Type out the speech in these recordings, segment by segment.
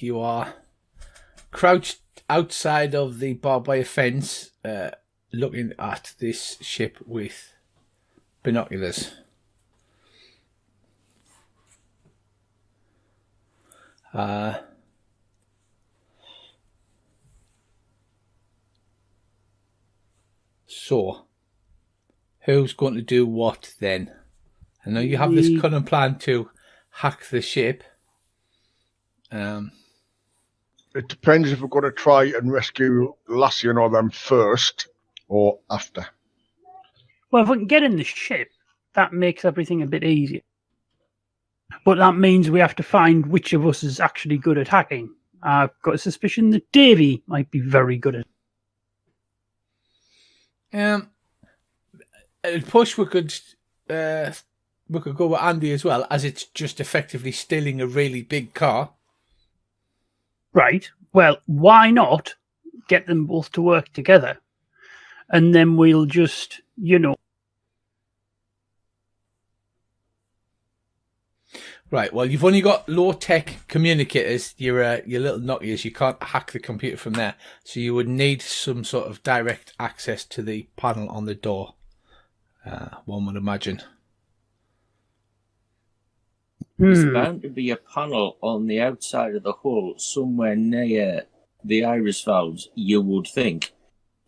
you are crouched outside of the barbed wire fence, looking at this ship with binoculars. So, who's going to do what then? I know you have this cunning plan to hack the ship. It depends if we're going to try and rescue Lassie and all them first or after. Well, if we can get in the ship, that makes everything a bit easier. But that means we have to find which of us is actually good at hacking. I've got a suspicion that Davy might be very good at it. At push, we could go with Andy as well, as it's just effectively stealing a really big car. Right. Well, why not get them both to work together? And then we'll just, Right, well, you've only got low-tech communicators, your little Nokias. You can't hack the computer from there. So you would need some sort of direct access to the panel on the door, one would imagine. There's bound to be a panel on the outside of the hull somewhere near the iris valves, you would think.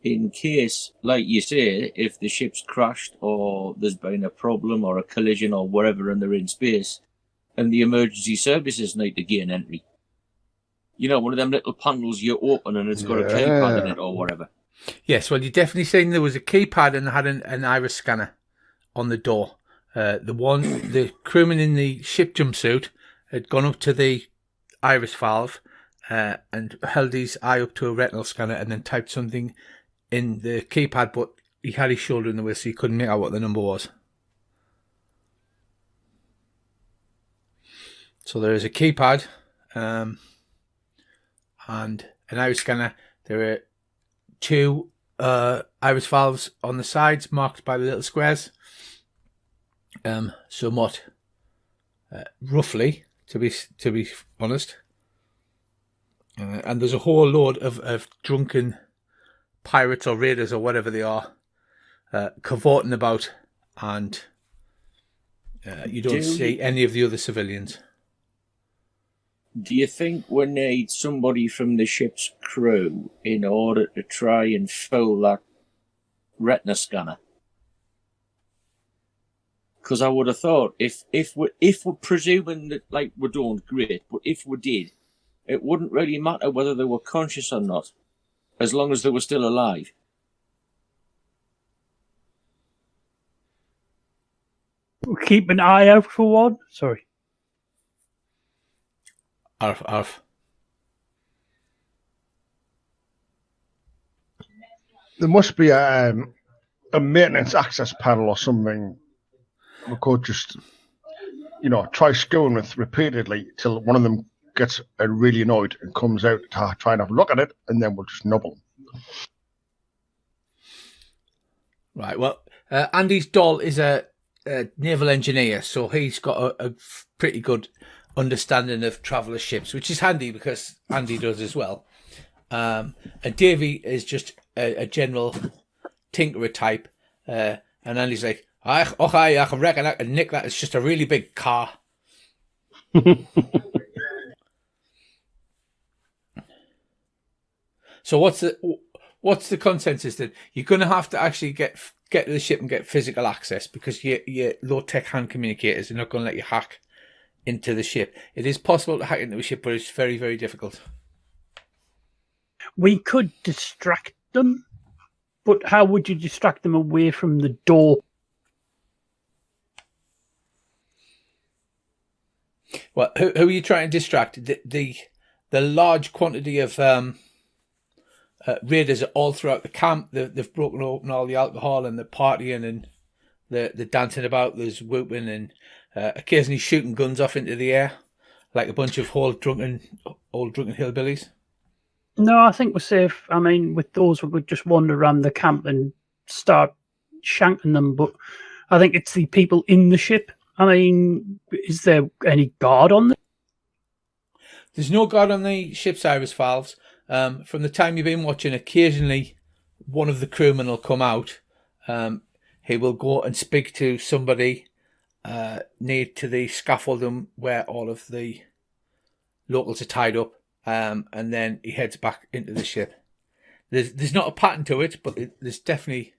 In case, like you say, if the ship's crashed or there's been a problem or a collision or whatever and they're in space, and the emergency services need to gain entry. You know, one of them little panels you open and it's got a keypad in it or whatever. Yes, well, you're definitely saying there was a keypad and had an iris scanner on the door. The crewman in the ship jumpsuit had gone up to the iris valve and held his eye up to a retinal scanner and then typed something in the keypad, but he had his shoulder in the way, so he couldn't make out what the number was. So there is a keypad and an iris scanner. There are two iris valves on the sides marked by the little squares. Somewhat roughly, to be honest. And there's a whole load of drunken pirates or raiders or whatever they are cavorting about, and you don't see any of the other civilians. Do you think we need somebody from the ship's crew in order to try and fill that retina scanner? Because I would have thought if we're presuming that like we don't, great, but if we did, it wouldn't really matter whether they were conscious or not, as long as they were still alive. We'll keep an eye out for one. Sorry. Arf. There must be a maintenance access panel or something. We could just, try skewing with repeatedly till one of them gets really annoyed and comes out to try and have a look at it, and then we'll just nobble them. Right, well, Andy's doll is a naval engineer, so he's got a pretty good understanding of traveller ships, which is handy because Andy does as well. And Davey is just a general tinkerer type, and Andy's like, I reckon I can nick that. It's just a really big car. So what's the consensus then? You're going to have to actually get to the ship and get physical access, because your low-tech hand communicators are not going to let you hack into the ship. It is possible to hack into a ship, but it's very, very difficult. We could distract them, but how would you distract them away from the door? Well, who are you trying to distract? The large quantity of raiders are all throughout the camp. They've broken open all the alcohol and the partying and the dancing about. There's whooping and occasionally shooting guns off into the air like a bunch of old drunken hillbillies. No, I think we're safe. I mean, with those, we could just wander around the camp and start shanking them. But I think it's the people in the ship. I mean, is there any guard on them? There's no guard on the ship's iris valves. From the time you've been watching, occasionally one of the crewmen will come out. He will go and speak to somebody near to the scaffolding where all of the locals are tied up, and then he heads back into the ship. There's not a pattern to it, but they're definitely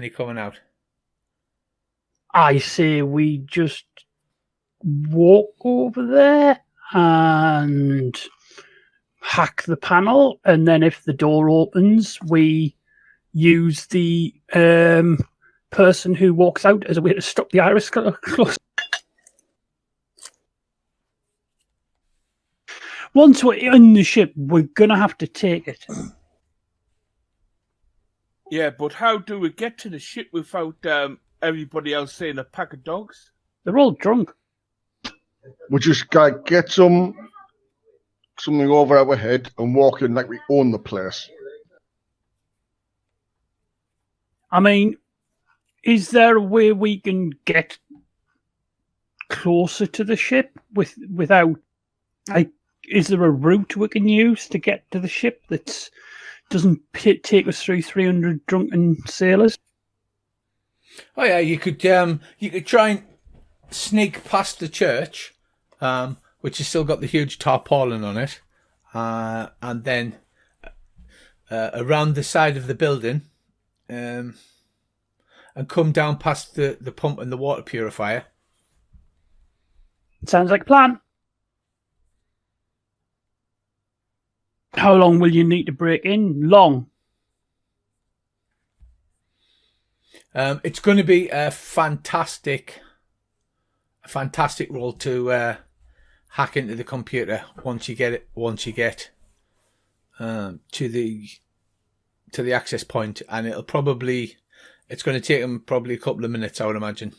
coming out. I say we just walk over there and hack the panel, and then if the door opens, we use the person who walks out as a way to stop the iris close. Once we're in the ship, we're going to have to take it. Yeah, but how do we get to the ship without everybody else saying a pack of dogs? They're all drunk. We just gotta get something over our head and walk in like we own the place. I mean, is there a way we can get closer to the ship without, like, is there a route we can use to get to the ship that doesn't take us through 300 drunken sailors? Oh yeah, you could try and sneak past the church, which has still got the huge tarpaulin on it, and then around the side of the building, and come down past the pump and the water purifier. Sounds like a plan. How long will you need to break in? Long. It's going to be a fantastic roll to hack into the computer once you get to the access point, and it's going to take them probably a couple of minutes, I would imagine.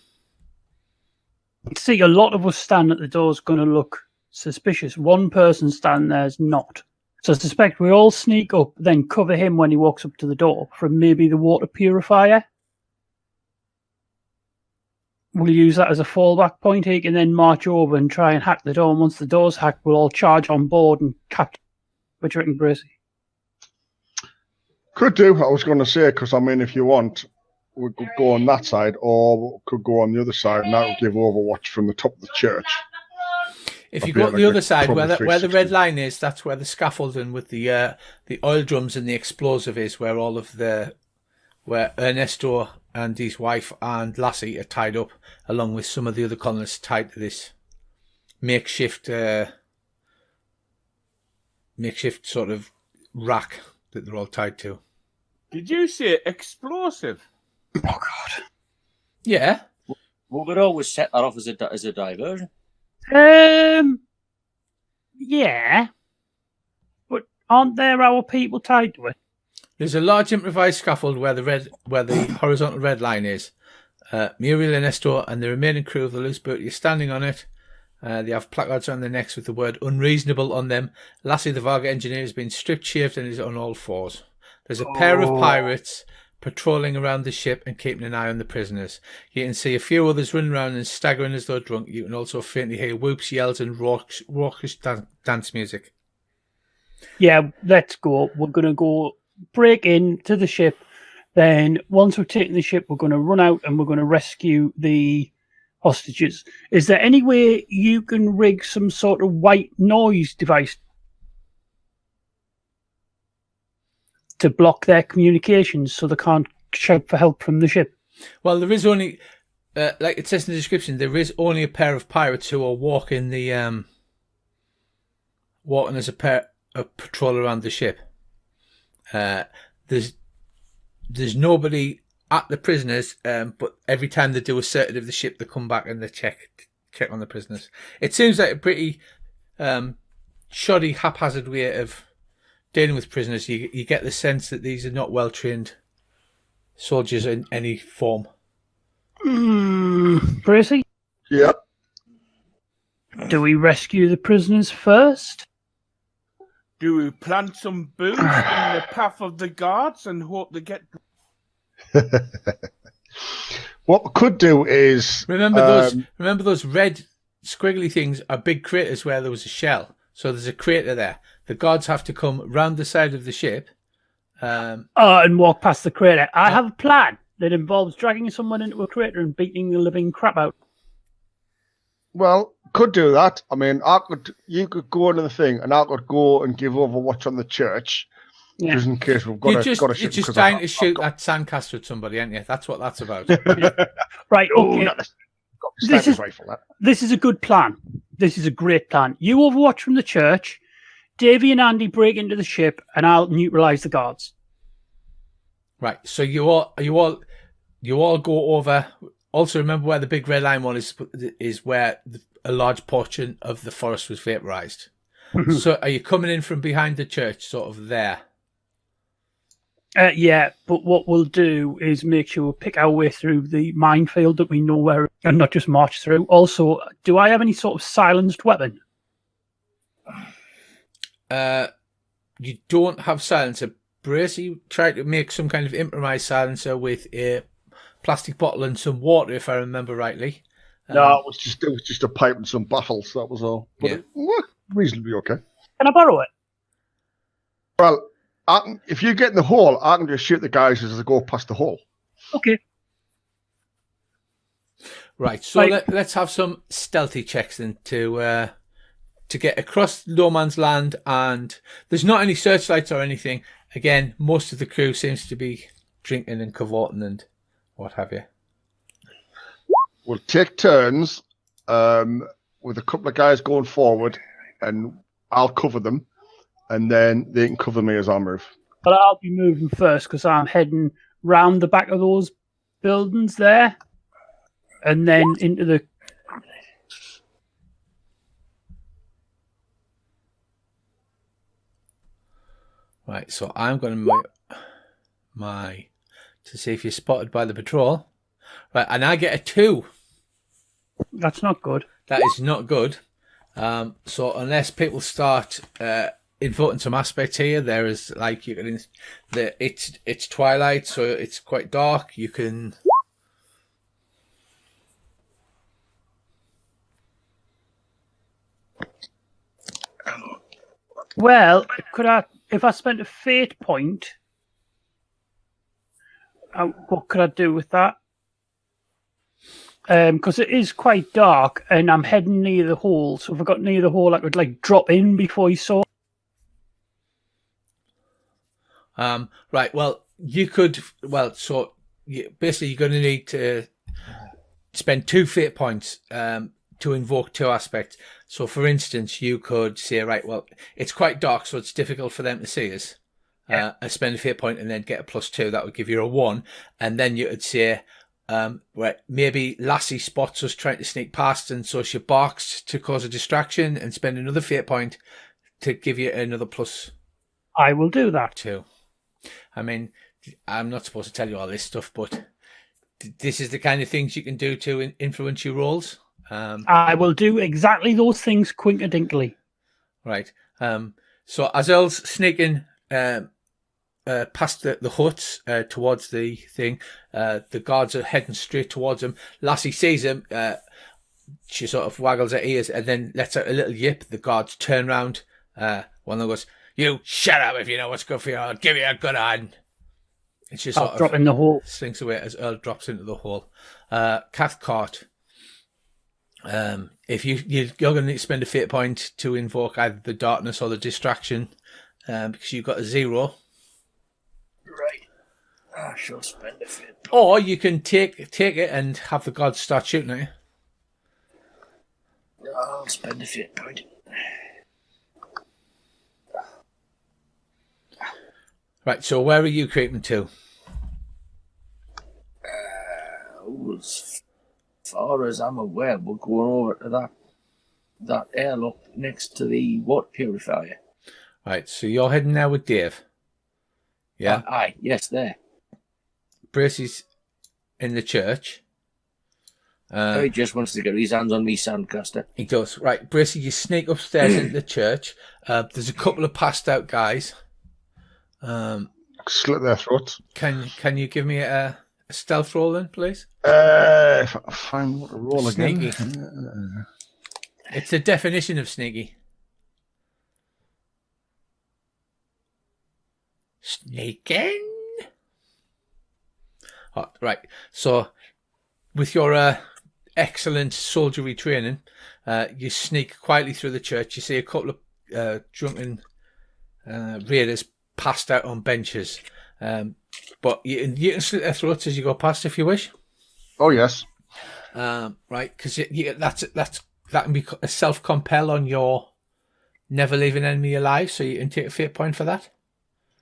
See, a lot of us stand at the door is going to look suspicious. One person standing there is not. So I suspect we all sneak up, then cover him when he walks up to the door from maybe the water purifier. We'll use that as a fallback point. He can then march over and try and hack the door. And once the door's hacked, we'll all charge on board and capture. What do you reckon, Bracy? Could do. I was going to say, because I mean, if you want, we could go on that side, or we could go on the other side, and that would give Overwatch from the top of the church. If you go on the other side, where the red line is, that's where the scaffolding with the oil drums and the explosive is, where where Ernesto and his wife and Lassie are tied up, along with some of the other colonists tied to this makeshift sort of rack that they're all tied to. Did you say explosive? Oh, God. Yeah. We would always set that off as a diversion. Yeah. But aren't there our people tied to it? There's a large improvised scaffold where the horizontal red line is. Muriel, Ernesto, and the remaining crew of the loose boat are standing on it. They have placards on their necks with the word unreasonable on them. Lassie, the Varga engineer, has been stripped, shaved, and is on all fours. There's a pair of pirates patrolling around the ship and keeping an eye on the prisoners. You can see a few others running around and staggering as though drunk. You can also faintly hear whoops, yells, and raucous dance music. Yeah, let's go. We're going to go break into the ship. Then once we've taken the ship, we're going to run out and we're going to rescue the hostages. Is there any way you can rig some sort of white noise device to block their communications so they can't shout for help from the ship? Well, there is only, like it says in the description, there is only a pair of pirates who are walking as a patrol around the ship. There's nobody at the prisoners, but every time they do a circuit of the ship, they come back and they check on the prisoners. It seems like a pretty shoddy, haphazard way of dealing with prisoners. You get the sense that these are not well-trained soldiers in any form. Bracy? Yeah. Do we rescue the prisoners first? Do we plant some booze in the path of the guards and hope they get... What we could do is Remember those red squiggly things are big craters where there was a shell. So there's a crater there. The guards have to come round the side of the ship. And walk past the crater. I have a plan that involves dragging someone into a crater and beating the living crap out. Well, could do that. I mean, you could go into the thing, and I could go and give Overwatch on the church, just in case we've got You're a ship. just trying to shoot that sandcastle at somebody, aren't you? That's what that's about. Right, okay. Rifle, this is a good plan. This is a great plan. You Overwatch from the church, Davey and Andy break into the ship, and I'll neutralise the guards. Right, so you all go over. Also, remember where the big red line one is where a large portion of the forest was vaporized. So, are you coming in from behind the church, sort of there? Yeah, but what we'll do is make sure we pick our way through the minefield that we know where, and not just march through. Also, do I have any sort of silenced weapon? You don't have silencer. Bracy tried to make some kind of improvised silencer with a plastic bottle and some water, if I remember rightly. No, it was just a pipe and some baffles. That was all. But it worked reasonably okay. Can I borrow it? Well, if you get in the hole, I can just shoot the guys as they go past the hole. Okay. Right. So let's have some stealthy checks then to get across no man's land, and there's not any searchlights or anything. Again, most of the crew seems to be drinking and cavorting and what have you. We'll take turns with a couple of guys going forward, and I'll cover them, and then they can cover me as I move. But I'll be moving first because I'm heading round the back of those buildings there, and then into the... Right, so I'm going to move to see if you're spotted by the patrol. Right, and I get a 2. That's not good. That is not good. So unless people start invoking some aspects here, there is like you can. It's twilight, so it's quite dark. You can. Well, could I? If I spent a fate point, what could I do with that? Because it is quite dark, and I'm heading near the hole. So if I got near the hole, I could like drop in before he saw. Right. Well, you could. Well, so basically, you're going to need to spend 2 fate points to invoke 2 aspects. So, for instance, you could say, right, well, it's quite dark, so it's difficult for them to see us. I spend a fate point and then get a +2. That would give you a 1, and then you would say. Where maybe Lassie spots us trying to sneak past, and so she barks to cause a distraction and spend another fate point to give you another +2. I will do that. I mean, I'm not supposed to tell you all this stuff, but this is the kind of things you can do to influence your rolls. I will do exactly those things quinkadinkly. Right. So as Earl's sneaking past the huts towards the thing, the guards are heading straight towards him. Lassie sees him. She sort of waggles her ears and then lets out a little yip. The guards turn round. One of them goes, "You shut up if you know what's good for you. I'll give you a good hand." And she sort of drop in the hole. Slinks away as Earl drops into the hole. Cathcart. If you're going to need to spend a fate point to invoke either the darkness or the distraction, because you've got a 0. Right. I shall spend a fate. Or you can take it and have the gods start shooting at you. I'll spend a fate point. Right, so where are you creeping to? As far as I'm aware, we're going over to that airlock next to the water purifier. Right, so you're heading there with Dave. Yeah? Aye, yes, there. Bracy's in the church. He just wants to get his hands on me sandcaster. He does. Right, Bracy, you sneak upstairs into the church. There's a couple of passed out guys. Slit their throats. Can you give me a stealth roll then, please? If I find what to roll Sneaky. again. It's the definition of sneaky. Sneaking. Oh, right. So, with your excellent soldiery training, you sneak quietly through the church. You see a couple of drunken raiders passed out on benches. But you can slit their throats as you go past if you wish. Oh, yes. Right, because that can be a self-compel on your never leave an enemy alive, so you can take a fate point for that.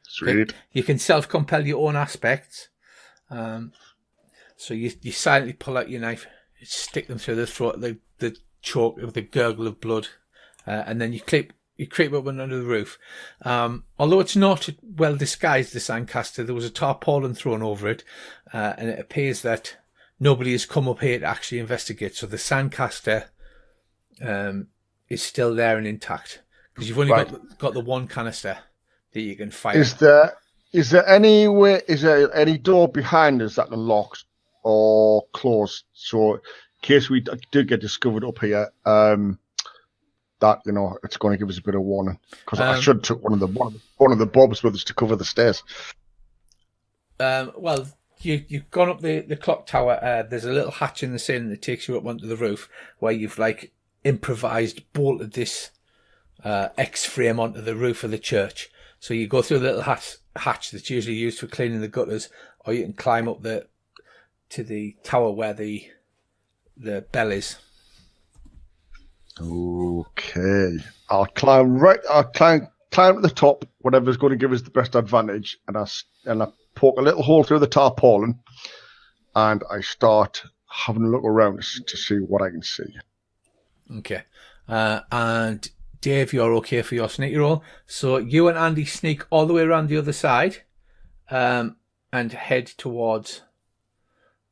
Sweet. You can self-compel your own aspects. So you silently pull out your knife, stick them through the throat, the choke of the gurgle of blood, and then you creep up under the roof. Although it's not well disguised, the sandcaster, there was a tarpaulin thrown over it, and it appears that nobody has come up here to actually investigate. So the sandcaster is still there and intact, because you've only got the one canister that you can fire. Is there any door behind us that unlocks or closed? So in case we did get discovered up here, that it's going to give us a bit of warning. Because I should have took one of the bobs with us to cover the stairs. Well, you've gone up the clock tower. There's a little hatch in the ceiling that takes you up onto the roof, where you've improvised bolted this X-frame onto the roof of the church. So you go through the little hatch that's usually used for cleaning the gutters, or you can climb up to the tower where the bell is. Okay, I'll climb to the top, whatever's going to give us the best advantage, and I poke a little hole through the tarpaulin, and I start having a look around to see what I can see. Okay, and Dave, you're okay for your sneaky roll. So you and Andy sneak all the way around the other side, and head towards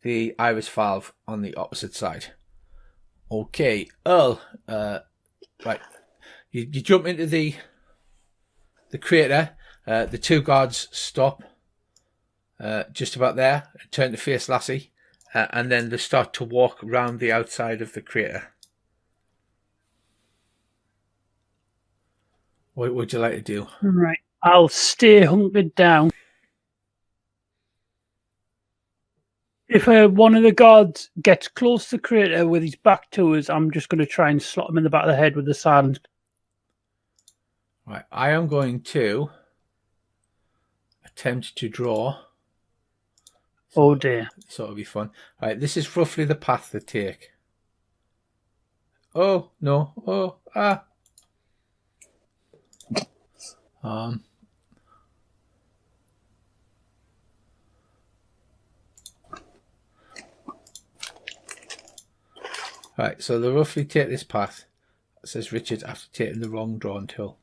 the iris valve on the opposite side. Okay, Earl. Right, you jump into the crater. The two guards stop just about there, turn to face Lassie, and then they start to walk round the outside of the crater. What would you like to do? Right, I'll stay hunkered down. If one of the guards gets close to the crater with his back to us, I'm just going to try and slot him in the back of the head with the silence. Right, I am going to attempt to draw. Oh dear. So it'll be fun. Right, this is roughly the path they take. Oh, no. Oh, ah. Right, so they roughly take this path, says Richard, after taking the wrong drawn tool.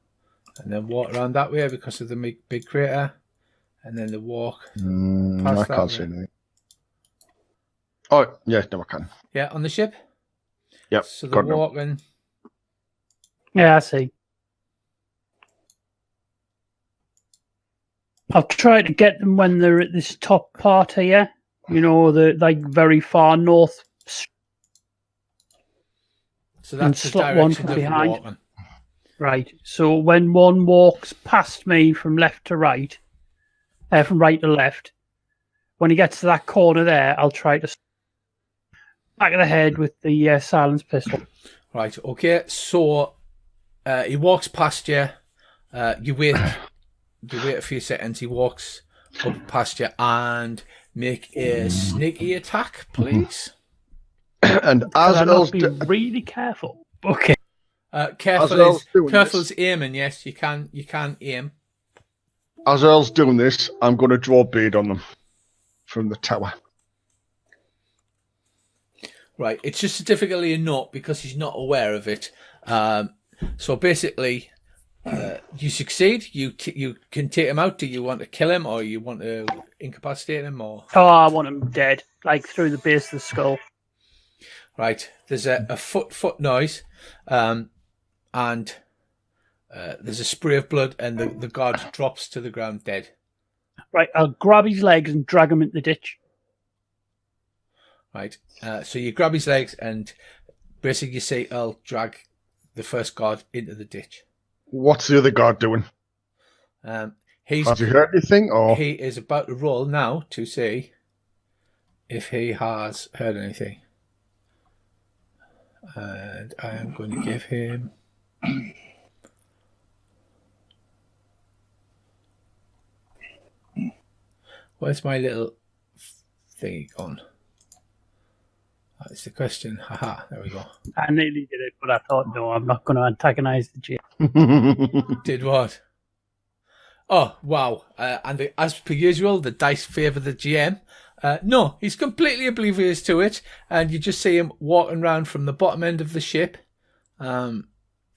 And then walk around that way because of the big crater. And then they walk past I can't see anything. Oh, yeah, no, I can. Yeah, on the ship? Yep. So they're walking. Yeah, I see. I'll try to get them when they're at this top part here. The very far north. So that's the slot one direction from of behind. walking. Right. So when one walks past me from left to right, from right to left, when he gets to that corner there, I'll try to back of the head with the silence pistol. Right. Okay. So he walks past you. You wait. You wait a few seconds. He walks up past you and make a sneaky attack, please. And as Earl's be really careful. Okay. Careful is aiming. Yes, you can aim. As Earl's doing this, I'm going to draw bead on them from the tower. Right. It's just a difficulty in note because he's not aware of it. So basically, you succeed. You can take him out. Do you want to kill him or you want to incapacitate him or? Oh, I want him dead, through the base of the skull. Right, there's a foot noise, and there's a spray of blood, and the guard drops to the ground dead. Right, I'll grab his legs and drag him into the ditch. Right, so you grab his legs and basically you say, I'll drag the first guard into the ditch. What's the other guard doing? Has he heard anything? Or he is about to roll now to see if he has heard anything. And I am going to give him... Where's my little thingy gone? That's the question. Haha, there we go. I nearly did it, but I thought, no, I'm not going to antagonise the GM. Did what? Oh, wow. And as per usual, the dice favour the GM. No, he's completely oblivious to it. And you just see him walking around from the bottom end of the ship and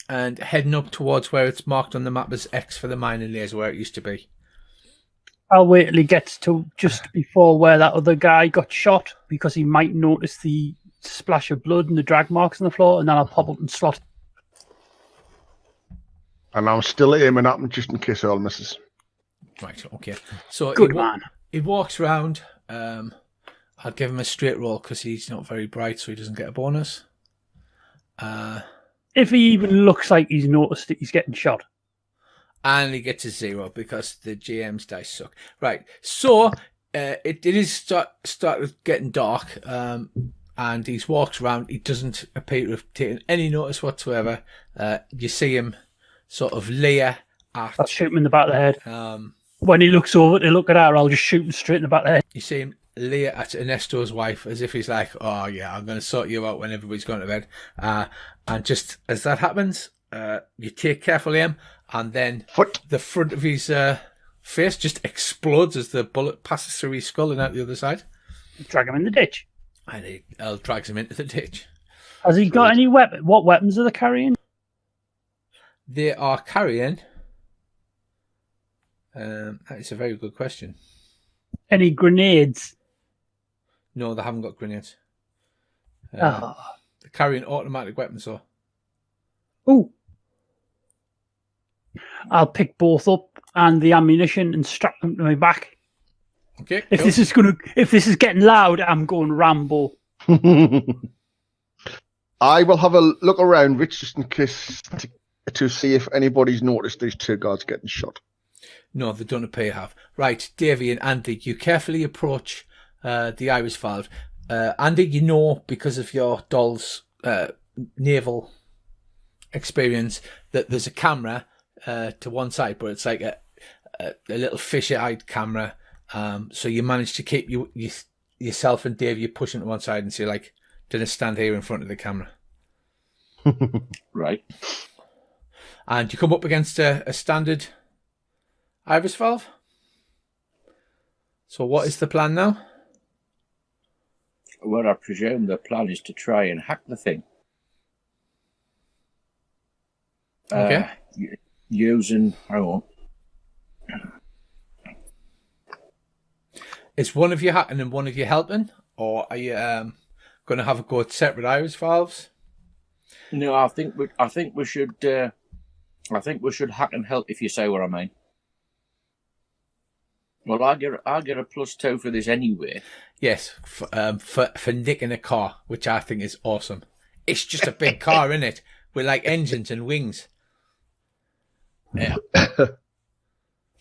heading up towards where it's marked on the map as X for the mining layers, where it used to be. I'll wait till he gets to just before where that other guy got shot, because he might notice the splash of blood and the drag marks on the floor, and then I'll pop up and slot. and I'm still aiming at him just in case all misses. Right, okay. So Good man. He walks around. I'll give him a straight roll because he's not very bright, so he doesn't get a bonus. If he even looks like he's noticed that he's getting shot. And he gets a 0 because the GM's dice suck. Right, so it is started getting dark, and he walks around. He doesn't appear to have taken any notice whatsoever. You see him sort of leer at... I'll shoot him in the back of the head. Um, When he looks over to look at her, I'll just shoot him straight in the back of the head. you see him leer at Ernesto's wife as if he's like, oh yeah, I'm going to sort you out when everybody's gone to bed. And just as that happens, you take careful aim, and then the front of his face just explodes as the bullet passes through his skull and out the other side. Drag him in the ditch. And he drags him into the ditch. Has he got any weapon? What weapons are they carrying? They are carrying... that is a very good question. Any grenades? No, they haven't got grenades. Oh. They're carrying automatic weapons, though. Ooh. I'll pick both up and the ammunition and strap them to my back. Okay. If cool. this is getting loud, I'm going Rambo. I will have a look around, Rich, just in case to see if anybody's noticed these two guards getting shot. No, they don't appear to have. Right, Davey and Andy, you carefully approach the iris valve. Andy, you know, because of your doll's naval experience, that there's a camera to one side, but it's like a little fisher-eyed camera. So you manage to keep yourself and Dave, you pushing to one side, and so you're like, didn't stand here in front of the camera. Right. And you come up against a standard iris valve. So what is the plan now? Well, I presume the plan is to try and hack the thing. Okay. Using... Hang on. Is one of you hacking and one of you helping? Or are you going to have a go at separate iris valves? No, I think we should hack and help, if you say what I mean. Well, I get a +2 for this anyway. Yes, for nicking a car, which I think is awesome. It's just a big car, isn't it? With like engines and wings. Yeah.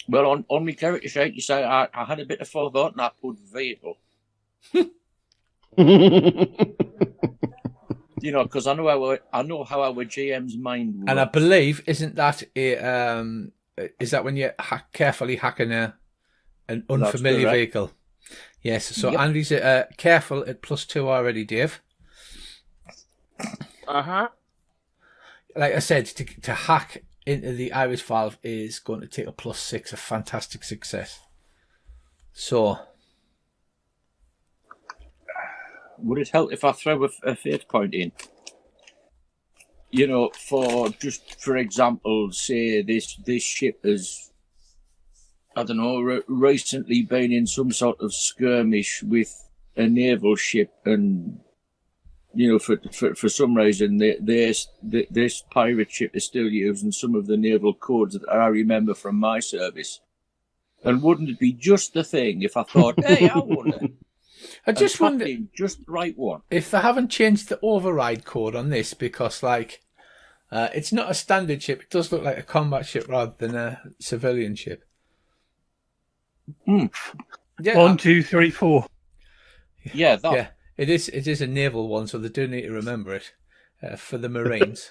Well, on my character sheet, you say I had a bit of forethought and I put vehicle. You know, because I know how our GM's mind works. And I believe, isn't that is that when you're carefully hacking an unfamiliar vehicle? Yes. So yep. Andy's careful at +2 already, Dave. Uh-huh. Like I said, to hack into the iris valve is going to take a +6, a fantastic success. So, would it help if I throw a fate point in? You know, for example, say this ship has, I don't know, recently been in some sort of skirmish with a naval ship, and you know, for some reason, this pirate ship is still using some of the naval codes that I remember from my service. And wouldn't it be just the thing if I thought, hey, I wonder. I just wonder just the right one. If they haven't changed the override code on this, because like it's not a standard ship. It does look like a combat ship rather than a civilian ship. Yeah, 1, 2, 3, 4. Yeah, that. yeah, it is a naval one, so they do need to remember it for the Marines.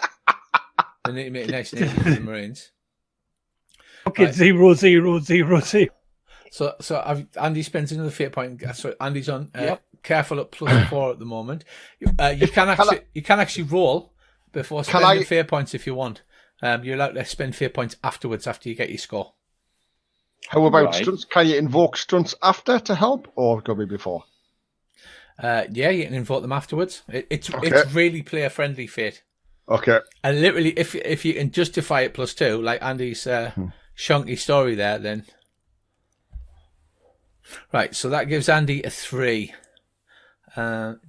They need to make it nice and easy for the Marines. Okay, Right. 0, 0, 0, 0. So Andy spends another fate point. So Andy's on Yep. careful at +4 at the moment. You can actually roll before spending fate points if you want. You're allowed to spend fate points afterwards after you get your score. How about Right. stunts? Can you invoke stunts after to help, or go be before? Yeah, you can invoke them afterwards. It's Okay. really player friendly fate. Okay. And literally, if you can justify it +2, like Andy's shonky story there, then right. So that gives Andy a 3.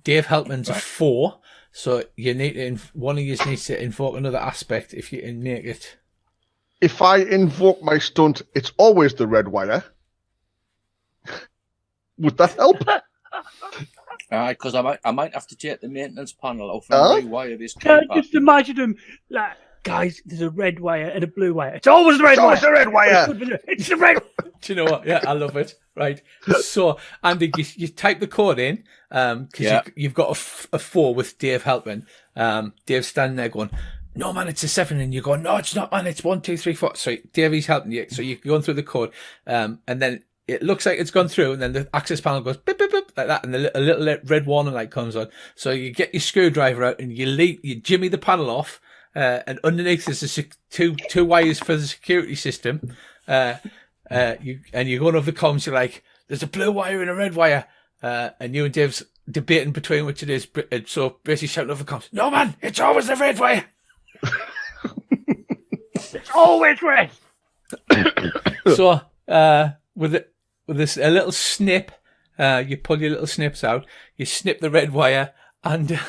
Dave Helpman's a 4. So you need to one of you needs to invoke another aspect if you can make it. If I invoke my stunt, it's always the red wire. Would that help? Because I might have to take the maintenance panel off Huh? and rewire this Can paper. I just imagine them like, guys, there's a red wire and a blue wire. It's always the red It's wire. always the red wire. It's the red. Do you know what? Yeah, I love it. Right. So Andy, you type the code in because you've got a 4 with Dave Helpman. Dave's standing there going, "No man, it's a 7," and you go, "No, it's not, man. It's 1, 2, 3, 4." So Davey's helping you. So you're going through the code, and then it looks like it's gone through, and then the access panel goes beep, beep, beep, like that, and a little red warning light comes on. So you get your screwdriver out and you jimmy the panel off, and underneath there's two wires for the security system. You're going over the comms. You're like, "There's a blue wire and a red wire," and you and Dave's debating between which it is. So basically shouting over the comms, "No man, it's always the red wire." It's always red. So with this a little snip, you pull your little snips out. You snip the red wire, and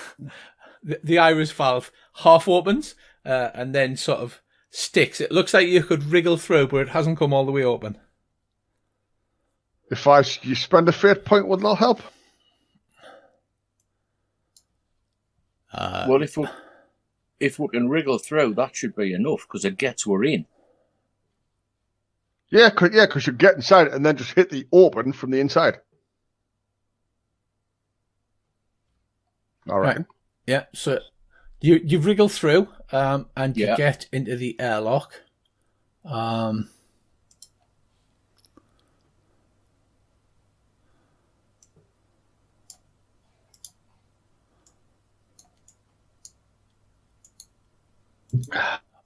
the iris valve half opens and then sort of sticks. It looks like you could wriggle through, but it hasn't come all the way open. If you spend a fate point, would that help? Well, if we can wriggle through, that should be enough because it gets we're in. Yeah, because you get inside and then just hit the open from the inside. All right. Yeah. So you wriggle through, and you get into the airlock.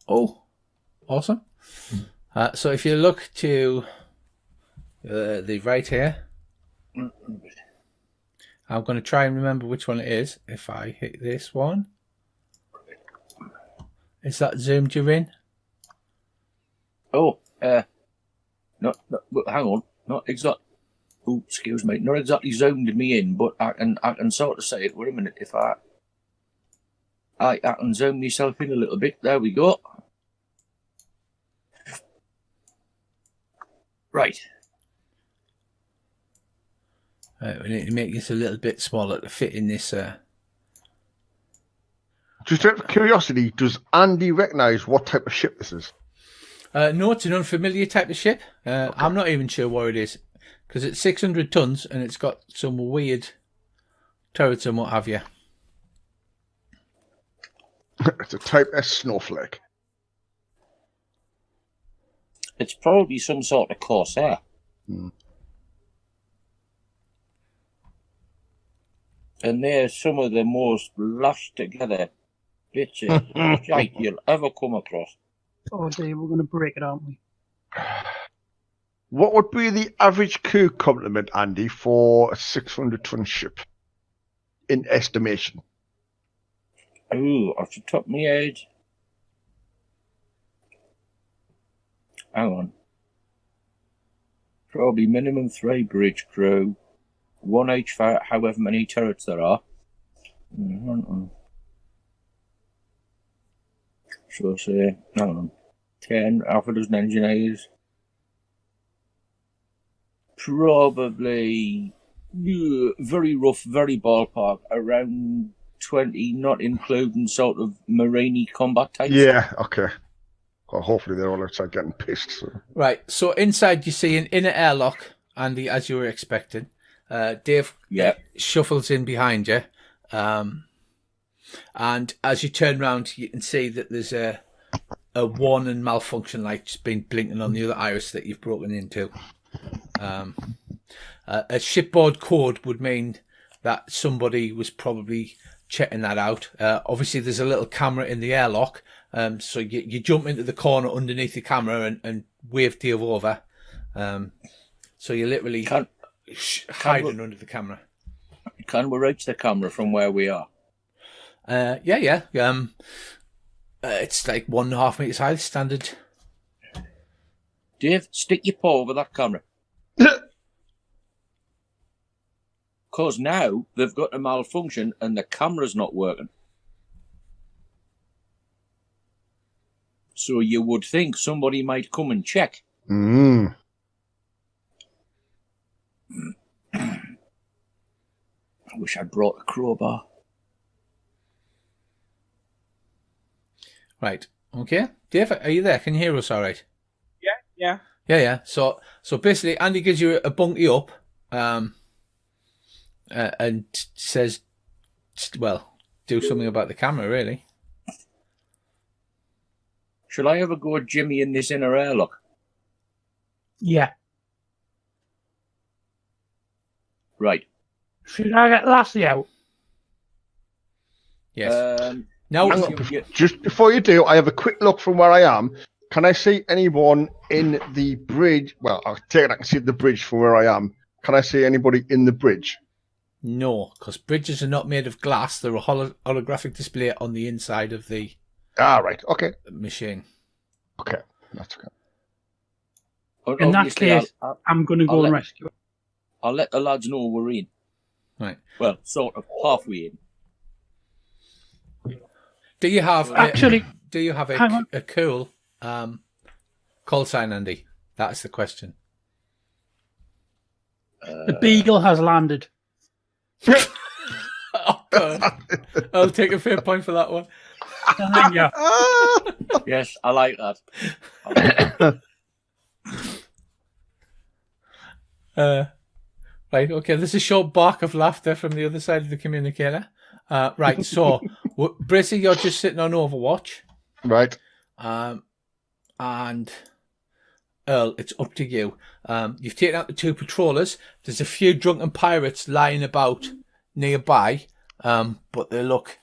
Oh, awesome. So if you look to the right here, I'm going to try and remember which one it is. If I hit this one, is that zoomed you in? Oh, no, hang on, not exactly. Oh, excuse me, not exactly zoomed me in, but I can sort of say it. Wait a minute, if I can zoom myself in a little bit. There we go. Right. We need to make this a little bit smaller to fit in this. Just out of curiosity, does Andy recognise what type of ship this is? No, it's an unfamiliar type of ship. Okay. I'm not even sure what it is because it's 600 tons and it's got some weird turrets and what have you. It's a Type S snowflake. It's probably some sort of Corsair. And they're some of the most lashed together bits of shite you'll ever come across. Oh dear, we're going to break it, aren't we? What would be the average crew complement, Andy, for a 600-ton ship? In estimation. Ooh, off the top of my head. Hang on. Probably minimum 3 bridge crew. 1 each for however many turrets there are. So say, hang on. 10, half a dozen engineers. Probably very rough, very ballpark, around 20, not including sort of marine combat types. Yeah, okay. Well, hopefully they're all outside getting pissed. So. Right, so inside you see an inner airlock Andy, as you were expecting. Dave shuffles in behind you. And as you turn around, you can see that there's a warning malfunction light just been blinking on the other iris that you've broken into. A shipboard code would mean that somebody was probably checking that out. Obviously, there's a little camera in the airlock, so you jump into the corner underneath the camera and wave Dave over. So you're literally hiding under the camera. Can we reach the camera from where we are? Yeah. It's like 1.5 meters high, standard. Dave, stick your paw over that camera. Because now they've got a malfunction and the camera's not working. So you would think somebody might come and check. Mm. I wish I'd brought a crowbar. Right. Okay. Dave, are you there? Can you hear us all right? Yeah. Yeah. So basically, Andy gives you a bunky up, and says, "Well, do something about the camera, really." Shall I have a go at Jimmy in this inner airlock? Yeah. Right. Should I get Lassie out? Yes. Now, Hang on, just before you do, I have a quick look from where I am. Can I see anyone in the bridge? Well, I can see the bridge from where I am. Can I see anybody in the bridge? No, because bridges are not made of glass. They're a holographic display on the inside of the right. Okay. machine. Okay. That's okay. In that case, I'm going to go and rescue it. I'll let the lads know we're in. Right. Well, sort of halfway in. Do you have a cool call sign, Andy? That's the question. The Beagle has landed. Oh, God. I'll take a fair point for that one. Thank you. Yes, I like that. Right, okay, there's a short bark of laughter from the other side of the communicator. Right, so, Brissy, you're just sitting on Overwatch. Right. And Earl, it's up to you. You've taken out the two patrollers. There's a few drunken pirates lying about nearby, but they look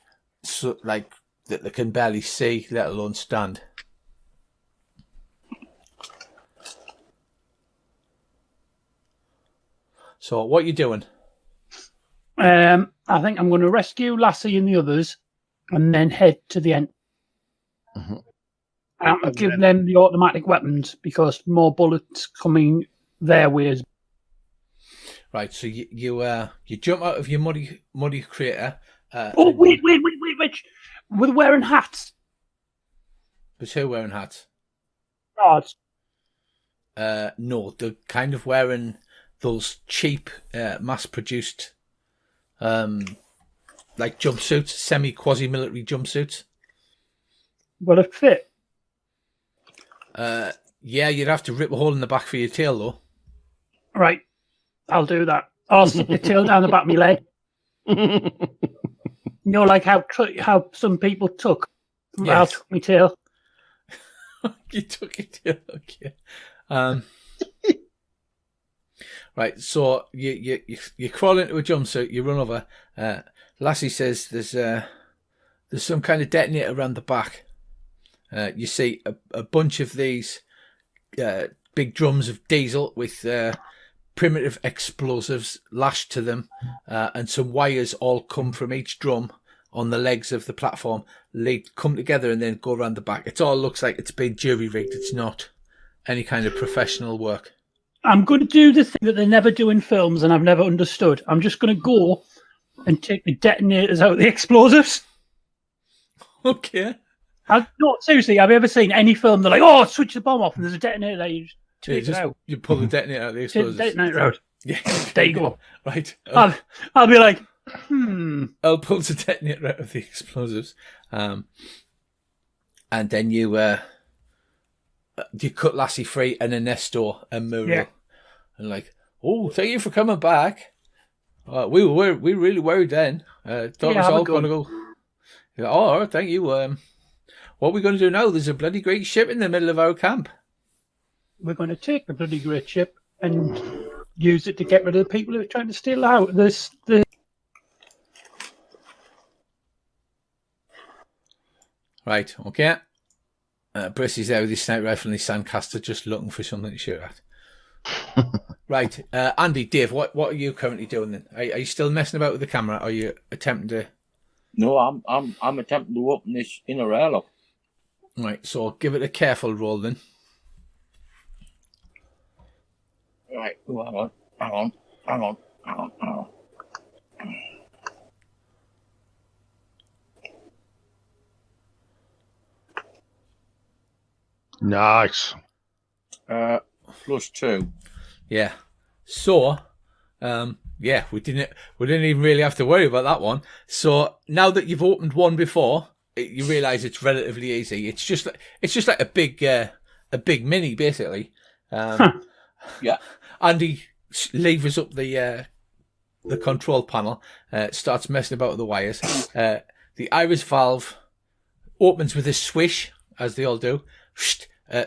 like that they can barely see, let alone stand. So, what are you doing? I think I'm going to rescue Lassie and the others and then head to the end. Mm-hmm. I'm going to give them the automatic weapons because more bullets coming their ways. Right, so you jump out of your muddy crater. Wait! We're wearing hats. But who wearing hats? Guards. No, they're kind of wearing those cheap, mass-produced, like jumpsuits, semi-quasi-military jumpsuits. Will it fit? Yeah, you'd have to rip a hole in the back for your tail, though. Right, I'll do that. I'll stick the tail down the back of my leg. You know, like how some people took. Yes. I took my tail. You took your tail, okay. Right, so you crawl into a jumpsuit, you run over. Lassie says there's some kind of detonator around the back. You see a bunch of these big drums of diesel with primitive explosives lashed to them, and some wires all come from each drum on the legs of the platform, come together and then go around the back. It all looks like it's been jury-rigged. It's not any kind of professional work. I'm going to do the thing that they never do in films and I've never understood. I'm just going to go and take the detonators out of the explosives. Okay. No, seriously, have you ever seen any film? They're like, oh, switch the bomb off and there's a detonator there. You just take it out. You pull the detonator out of the Take the explosives. detonator out. Yeah. There you go. Right. I'll be like, I'll pull the detonator out of the explosives. And then you cut Lassie free and Ernesto and Muriel. Yeah. And like, Oh, thank you for coming back. We were really worried then. Thought it was have a all go. going to go. Yeah, all right, thank you. What are we going to do now? There's a bloody great ship in the middle of our camp. We're going to take the bloody great ship and use it to get rid of the people who are trying to steal out this. Right, okay. Brissy's there with his sniper rifle and his sandcaster, just looking for something to shoot at. Right, Andy, Dave, what are you currently doing then? Are you still messing about with the camera? Or are you attempting to? No, I'm attempting to open this inner airlock. Right, so give it a careful roll then. Right, oh, hang on. Nice. +2. Yeah. So, yeah, we didn't even really have to worry about that one. So now that you've opened one before, you realise it's relatively easy. It's just like a big mini basically. Yeah. Andy levers up the control panel, starts messing about with the wires. The iris valve opens with a swish, as they all do.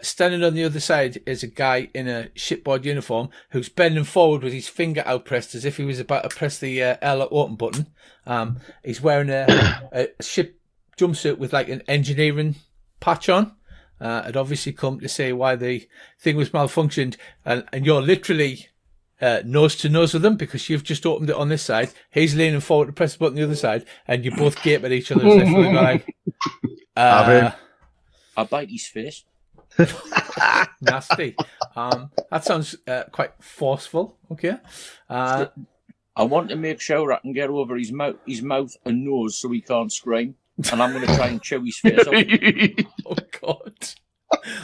Standing on the other side is a guy in a shipboard uniform who's bending forward with his finger outpressed as if he was about to press the airlock open button. He's wearing a ship jumpsuit with like an engineering patch on. Had obviously come to say why the thing was malfunctioned, and you're literally nose to nose with him because you've just opened it on this side. He's leaning forward to press the button on the other side, and you both gape at each other as if they're like, I bite his face. Nasty. That sounds quite forceful. Okay. I want to make sure I can get over his mouth and nose so he can't scream, and I'm going to try and chew his face off. Oh God.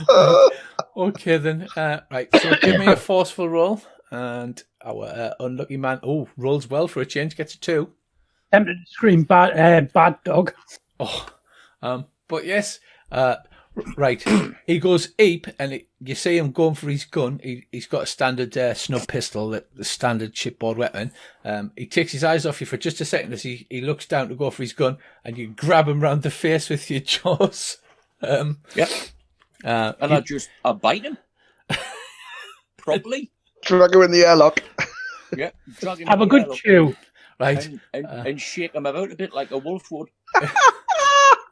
Right. Okay then. Right. So give me a forceful roll, and our unlucky man. Oh, rolls well for a change. Gets a 2. Tempted to scream bad dog. Oh. But yes. Right, he goes eep, and you see him going for his gun. He's got a standard snub pistol, the standard shipboard weapon. He takes his eyes off you for just a second as he looks down to go for his gun, and you grab him round the face with your jaws. Yep. And I bite him properly. Drag him in the airlock. Yeah. Drag him Have a in the good airlock chew. Right, and shake him about a bit like a wolf would.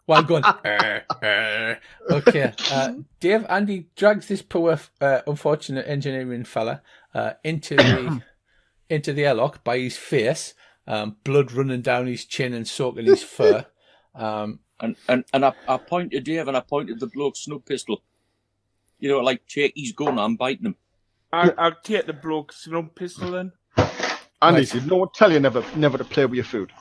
while going. Okay, Dave. Andy drags this poor, unfortunate engineering fella into the airlock by his face, blood running down his chin and soaking his fur. And I point to Dave and I point at the bloke's snub pistol. You know, like, take his gun, I'm biting him. I'll take the bloke's snub pistol then. Andy, Right. did no one tell you never to play with your food?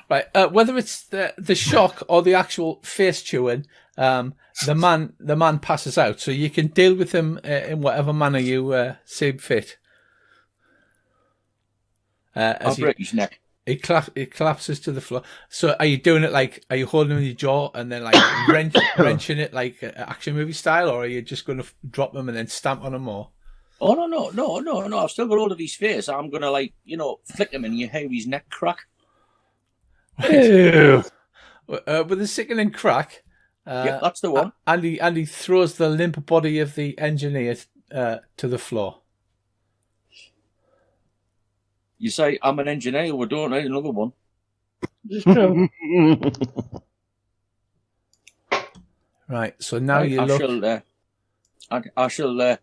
Right, whether it's the shock or the actual face chewing, the man passes out. So you can deal with him in whatever manner you see fit. I'll break his neck. He collapses to the floor. So are you doing it like, are you holding him in your jaw and then like wrenching it like action movie style, or are you just going to drop him and then stamp on him more? Oh, no. I've still got hold of his face. I'm going to, flick him and you hear his neck crack. Ew. With a sickening crack, Yeah, that's the one. Andy throws the limp body of the engineer to the floor. You say, I'm an engineer, we don't need another one. It's true. Right, so now Right, you look. I shall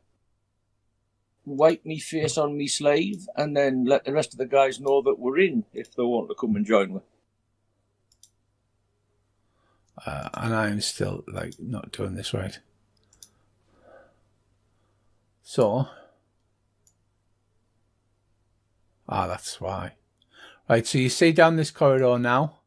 wipe me face on me sleeve and then let the rest of the guys know that we're in if they want to come and join me. And I'm still like not doing this right. So, that's why. Right, so you see down this corridor now.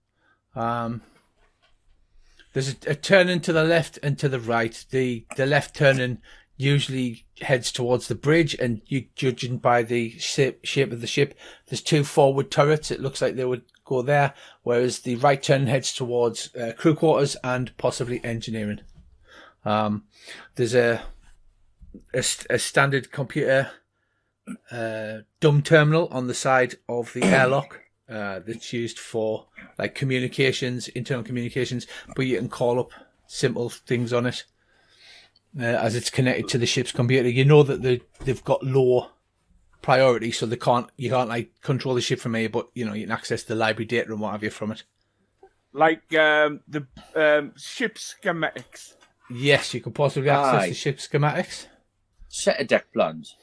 There's a turning to the left and to the right. The left turning usually heads towards the bridge, and you judging by the shape of the ship, there's 2 forward turrets. It looks like they would go there, whereas the right turn heads towards crew quarters and possibly engineering. There's a standard computer dumb terminal on the side of the airlock that's used for like communications, internal communications, but you can call up simple things on it as it's connected to the ship's computer. You know that they've got low priority, so you can't like control the ship from here, but you can access the library data and what have you from it. Like the ship schematics. Yes, you could possibly access the ship schematics. Set of deck plans.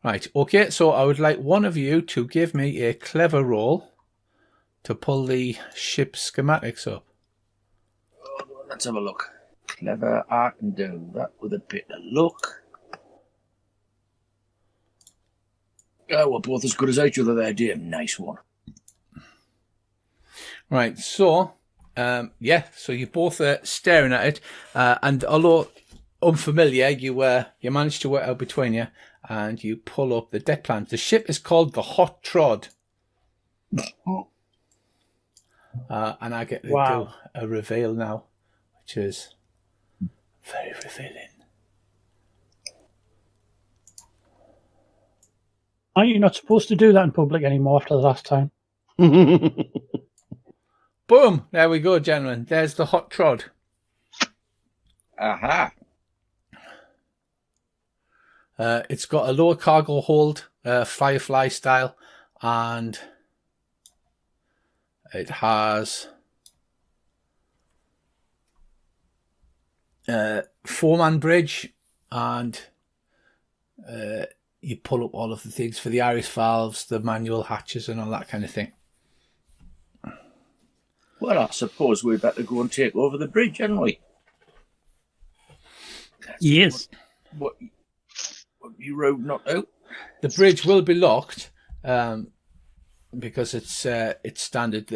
Right, okay, so I would like one of you to give me a clever roll to pull the ship schematics up. Let's have a look. Clever, I can do that with a bit of luck. Oh, we're both as good as each other there, dear. Nice one. Right, so, so you're both staring at it, and although unfamiliar, you manage to work out between you, and you pull up the deck plans. The ship is called the Hot Trod. And I get to do a reveal now, which is very revealing. Are you not supposed to do that in public anymore after the last time? Boom! There we go, gentlemen. There's the Hot Trod. Aha. It's got a lower cargo hold, Firefly style, and it has 4-man bridge, and you pull up all of the things for the iris valves, the manual hatches, and all that kind of thing. Well, I suppose we better go and take over the bridge, haven't we? Yes. What you road not out? The bridge will be locked because it's standard.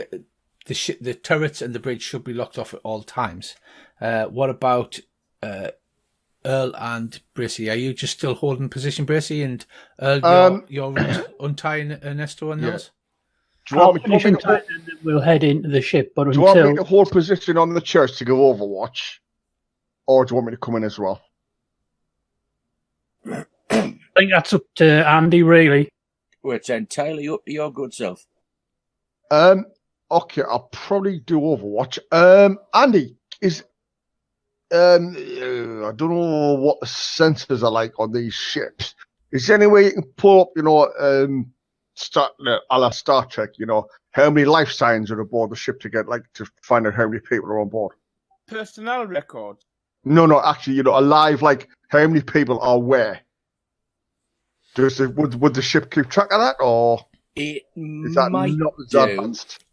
The turrets and the bridge should be locked off at all times. What about Earl and Bracey? Are you just still holding position, Bracey? And Earl, you're untying Ernesto and those? Do you want me to we'll head into the ship, but do you want me to hold position on the church to go Overwatch? Or do you want me to come in as well? I think that's up to Andy, really. Well, it's entirely up to your good self. Okay, I'll probably do Overwatch. Andy, I don't know what the sensors are like on these ships. Is there any way you can pull up, a la Star Trek, how many life signs are aboard the ship to find out how many people are on board? Personnel records. No, actually, alive, like how many people are where? Would the ship keep track of that, or it is that might not as do. advanced?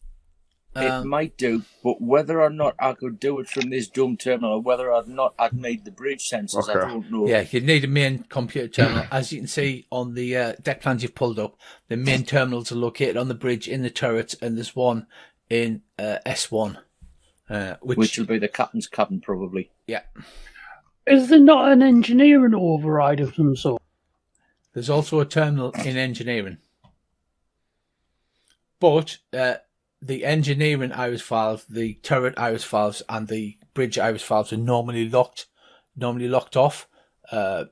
It might do, but whether or not I could do it from this dumb terminal, or whether or not I'd made the bridge sensors, Okay. I don't know. Yeah, you'd need a main computer terminal. As you can see on the deck plans you've pulled up, the main terminals are located on the bridge in the turrets, and there's one in S1. Which will be the captain's cabin, probably. Yeah. Is there not an engineering override of some sort? There's also a terminal in engineering. But the engineering iris valve, the turret iris valves, and the bridge iris valves are normally locked off,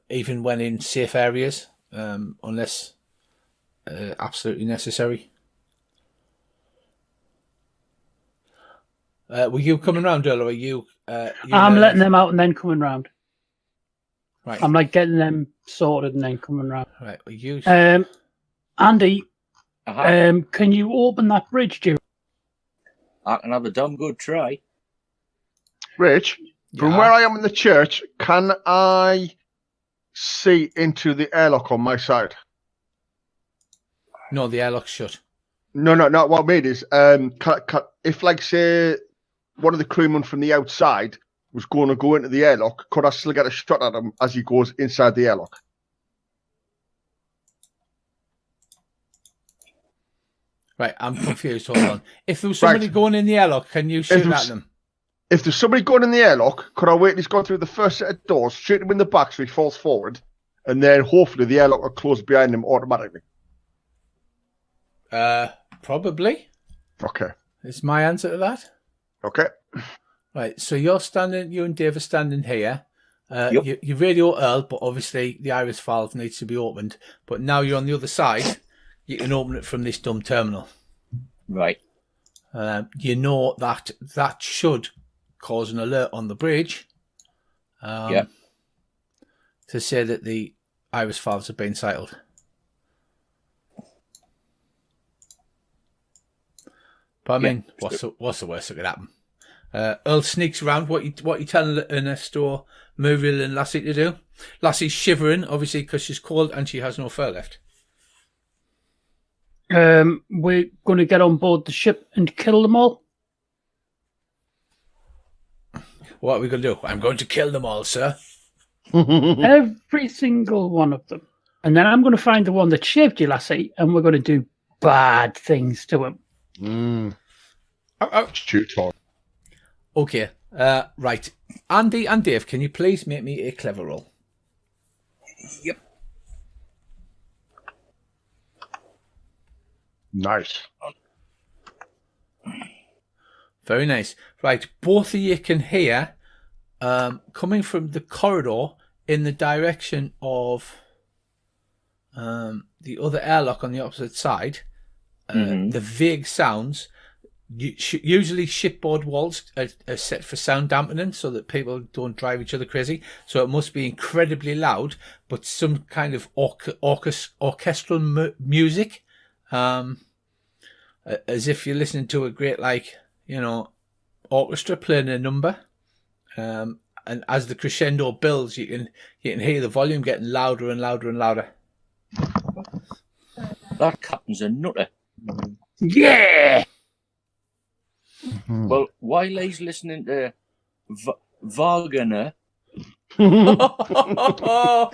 even when in safe areas, unless absolutely necessary. Were you coming round, Earl, or are you? I'm letting them out and then coming round. Right. I'm like getting them sorted and then coming round. Right. Were you? Andy, Uh-huh. can you open that bridge, Jim? I can have a damn good try. Rich, from Yeah. where I am in the church, can I see into the airlock on my side? No, the airlock's shut. No. What I mean is, if, like, say, one of the crewmen from the outside was going to go into the airlock, could I still get a shot at him as he goes inside the airlock? Right, I'm confused. Hold on. If there was somebody going in the airlock, can you shoot at them? If there's somebody going in the airlock, could I wait till he's gone through the first set of doors, shoot him in the back so he falls forward, and then hopefully the airlock will close behind him automatically? Probably. Okay. Is my answer to that. Okay. Right, so you and Dave are standing here. Yep. You radio Earl, but obviously the iris valve needs to be opened. But now you're on the other side, you can open it from this dumb terminal. Right. You know that should cause an alert on the bridge. To say that the iris valves have been cycled. But I mean, what's the worst that could happen? Earl sneaks around. What you telling Ernest or Muriel and Lassie to do? Lassie's shivering, obviously, because she's cold and she has no fur left. We're going to get on board the ship and kill them all. What are we going to do? I'm going to kill them all, sir. Every single one of them. And then I'm going to find the one that shaved you, Lassie, and we're going to do bad things to him. Shoot on. Okay. Right. Andy and Dave, can you please make me a clever roll? Yep. Nice. Very nice. Right. Both of you can hear coming from the corridor in the direction of the other airlock on the opposite side, the vague sounds. Usually shipboard walls are set for sound dampening so that people don't drive each other crazy. So it must be incredibly loud, but some kind of orchestral music, as if you're listening to a great, orchestra playing a number. And as the crescendo builds, you can hear the volume getting louder and louder and louder. That captain's a nutter. Yeah! Well, while he's listening to Wagner, oh,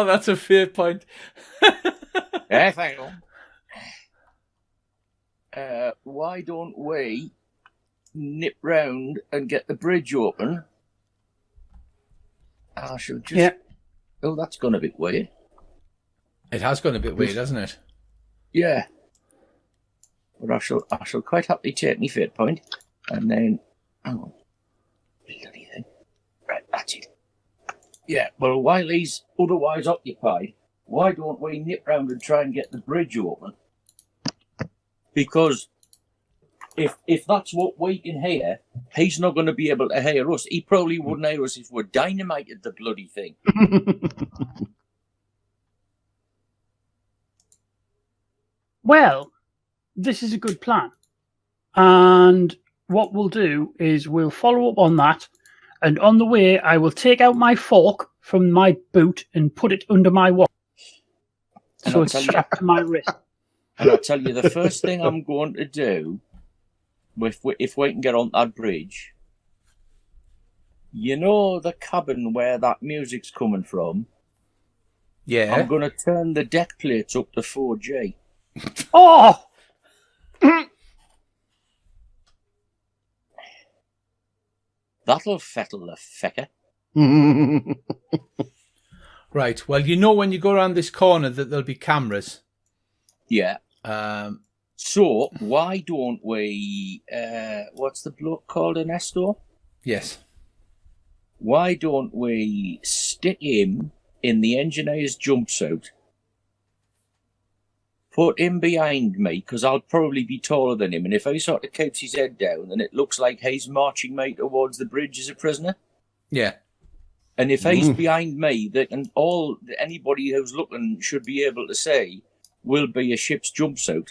that's a fair point. Why don't we nip round and get the bridge open? I shall just... Yeah. Oh, that's gone a bit weird. It has gone a bit weird, hasn't it? Yeah. But I shall quite happily take my fate point, and then... Oh, bloody thing. Right, that's it. Yeah, well, while he's otherwise occupied, why don't we nip round and try and get the bridge open? Because if that's what we can hear, he's not going to be able to hear us. He probably wouldn't hear us if we dynamited the bloody thing. Well, this is a good plan. And what we'll do is we'll follow up on that. And on the way, I will take out my fork from my boot and put it under my watch. So it's strapped to my wrist. And I'll tell you, the first thing I'm going to do, if we can get on that bridge, you know the cabin where that music's coming from? Yeah. I'm going to turn the deck plates up to 4G. Oh! That'll fettle the fecker. Right. Well, you know when you go around this corner that there'll be cameras. Yeah. So why don't we? What's the bloke called, Ernesto? Yes. Why don't we stick him in the engineer's jumpsuit? Put him behind me, because I'll probably be taller than him, and if he sort of keeps his head down, then it looks like he's marching me towards the bridge as a prisoner. Yeah. And if he's behind me, anybody who's looking should be able to say will be a ship's jumpsuit.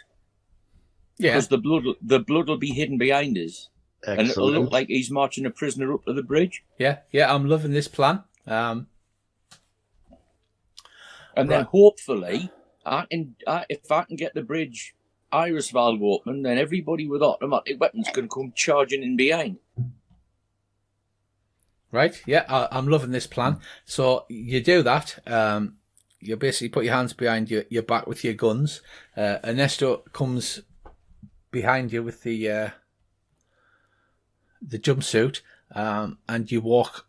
Yeah. Because the blood will be hidden behind us. Excellent. And it'll look like he's marching a prisoner up to the bridge. Yeah. I'm loving this plan. And then hopefully, if I can get the bridge iris valve open, then everybody with automatic weapons can come charging in behind. Right. Yeah. I'm loving this plan. So you do that. You basically put your hands behind your back with your guns. Ernesto comes behind you with the jumpsuit, and you walk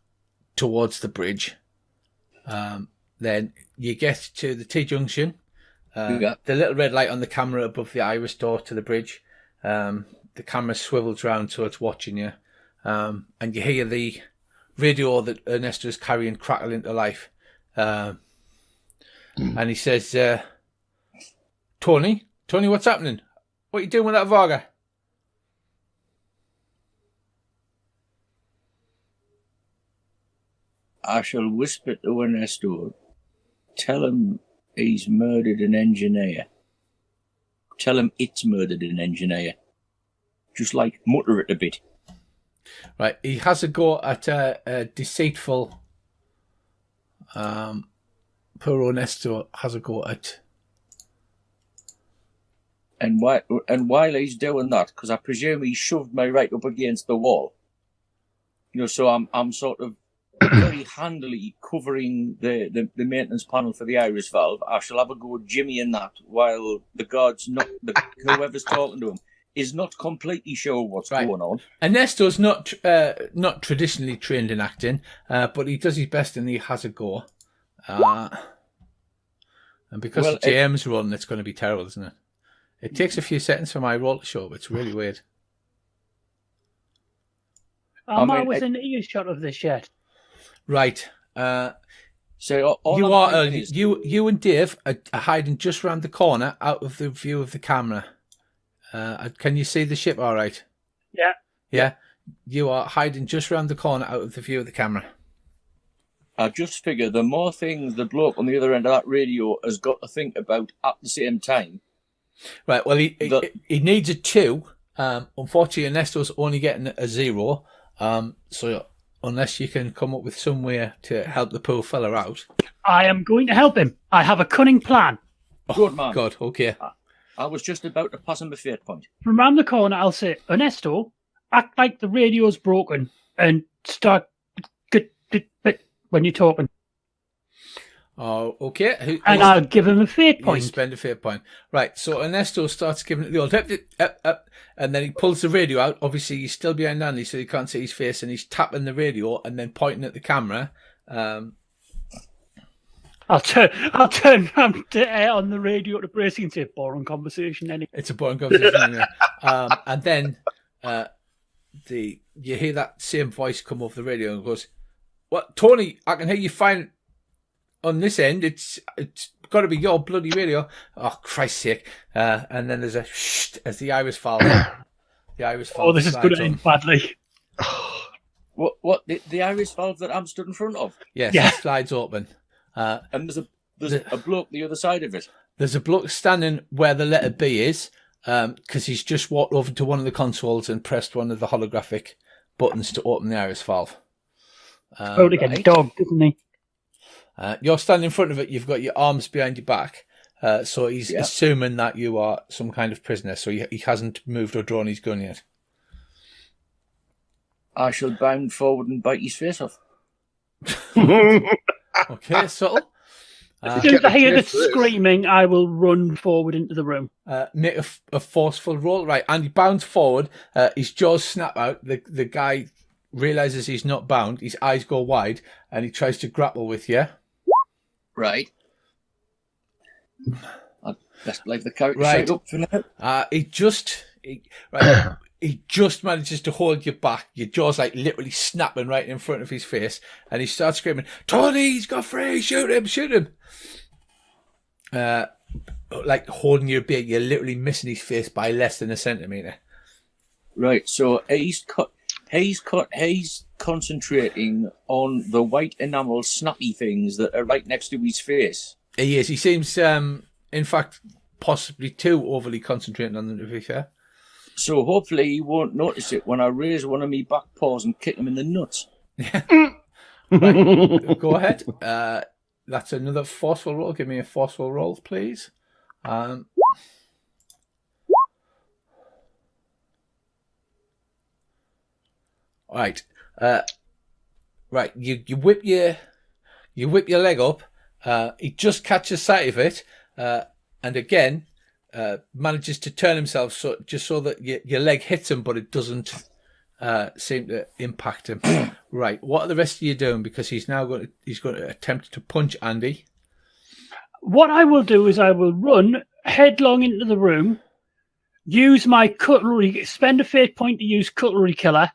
towards the bridge. Then you get to the T-junction. The little red light on the camera above the iris door to the bridge. The camera swivels round so it's watching you. And you hear the radio that Ernesto is carrying crackle into life. And he says, Tony, what's happening? What are you doing with that Varga? I shall whisper to Ernesto. Tell him he's murdered an engineer. Tell him it's murdered an engineer. Just like mutter it a bit. Right, he has a go at a deceitful. Poor Ernesto has a go at. And while he's doing that, because I presume he shoved me right up against the wall. So I'm sort of very handily covering the maintenance panel for the iris valve. I shall have a go Jimmy in that while the guard's whoever's talking to him is not completely sure what's going on. Ernesto's not traditionally trained in acting, but he does his best and he has a go. And because it's James' run, it's going to be terrible, isn't it? It takes a few seconds for my roll to show up. It's really weird. I was in earshot of this yet. Right. So you and Dave are hiding just round the corner, out of the view of the camera. Can you see the ship? All right. Yeah. Yeah. You are hiding just round the corner, out of the view of the camera. I just figure the more things the bloke on the other end of that radio has got to think about at the same time. Right. Well, he needs a 2. Unfortunately, Ernesto's only getting a 0. So unless you can come up with some way to help the poor fella out. I am going to help him. I have a cunning plan. Good man. God, okay. I was just about to pass him a fate point. From around the corner, I'll say, Ernesto, act like the radio's broken and start when you're talking. Oh, okay. And I'll give him a fate point. Spend a fate point. Right, so Ernesto starts giving it the old up, and then he pulls the radio out. Obviously, he's still behind Andy, so you can't see his face, and he's tapping the radio and then pointing at the camera. I'll turn on the radio to Bracey and say, boring conversation anyway. It's a boring conversation anyway. And then you hear that same voice come off the radio and goes, "What, Tony, I can hear you fine on this end. It's got to be your bloody radio." Oh, Christ's sake. And then there's a shh as the iris valve. Oh, this is going to end badly. What the iris valve that I'm stood in front of? Yes, yeah. It slides open. And there's a bloke the other side of it. There's a bloke standing where the letter B is, because he's just walked over to one of the consoles and pressed one of the holographic buttons to open the iris valve. Like a dog, isn't he? You're standing in front of it. You've got your arms behind your back, so he's assuming that you are some kind of prisoner. So he hasn't moved or drawn his gun yet. I shall bound forward and bite his face off. Okay, subtle. As soon as I hear the screaming, I will run forward into the room. Make a forceful roll. Right, and he bounds forward. His jaws snap out. The guy realizes he's not bound. His eyes go wide, and he tries to grapple with you. Right. I'd best leave the character side up for now. He just manages to hold you back. Your jaw's like literally snapping right in front of his face, and he starts screaming, "Tony, he's got free! Shoot him! Shoot him!" Like holding your bait, you're literally missing his face by less than a centimetre. Right, so he's concentrating on the white enamel snappy things that are right next to his face. He is. He seems, in fact, possibly too overly concentrating on them, to be fair. So hopefully he won't notice it when I raise one of my back paws and kick him in the nuts. Right, go ahead. That's another forceful roll. Give me a forceful roll, please. Right. Right. You whip your leg up. He just catches sight of it, and again manages to turn himself so that your leg hits him, but it doesn't seem to impact him. Right. What are the rest of you doing? Because he's going to attempt to punch Andy. What I will do is I will run headlong into the room, use my cutlery, spend a fate point to use cutlery killer,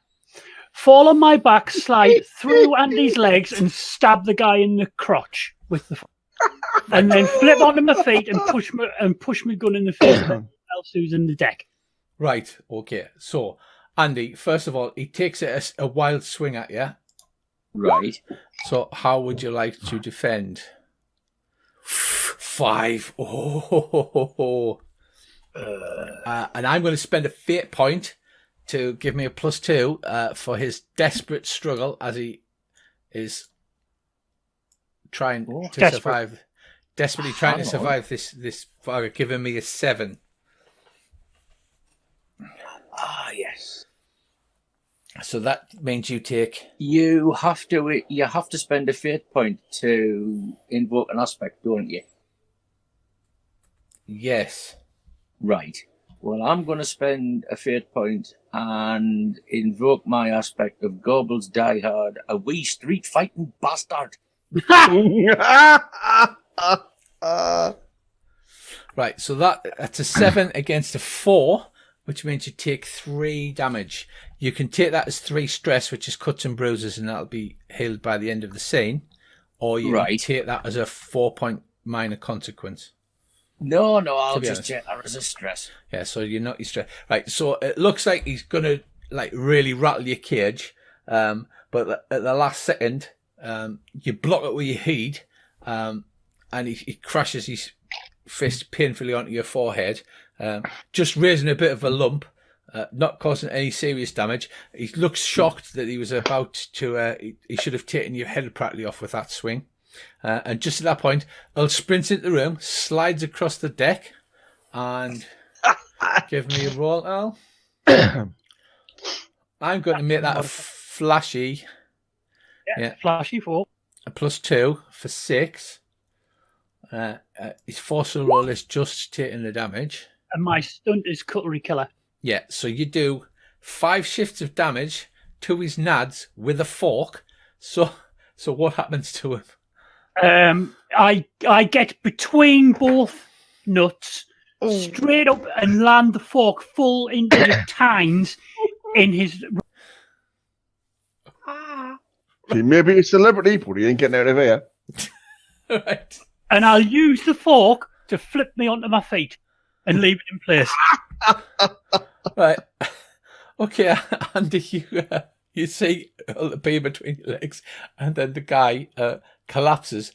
fall on my back, slide through Andy's legs, and stab the guy in the crotch with the, and then flip onto my feet and push my gun in the face of anyone else who's in the deck. Right. Okay. So, Andy, first of all, he takes a wild swing at you. Right. So, how would you like to defend? 5. Oh. And I'm going to spend a fate point to give me a +2 for his desperate struggle as he is trying to survive. Desperately trying to survive this fire, giving me a 7. Ah, yes. So that means you take. You have to spend a fate point to invoke an aspect, don't you? Yes. Right. Well, I'm going to spend a fate point and invoke my aspect of Gorbals Die Hard, a wee street fighting bastard. Right. So that's a 7 against a 4, which means you take 3 damage. You can take that as 3 stress, which is cuts and bruises, and that'll be healed by the end of the scene. Or you can take that as a 4-point minor consequence. No, I'll just take that as a stress. Yeah, so you're not your stress. Right, so it looks like he's going to really rattle your cage, but at the last second, you block it with your heat, and he crashes his fist painfully onto your forehead, just raising a bit of a lump, not causing any serious damage. He looks shocked that he was about to, he should have taken your head practically off with that swing. And just at that point, Earl sprints into the room, slides across the deck, and give me a roll, Earl. I'm going to make that a flashy. Yeah. Flashy 4. A +2 for 6. His forceful roll is just taking the damage. And my stunt is Cutlery Killer. Yeah, so you do 5 shifts of damage to his nads with a fork. So what happens to him? I get between both nuts, straight up, and land the fork full into the tines in his. See, maybe a celebrity, but he ain't getting out of here. Right. And I'll use the fork to flip me onto my feet and leave it in place. Right. Okay, Andy, you see the beam between your legs, and then the guy collapses.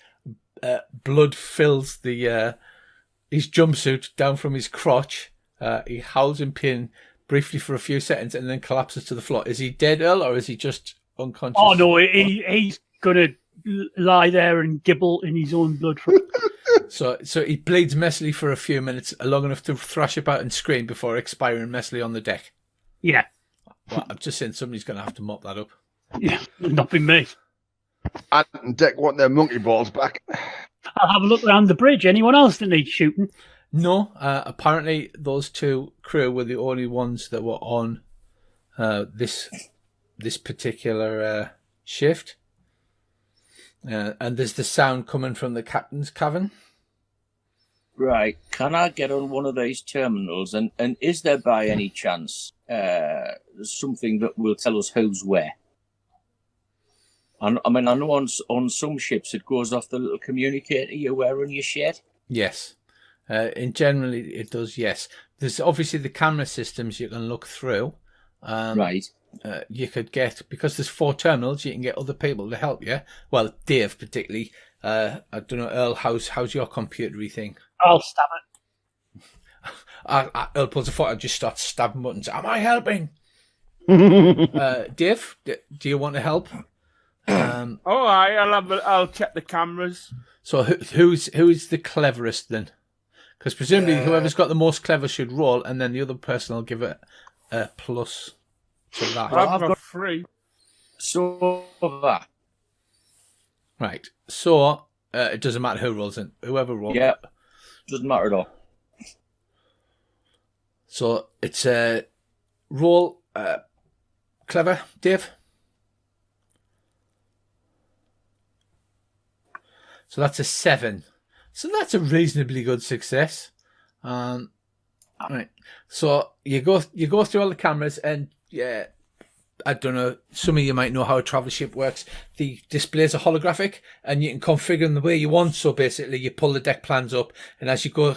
Blood fills his jumpsuit down from his crotch. He howls in pain briefly for a few seconds and then collapses to the floor. Is he dead, Earl, or is he just unconscious? Oh, no, he's going to lie there and gibble in his own blood. So he bleeds messily for a few minutes, long enough to thrash about and scream before expiring messily on the deck. Yeah. Well, I'm just saying somebody's going to have to mop that up. Yeah, not be me. And Dick want their monkey balls back. I'll have a look around the bridge. Anyone else that needs shooting? No, apparently those 2 crew were the only ones that were on this particular shift. And there's the sound coming from the captain's cabin. Right. Can I get on one of these terminals? And is there by any chance something that will tell us who's where? I know on some ships it goes off the little communicator you wear on your shirt. Yes. In generally it does, yes. There's obviously the camera systems you can look through. Right. You could get, because there's 4 terminals, you can get other people to help you. Well, Dave particularly. I don't know, Earl, how's your computery thing? I'll stab it. Earl pulls a foot and just starts stabbing buttons. Am I helping? Dave, do you want to help? All right, I'll check the cameras. So who's the cleverest then? Because presumably whoever's got the most clever should roll, and then the other person will give it a plus to that. I've got 3. So that. Right. So it doesn't matter who rolls in. Whoever rolls. Yeah. Doesn't matter at all. So it's a roll. Clever, Dave. So that's a 7. So that's a reasonably good success. Right. So you go through all the cameras, and I don't know, some of you might know how a travel ship works. The displays are holographic and you can configure them the way you want. So basically you pull the deck plans up, and as you go,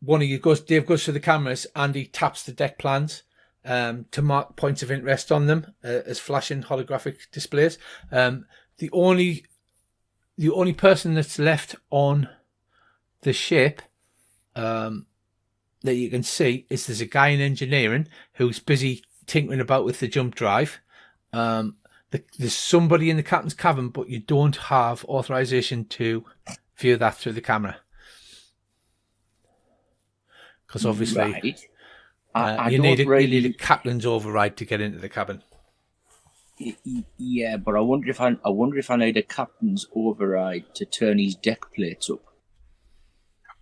Dave goes through the cameras and he taps the deck plans to mark points of interest on them as flashing holographic displays. The only person that's left on the ship that you can see is there's a guy in engineering who's busy tinkering about with the jump drive. There's somebody in the captain's cabin, but you don't have authorization to view that through the camera, because obviously you need a captain's override to get into the cabin. Yeah, but I wonder if I need a captain's override to turn his deck plates up,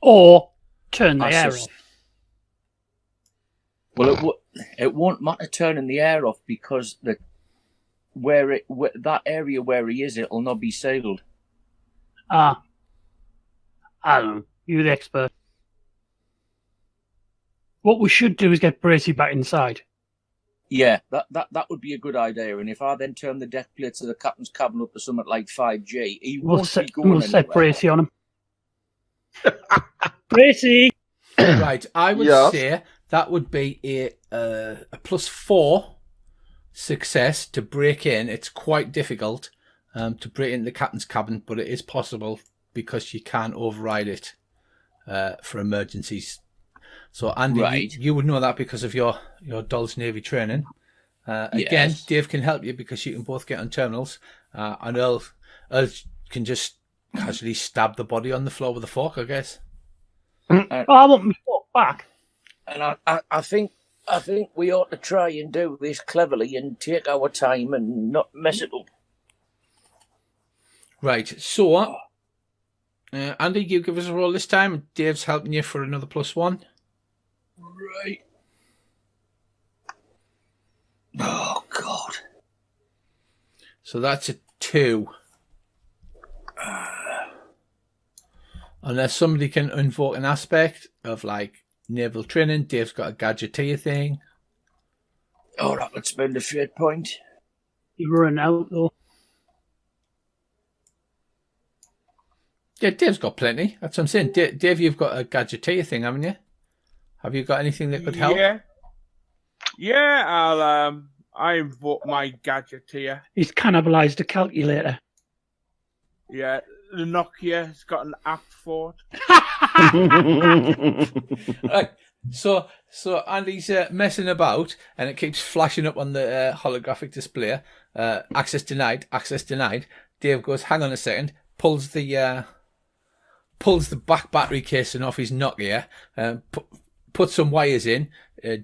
or turn the air off. Well, it won't matter turning the air off, because that area where he is, it'll not be sealed. I don't know. You're the expert. What we should do is get Bracey back inside. Yeah, that would be a good idea. And if I then turn the deck plates of the captain's cabin up to something like 5G, he won't be going anywhere. We'll set Bracey on him. Bracey! Right, I would say that would be a +4 success to break in. It's quite difficult to break into the captain's cabin, but it is possible because you can override it for emergencies. So, Andy, you would know that because of your Dolls Navy training. Again, Yes. Dave can help you because you can both get on terminals. And Earl can just casually stab the body on the floor with a fork, I guess. I want my fork back. And I think we ought to try and do this cleverly and take our time and not mess it up. Right, so Andy, you give us a roll this time. Dave's helping you for another +1. Right. Oh, God. So that's a 2. Unless somebody can invoke an aspect of like naval training. Dave's got a gadgeteer thing. Oh, that would spend a fate point. You're running out, though. Yeah, Dave's got plenty. That's what I'm saying. Dave, you've got a gadgeteer thing, haven't you? Have you got anything that could help? Yeah. I invoke my gadgeteer. He's cannibalised a calculator. Yeah, the Nokia's got an app for it. Right. So Andy's messing about, and it keeps flashing up on the holographic display. Access denied. Access denied. Dave goes, hang on a second. Pulls the back battery casing off his Nokia. Puts some wires in.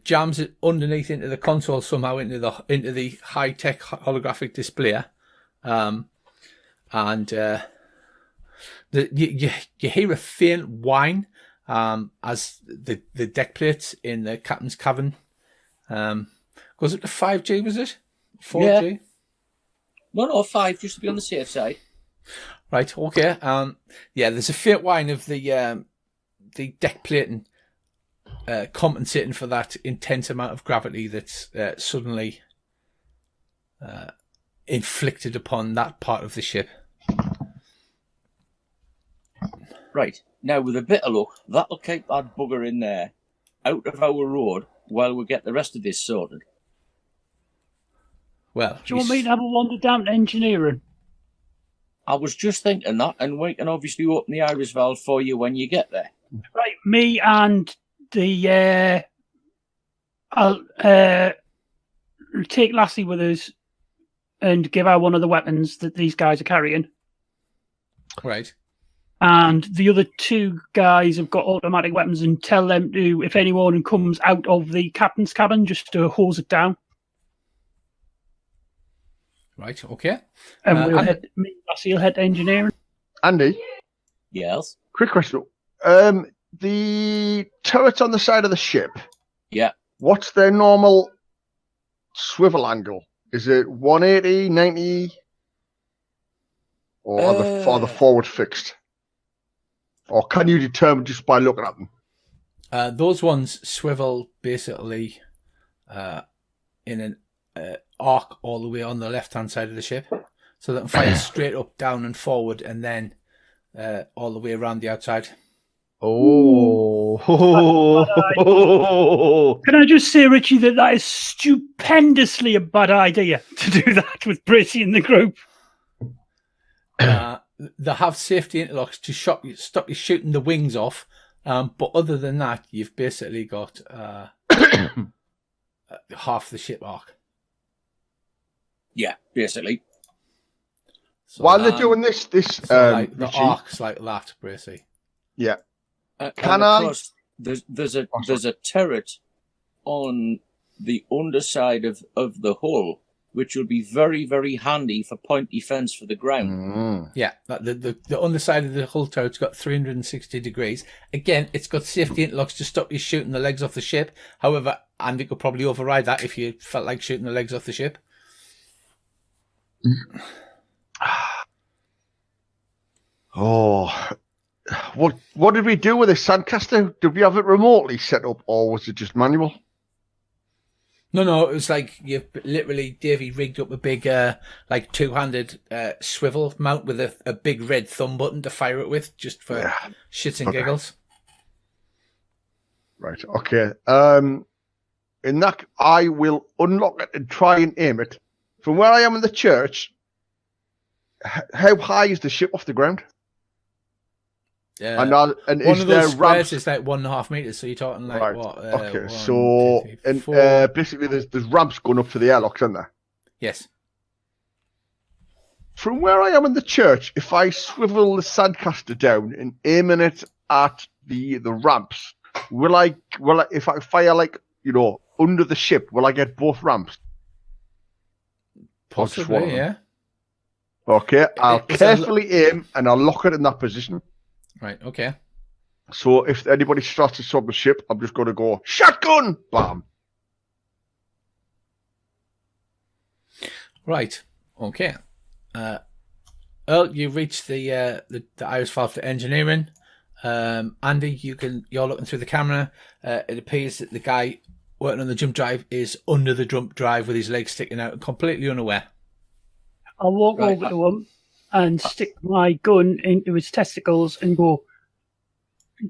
Jams it underneath into the console somehow into the high tech holographic display. You hear a faint whine as the deck plates in the captain's cabin goes up to 5G, was it? 4G? Yeah. No, 5, just to be on the safe side. Right, okay. There's a faint whine of the deck plating compensating for that intense amount of gravity that's suddenly inflicted upon that part of the ship. Right. Now, with a bit of luck, that'll keep that bugger in there, out of our road, while we get the rest of this sorted. Well, Do you want me to have a wander down to engineering? I was just thinking that, and we can obviously open the iris valve for you when you get there. Right, me and the I'll take Lassie with us and give her one of the weapons that these guys are carrying. right. And the other 2 guys have got automatic weapons, and tell them to, if anyone comes out of the captain's cabin, just to hose it down. Right, okay. And me and Lassie will head to engineering. Andy, Yes? quick question. The turrets on the side of the ship, Yeah. what's their normal swivel angle? Is it 180, 90? Or are the forward fixed? Or can you determine just by looking at them? Those ones swivel basically in an arc all the way on the left-hand side of the ship. So they can fire straight up, down and forward, and then all the way around the outside. Oh. Can I just say, Richie, that is stupendously a bad idea to do that with Bracey in the group. They have safety interlocks to stop you shooting the wings off, but other than that, you've basically got half the ship arc. Yeah, basically. So, While they're doing this, the Richie, arc's like that, basically. yeah. And of course, there's a turret on the underside of the hull, which will be very, very handy for point defense for the ground. Yeah, the underside of the hull turret's got 360 degrees. Again, it's got safety interlocks to stop you shooting the legs off the ship. However, Andy could probably override that if you felt like shooting the legs off the ship. Oh, what did we do with this Sandcaster? Did we have it remotely set up, or was it just manual? No, it was like you literally, Davey rigged up a big, like two-handed swivel mount with a big red thumb button to fire it with, just for shits and giggles. Right. Okay. In that, I will unlock it and try and aim it from where I am in the church. How high is the ship off the ground? And one is of there those ramps? squares is like 1.5 meters, so you're talking like Right. what? Okay. 1, So 2, 3, 4. basically, there's ramps going up to the airlocks, aren't there? Yes. From where I am in the church, if I swivel the Sandcaster down and aiming it at the ramps, will I if I fire under the ship, will I get both ramps? Possibly, yeah. Okay, I'll carefully aim and I'll lock it in that position. Right, okay. So if anybody starts to stop the ship, I'm just going to go, shotgun! Bam! Right, okay. Earl, you reached the iris valve to engineering. Andy, you're looking through the camera. It appears that the guy working on the jump drive is under the jump drive with his legs sticking out, completely unaware. I'll walk over to him and stick my gun into his testicles and go,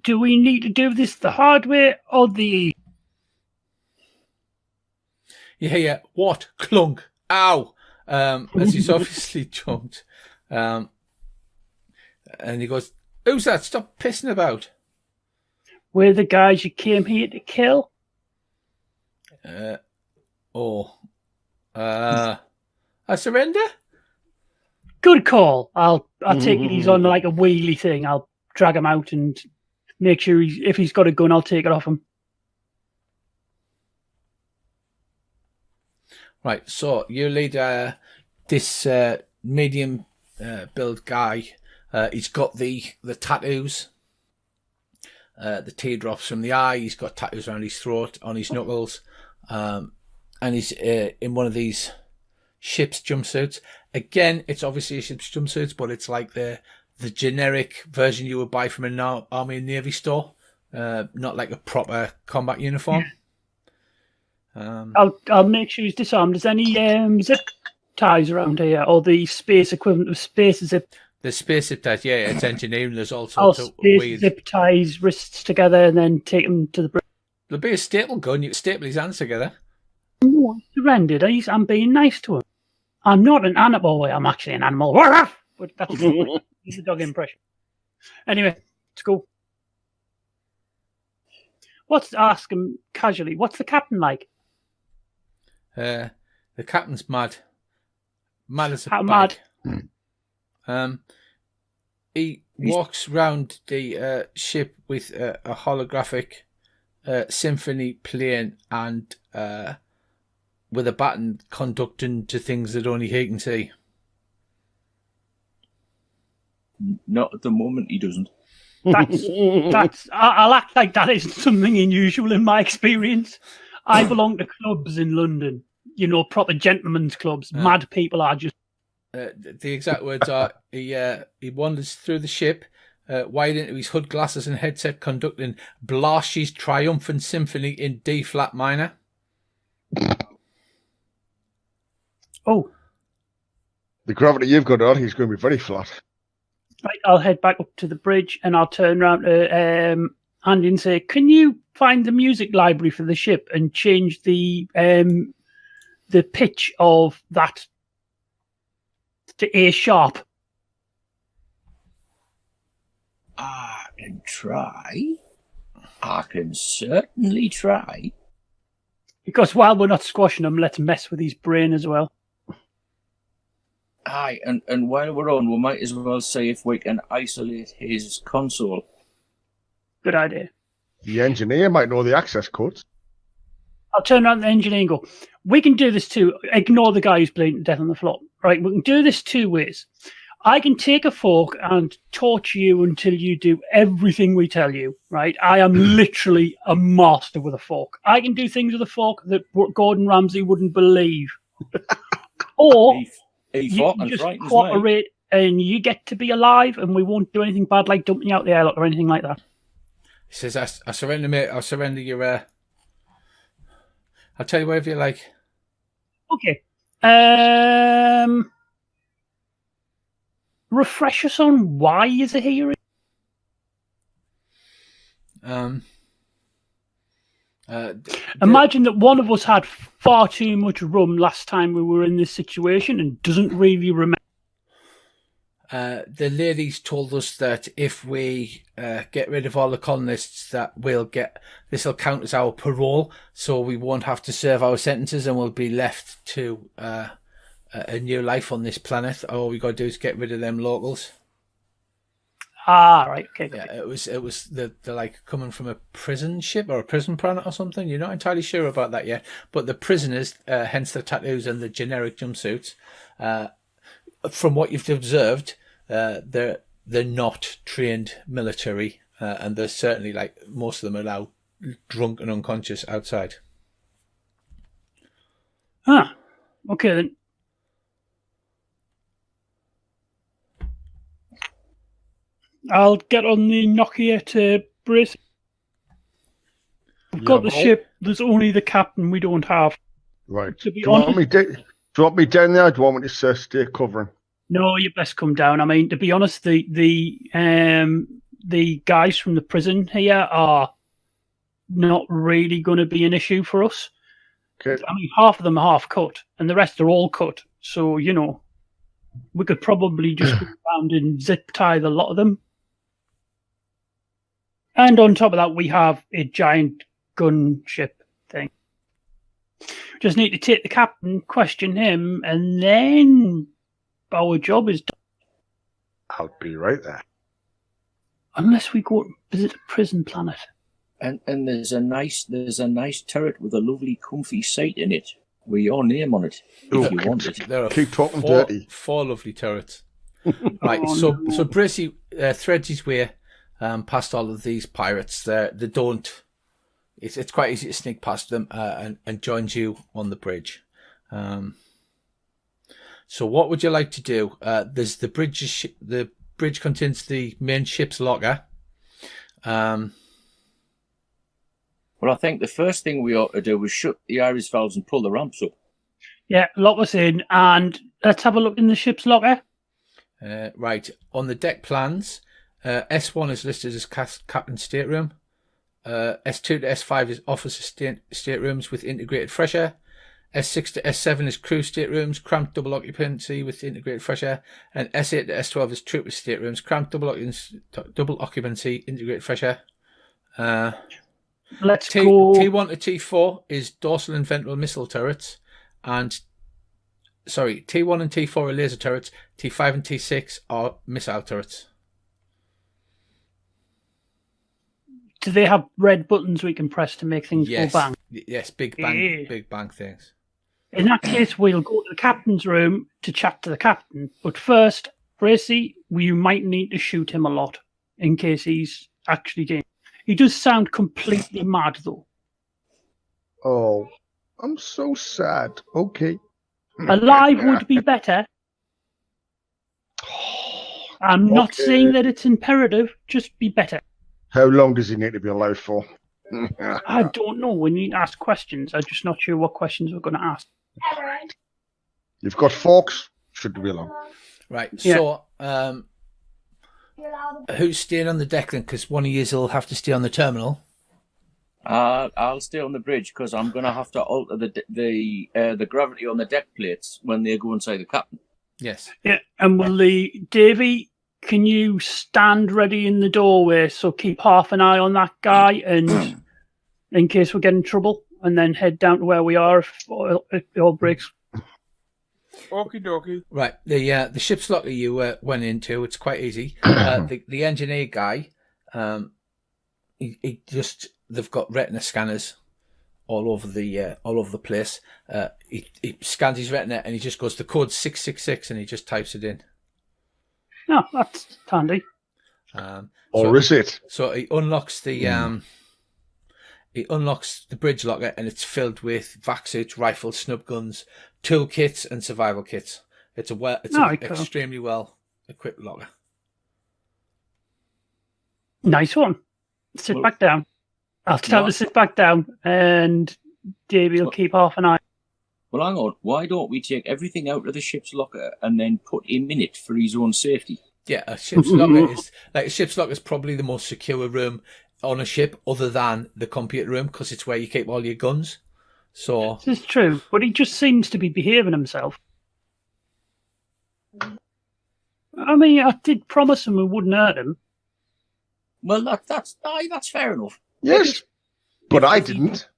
do we need to do this the hard way or the easy? Yeah. What? Clunk. Ow. As he's obviously jumped. And he goes, who's that? Stop pissing about. We're the guys you came here to kill. I surrender? Good call. I'll take it he's on like a wheelie thing. I'll drag him out and make sure if he's got a gun, I'll take it off him. Right, so you lead this medium build guy. He's got the tattoos, the teardrops from the eye. He's got tattoos around his throat, on his knuckles, and he's in one of these ship's jumpsuits. Again, it's obviously a ship's jumpsuits, but it's like the generic version you would buy from an Army and Navy store, not like a proper combat uniform. I'll make sure he's disarmed. Is any zip ties around here, or the space equivalent of space zip? The space zip ties, yeah, it's engineering. There's all I'll sorts of space weird zip ties wrists together and then take him to the bridge. There'll be a staple gun. You can staple his hands together. No, I surrendered. I'm being nice to him. I'm not an animal. I'm actually an animal. But that's he's a dog impression. Anyway, let's go. Ask him casually, what's the captain like? The captain's mad. Mad as a How bag. mad? He walks round the ship with a holographic symphony playing and with a baton conducting to things that only he can see. Not at the moment, he doesn't. I'll act like that isn't something unusual in my experience. I belong to clubs in London, proper gentlemen's clubs. Mad people are just. The exact words are: he wanders through the ship, wide into his hood glasses and headset, conducting Blarshey's triumphant symphony in D flat minor. Oh, The gravity you've got on, he's going to be very flat. right. I'll head back up to the bridge and I'll turn around to Andy and say, "Can you find the music library for the ship and change the pitch of that to A sharp?" I can try. I can certainly try. Because while we're not squashing him, let's mess with his brain as well. Aye, and while we're on, we might as well see if we can isolate his console. Good idea. The engineer might know the access codes. I'll turn around to the engineer and go, "We can do this too. Ignore the guy who's bleeding to death on the floor. Right, we can do this two ways. I can take a fork and torture you until you do everything we tell you, right? I am literally a master with a fork. I can do things with a fork that Gordon Ramsay wouldn't believe. Or He you fought can and just frightens me. cooperate and you get to be alive and we won't do anything bad like dumping you out the airlock or anything like that." He says, I surrender, mate. I'll surrender your... I'll tell you whatever you like. Okay. Refresh us on why is a hero? Imagine that one of us had far too much rum last time we were in this situation and doesn't really remember. The ladies told us that if we get rid of all the colonists, that this will count as our parole, so we won't have to serve our sentences and we'll be left to a new life on this planet. All we got to do is get rid of them locals. Ah, right. Okay. Yeah, it was they're like coming from a prison ship or a prison planet or something. You're not entirely sure about that yet, but the prisoners, hence the tattoos and the generic jumpsuits, from what you've observed, they're not trained military, and they're certainly, like, most of them are now drunk and unconscious outside. Ah, okay then. I'll get on the Nokia to brace. We've got the ship. There's only the captain we don't have. Right. To Do be you want honest, me down there? Or do you want me to stay covering? no, you best come down. I mean, to be honest, the guys from the prison here are not really going to be an issue for us. Okay. I mean, half of them are half cut, and the rest are all cut. So, you know, we could probably just go around and zip tie the lot of them. And on top of that, we have a giant gunship thing. Just need to take the captain, question him, and then our job is done. I'll be right there. Unless we go visit a prison planet. And there's a nice turret with a lovely comfy seat in it with your name on it if you want it. There are Keep talking dirty. four lovely turrets. Right, so Bracey threads his way past all of these pirates. They don't. It's quite easy to sneak past them and joins you on the bridge. So what would you like to do? There's the bridge. The bridge contains the main ship's locker. Well, I think the first thing we ought to do is shut the iris valves and pull the ramps up. Yeah, lock us in, and let's have a look in the ship's locker. Right, on the deck plans, S1 is listed as captain's stateroom. S2 to S5 is officer staterooms with integrated fresh air. S6 to S7 is crew staterooms, cramped double occupancy with integrated fresh air. And S8 to S12 is trooper staterooms, cramped double occupancy, integrated fresh air. Let's go. T1 to T4 is dorsal and ventral missile turrets. And T1 and T4 are laser turrets. T5 and T6 are missile turrets. Do they have red buttons we can press to make things go bang? Yes, big bang things. In that case, we'll go to the captain's room to chat to the captain. But first, Bracey, we might need to shoot him a lot in case he's actually game. He does sound completely mad, though. Oh, I'm so sad. Okay. Alive would be better. I'm not saying that it's imperative, just be better. How long does he need to be alive for? I don't know. We need to ask questions. I'm just not sure what questions we're going to ask. You've got forks. Should be along. Right. Yeah. So, who's staying on the deck then? Because one of you will have to stay on the terminal. I'll stay on the bridge because I'm going to have to alter the gravity on the deck plates when they go inside the captain. Yes. Yeah, and Davy, can you stand ready in the doorway? So keep half an eye on that guy, and in case we get in trouble, and then head down to where we are if it all breaks. Okie dokie. Right. The ship's locker you went into. It's quite easy. The engineer guy, they've got retina scanners all over the place. He scans his retina and he just goes, the code's 666, and he just types it in. Oh, that's handy. Or is it? So he unlocks the bridge locker, and it's filled with vac suits, rifles, snub guns, tool kits, and survival kits. It's an extremely well equipped locker. Nice one. Sit back down. I'll tell her to sit back down, and Davey will keep half an eye. Well, hang on. Why don't we take everything out of the ship's locker and then put him in it for his own safety? Yeah, a ship's locker is probably the most secure room on a ship, other than the computer room, because it's where you keep all your guns. So this is true, but he just seems to be behaving himself. I mean, I did promise him we wouldn't hurt him. Well, that's fair enough. Yes, but I didn't.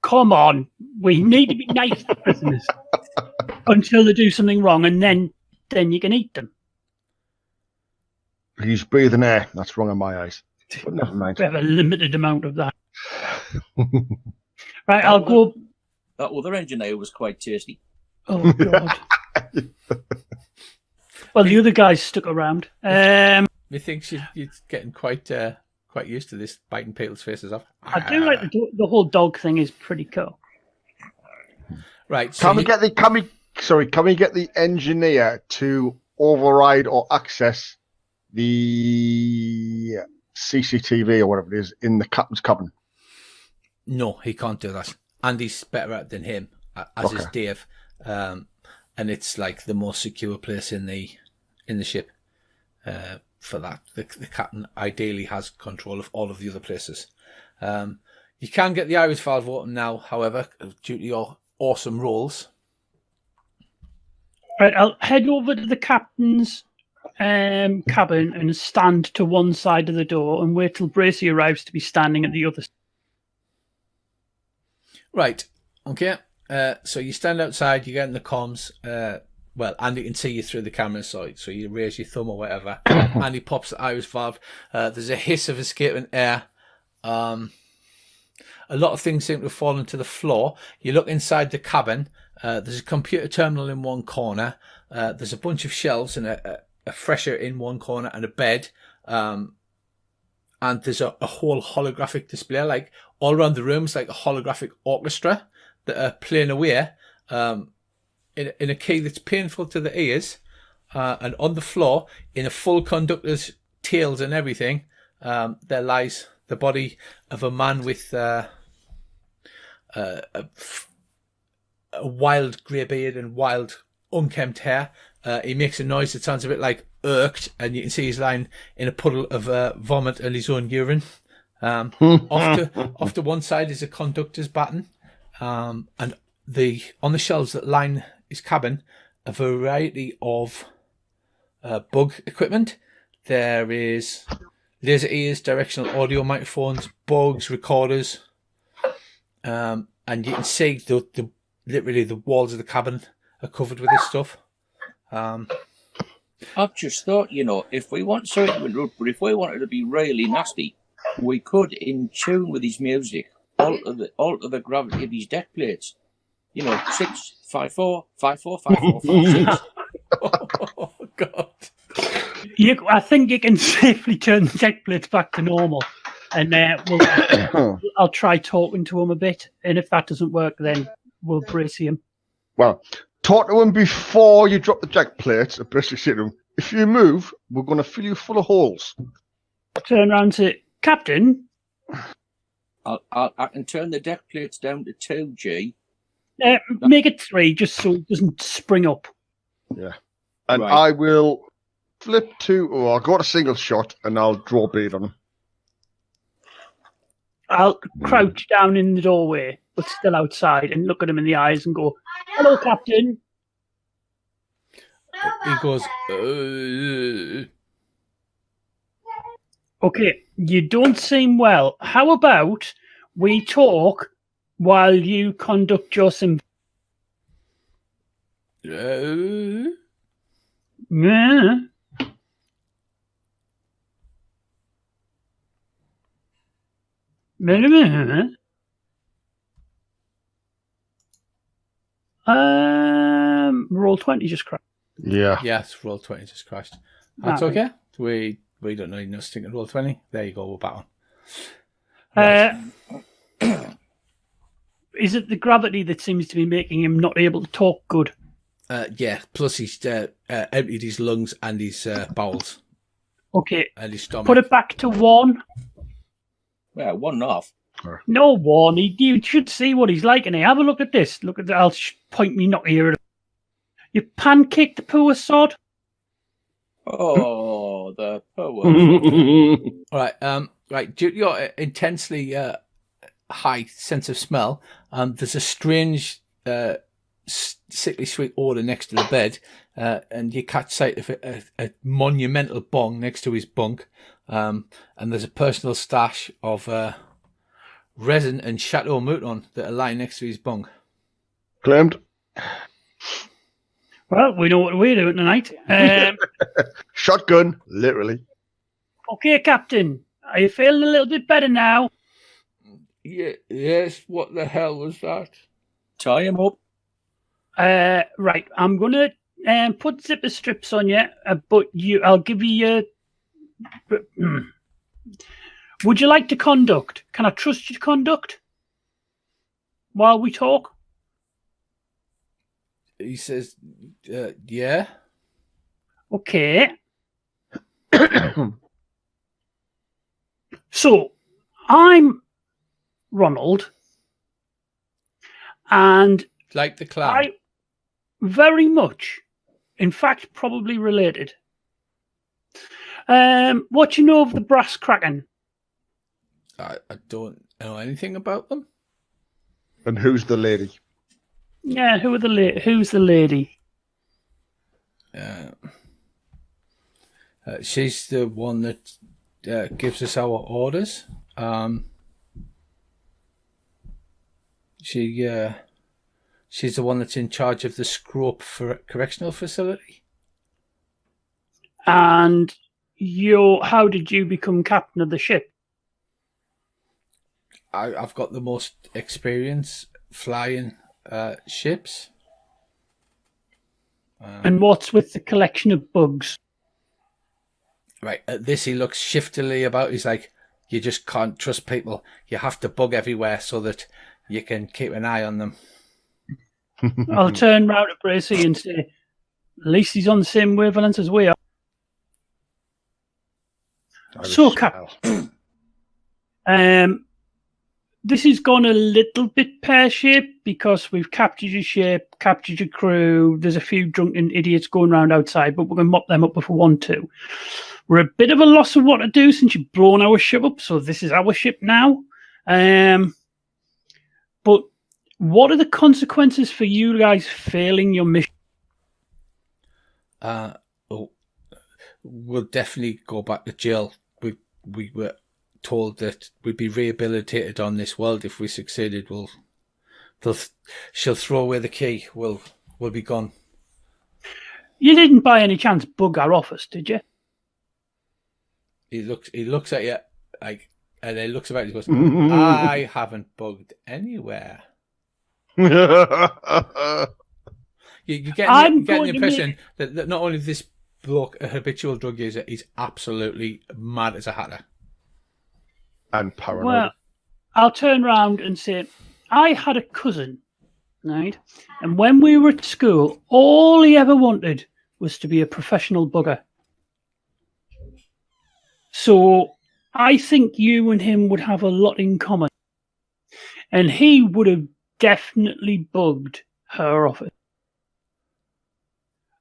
Come on, we need to be nice to prisoners until they do something wrong, and then you can eat them. He's breathing air. That's wrong in my eyes. But never mind. We have a limited amount of that. Right, I'll go. That other engineer was quite tasty. Oh God. Well, the other guys stuck around. Methinks you're getting quite used to this, biting people's faces off. I do like the whole dog thing is pretty cool. Right. So Can we get the engineer to override or access the CCTV or whatever it is in the captain's cabin? No, he can't do that. Andy's better at it than him, as is Dave. And it's like the most secure place in the ship. For that, the captain ideally has control of all of the other places. You can get the iris valve open now, however, due to your awesome rolls. Right, I'll head over to the captain's cabin and stand to one side of the door and wait till Bracey arrives to be standing at the other. Right. Okay. So you stand outside. You get in the comms. Well, Andy can see you through the camera, so you raise your thumb or whatever. Andy pops the iris valve. There's a hiss of escaping air. A lot of things seem to have fallen to the floor. You look inside the cabin. There's a computer terminal in one corner. There's a bunch of shelves and a fresher in one corner and a bed. And there's a whole holographic display, like all around the room. It's like a holographic orchestra that are playing away. In a key that's painful to the ears, and on the floor, in a full conductor's tails and everything, there lies the body of a man with a wild grey beard and wild unkempt hair. He makes a noise that sounds a bit like irked, and you can see he's lying in a puddle of vomit and his own urine. Off to one side is a conductor's baton, and on the shelves that line his cabin, a variety of bug equipment. There is laser ears, directional audio microphones, bugs, recorders, and you can see literally the walls of the cabin are covered with this stuff. I've just thought, if we want something, but if we wanted to be really nasty, we could, in tune with his music, alter the gravity of his deck plates. 6, 5, 4, 5, 4, 5, 4, 5, 6. Oh, God. I think you can safely turn the deck plates back to normal. And I'll try talking to him a bit. And if that doesn't work, then we'll brace him. Well, talk to him before you drop the deck plates. And basically say to him, if you move, we're going to fill you full of holes. Turn around and say, Captain. I can turn the deck plates down to 2G. Make it 3, just so it doesn't spring up. Yeah. And Right. I will flip to, or I'll go to single shot and I'll draw bait on him. I'll crouch down in the doorway, but still outside, and look at him in the eyes and go, "Hello, Captain." He goes, Okay, you don't seem well. How about we talk while you conduct your sim? Yeah. Roll 20 just crashed. Yeah. yes, roll 20 just crashed. That's Alright. okay. We don't need no stick and roll 20. There you go, we're back on. Is it the gravity that seems to be making him not able to talk good? Yeah, plus he's emptied his lungs and his bowels Okay, and his stomach. put it back to 1. Well, 1.5. No, 1. You should see what he's like. And have a look at this. Look at that. I'll point me not here. You pancaked the poor sod. Oh, the power. All right, right. Due to your intensely high sense of smell, there's a strange, sickly sweet odor next to the bed, and you catch sight of a monumental bong next to his bunk, and there's a personal stash of resin and Chateau Mouton that are lying next to his bunk. Claimed. Well, we know what we're doing tonight. Shotgun, literally. Okay, Captain. Are you feeling a little bit better now? Yeah, yes. What the hell was that? Tie him up. Right. I'm gonna put zipper strips on you, but I'll give you your. Would you like to conduct? Can I trust you to conduct while we talk? He says, yeah. Okay. So, I'm Ronald, and Like the clown. I very much, in fact, probably related. What do you know of the brass kraken? I don't know anything about them. And who's the lady? Yeah, who's the lady? She's the one that gives us our orders. She's the one that's in charge of the Scrope for correctional facility. And how did you become captain of the ship? I've got the most experience flying ships. And what's with the collection of bugs? Right, at this he looks shiftily about. He's like, you just can't trust people. You have to bug everywhere so that you can keep an eye on them. I'll turn round to Bracy and say, at least he's on the same wavelength as we are. So, Captain, this has gone a little bit pear-shaped because we've captured your ship, captured your crew. There's a few drunken idiots going around outside, but we're going to mop them up if we want to. We're a bit of a loss of what to do since you've blown our ship up, so this is our ship now. But what are the consequences for you guys failing your mission? We'll definitely go back to jail. We were told that we'd be rehabilitated on this world if we succeeded. She'll throw away the key. We'll be gone. You didn't by any chance bug our office, did you? He looks at you like, and then looks about. He goes, "I haven't bugged anywhere." You get the impression that not only this bloke a habitual drug user, he's absolutely mad as a hatter and paranoid. Well, I'll turn round and say, I had a cousin, right? And when we were at school, all he ever wanted was to be a professional bugger. So I think you and him would have a lot in common. And he would have definitely bugged her office.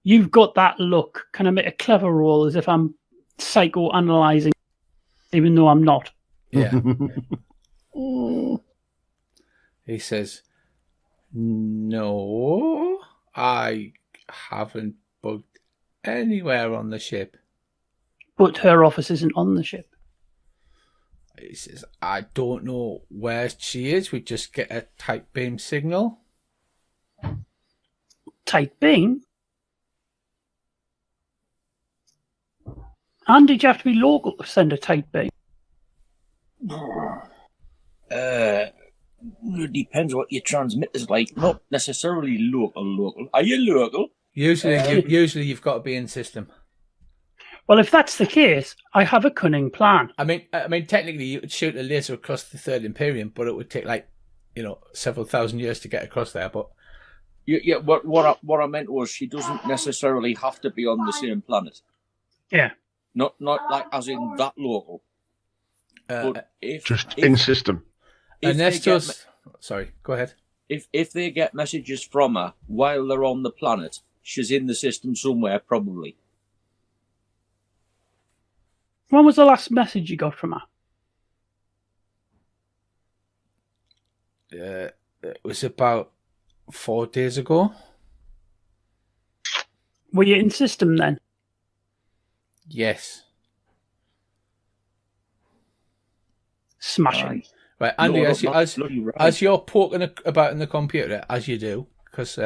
You've got that look. Can I make a clever roll as if I'm psychoanalyzing, even though I'm not? Yeah. He says, no, I haven't bugged anywhere on the ship. But her office isn't on the ship. He says, I don't know where she is. We just get a tight beam signal. Tight beam? And did you have to be local to send a tight beam? It depends what your transmitter's like. Not necessarily local. Are you local? Usually you've got to be in system. Well, if that's the case, I have a cunning plan. I mean, technically you could shoot a laser across the Third Imperium, but it would take several thousand years to get across there. But Yeah. What I meant was she doesn't necessarily have to be on the same planet. Yeah. Not like as in that local. But Just in system. Sorry, go ahead. If they get messages from her while they're on the planet, she's in the system somewhere, probably. When was the last message you got from her? It was about 4 days ago. Were you in system then? Yes. Smashing. Right, Andy, No, as you're poking about in the computer, as you do, because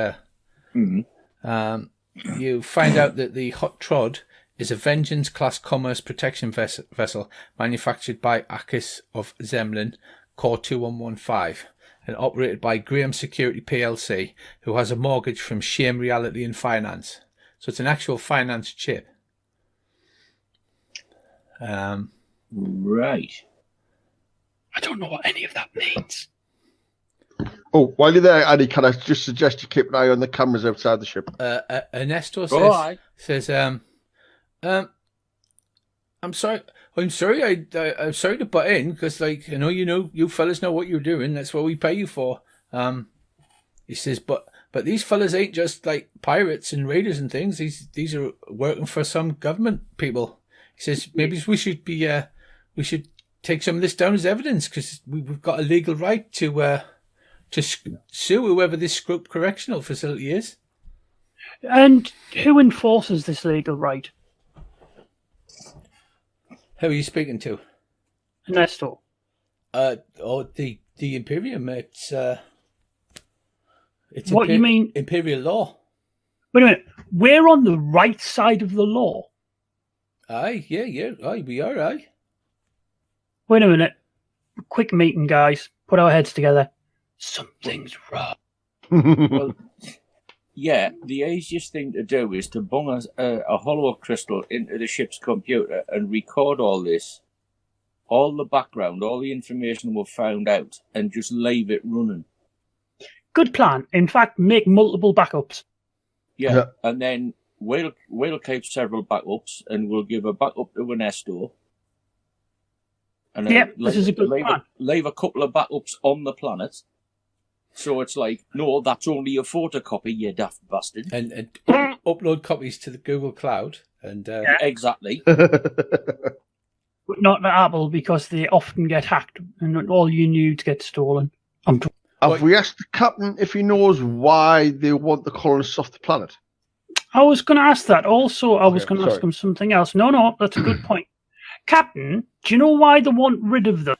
you find out that the Hot Trod is a Vengeance-class commerce protection vessel manufactured by Akis of Zemlin, Core 2115, and operated by Graham Security plc, who has a mortgage from Shame Reality and Finance. So it's an actual finance chip. Right. I don't know what any of that means. Oh, while you're there, Andy, can I just suggest you keep an eye on the cameras outside the ship? Ernesto says, I'm sorry. I'm sorry to butt in because, you fellas know what you're doing. That's what we pay you for. He says, but these fellas ain't just like pirates and raiders and things. These are working for some government people. He says maybe we should take some of this down as evidence because we've got a legal right to sue whoever this Scrope Correctional Facility is. And who enforces this legal right? Who are you speaking to? Ernesto. The Imperium. It's What you mean? Imperial law. Wait a minute. We're on the right side of the law. Aye, yeah. Aye, we are, aye. Wait a minute. Quick meeting, guys. Put our heads together. Something's wrong. Well, yeah, the easiest thing to do is to bung a hollow crystal into the ship's computer and record all this, all the background, all the information we've found out, and just leave it running. Good plan. In fact, make multiple backups. Yeah. And then we'll keep several backups, and we'll give a backup to Ernesto. And this is a good plan. Leave a couple of backups on the planet. So it's like, no, that's only a photocopy, you daft bastard. And upload copies to the Google Cloud. And Exactly. But not to Apple because they often get hacked and all your nudes get stolen. Have we asked the captain if he knows why they want the colonists off the planet? I was going to ask that. Also, I was going to ask him something else. No, that's a good point. Captain, do you know why they want rid of them?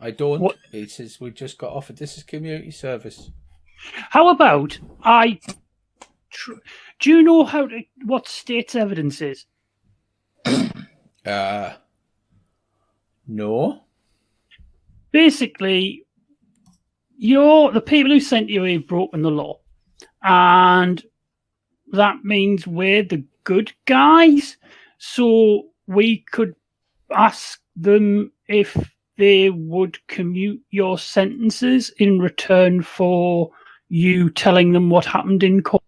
I don't. What? He says we just got offered. This is community service. How about do you know what state's evidence is? No. Basically, the people who sent you have broken the law, and that means we're the good guys. So we could ask them if they would commute your sentences in return for you telling them what happened in court.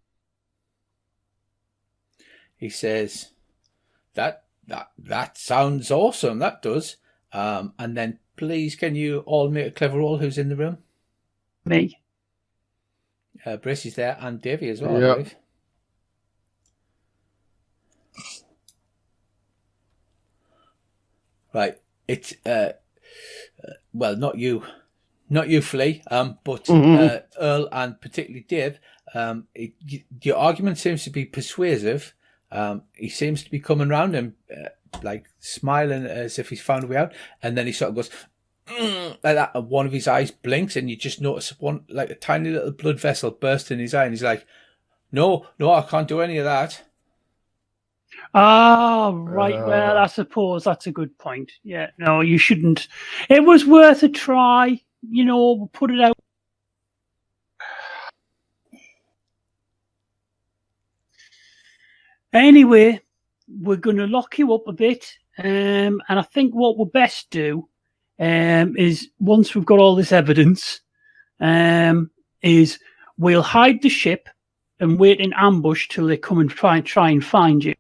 He says that sounds awesome. That does. And then please, can you all make a clever roll? Who's in the room? Me. Bracey's there and Davey as well, I Yeah. believe. Right. It's well, not you, Flea, but Earl and particularly Dave. Your argument seems to be persuasive. He seems to be coming round and like smiling as if he's found a way out, and then he sort of goes like that, and one of his eyes blinks, and you just notice one like a tiny little blood vessel burst in his eye, and he's like, "No, I can't do any of that." Ah, right. Well, I suppose that's a good point. Yeah, no, you shouldn't. It was worth a try. Put it out. Anyway, we're going to lock you up a bit, and I think what we'll best do is once we've got all this evidence, is we'll hide the ship and wait in ambush till they come and try and find you.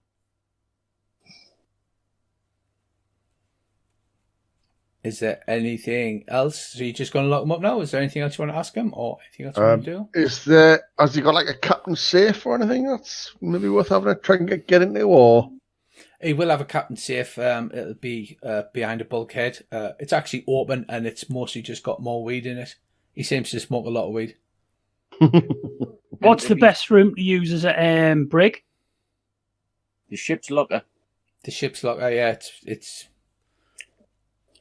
Is there anything else? So you're just going to lock him up now? Is there anything else you want to ask him, or anything else you want to do? Has he got like a captain safe or anything that's maybe worth having a try and get into? Or he will have a captain safe. It'll be behind a bulkhead. It's actually open, and it's mostly just got more weed in it. He seems to smoke a lot of weed. What's the best room to use as a brig? The ship's locker. The ship's locker. Yeah, it's.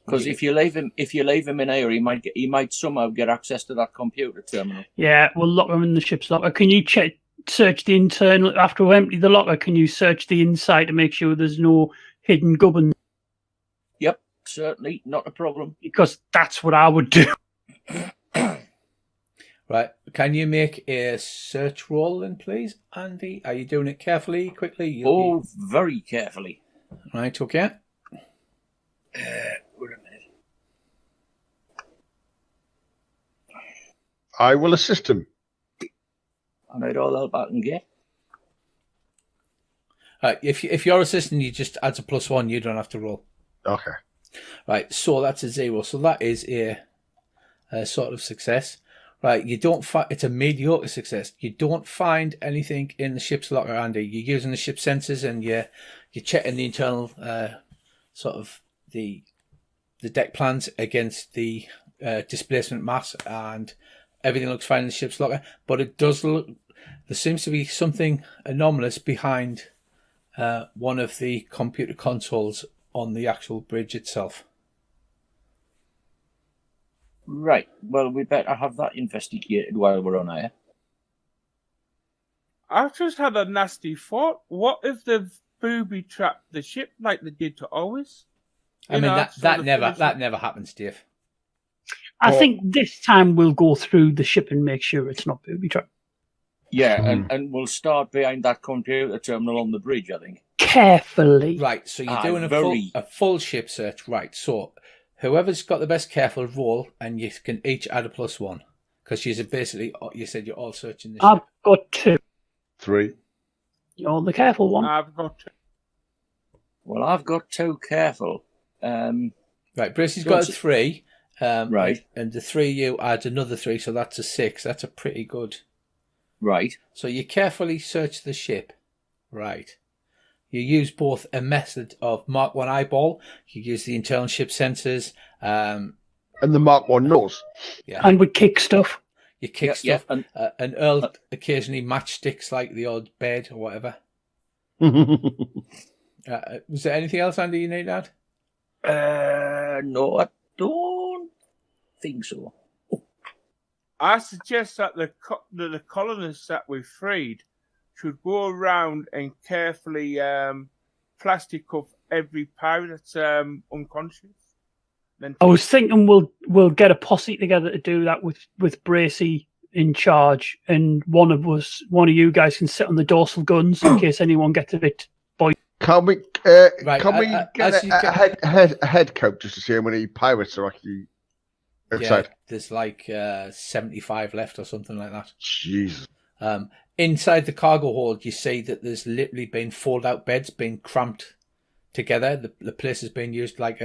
Because if you leave him in here, he might somehow get access to that computer terminal. Yeah, we'll lock him in the ship's locker. Can you search the internal after we empty the locker? Can you search the inside to make sure there's no hidden gubbins? Yep, certainly not a problem. Because that's what I would do. Right, can you make a search roll then, please, Andy? Are you doing it carefully, quickly? Very carefully. Right, okay. Wait a minute. I will assist him. I need all help I can get. Right, if you're assisting, you just adds a +1. You don't have to roll. Okay. Right, so that's a 0. So that is a sort of success. Right, you don't find it's a mediocre success. You don't find anything in the ship's locker, Andy. You're using the ship sensors and you're checking the internal sort of the deck plans against the displacement mass, and everything looks fine in the ship's locker. But it does look, there seems to be something anomalous behind one of the computer consoles on the actual bridge itself. Right. Well, we better have that investigated while we're on air. I've just had a nasty thought. What if they've booby trapped the ship like they did to always? I mean, that never happens, Dave. I think this time we'll go through the ship and make sure it's not booby trapped. Yeah, and we'll start behind that computer terminal on the bridge, I think. Carefully. Right, so you're doing a full ship search. Right, so whoever's got the best careful roll, and you can each add a +1. Because you said you're all searching the ship. I've got 2. 3. You're the careful one. I've got 2. Well, I've got 2 careful. Right, Bracey's got a 3. Right. And the 3 you add another 3, so that's a 6. That's a pretty good. Right. So you carefully search the ship. Right. You use both a method of Mark 1 eyeball. You use the internal ship sensors. And the Mark 1 nose. Yeah. And we kick stuff. You kick stuff. Yeah. And Earl occasionally matchsticks like the odd bed or whatever. Was there anything else, Andy, you need to add? No, I don't think so. I suggest that the colonists that we freed should go around and carefully plastic cuff every pirate that's unconscious. I was thinking we'll get a posse together to do that with Bracey in charge, and one of you guys can sit on the dorsal guns in case anyone gets a bit boy. Can we get a head count just to see how many pirates are actually outside? Yeah, there's like 75 left or something like that. Jesus. Inside the cargo hold, you see that there's literally been fold-out beds being cramped together. The place has been used like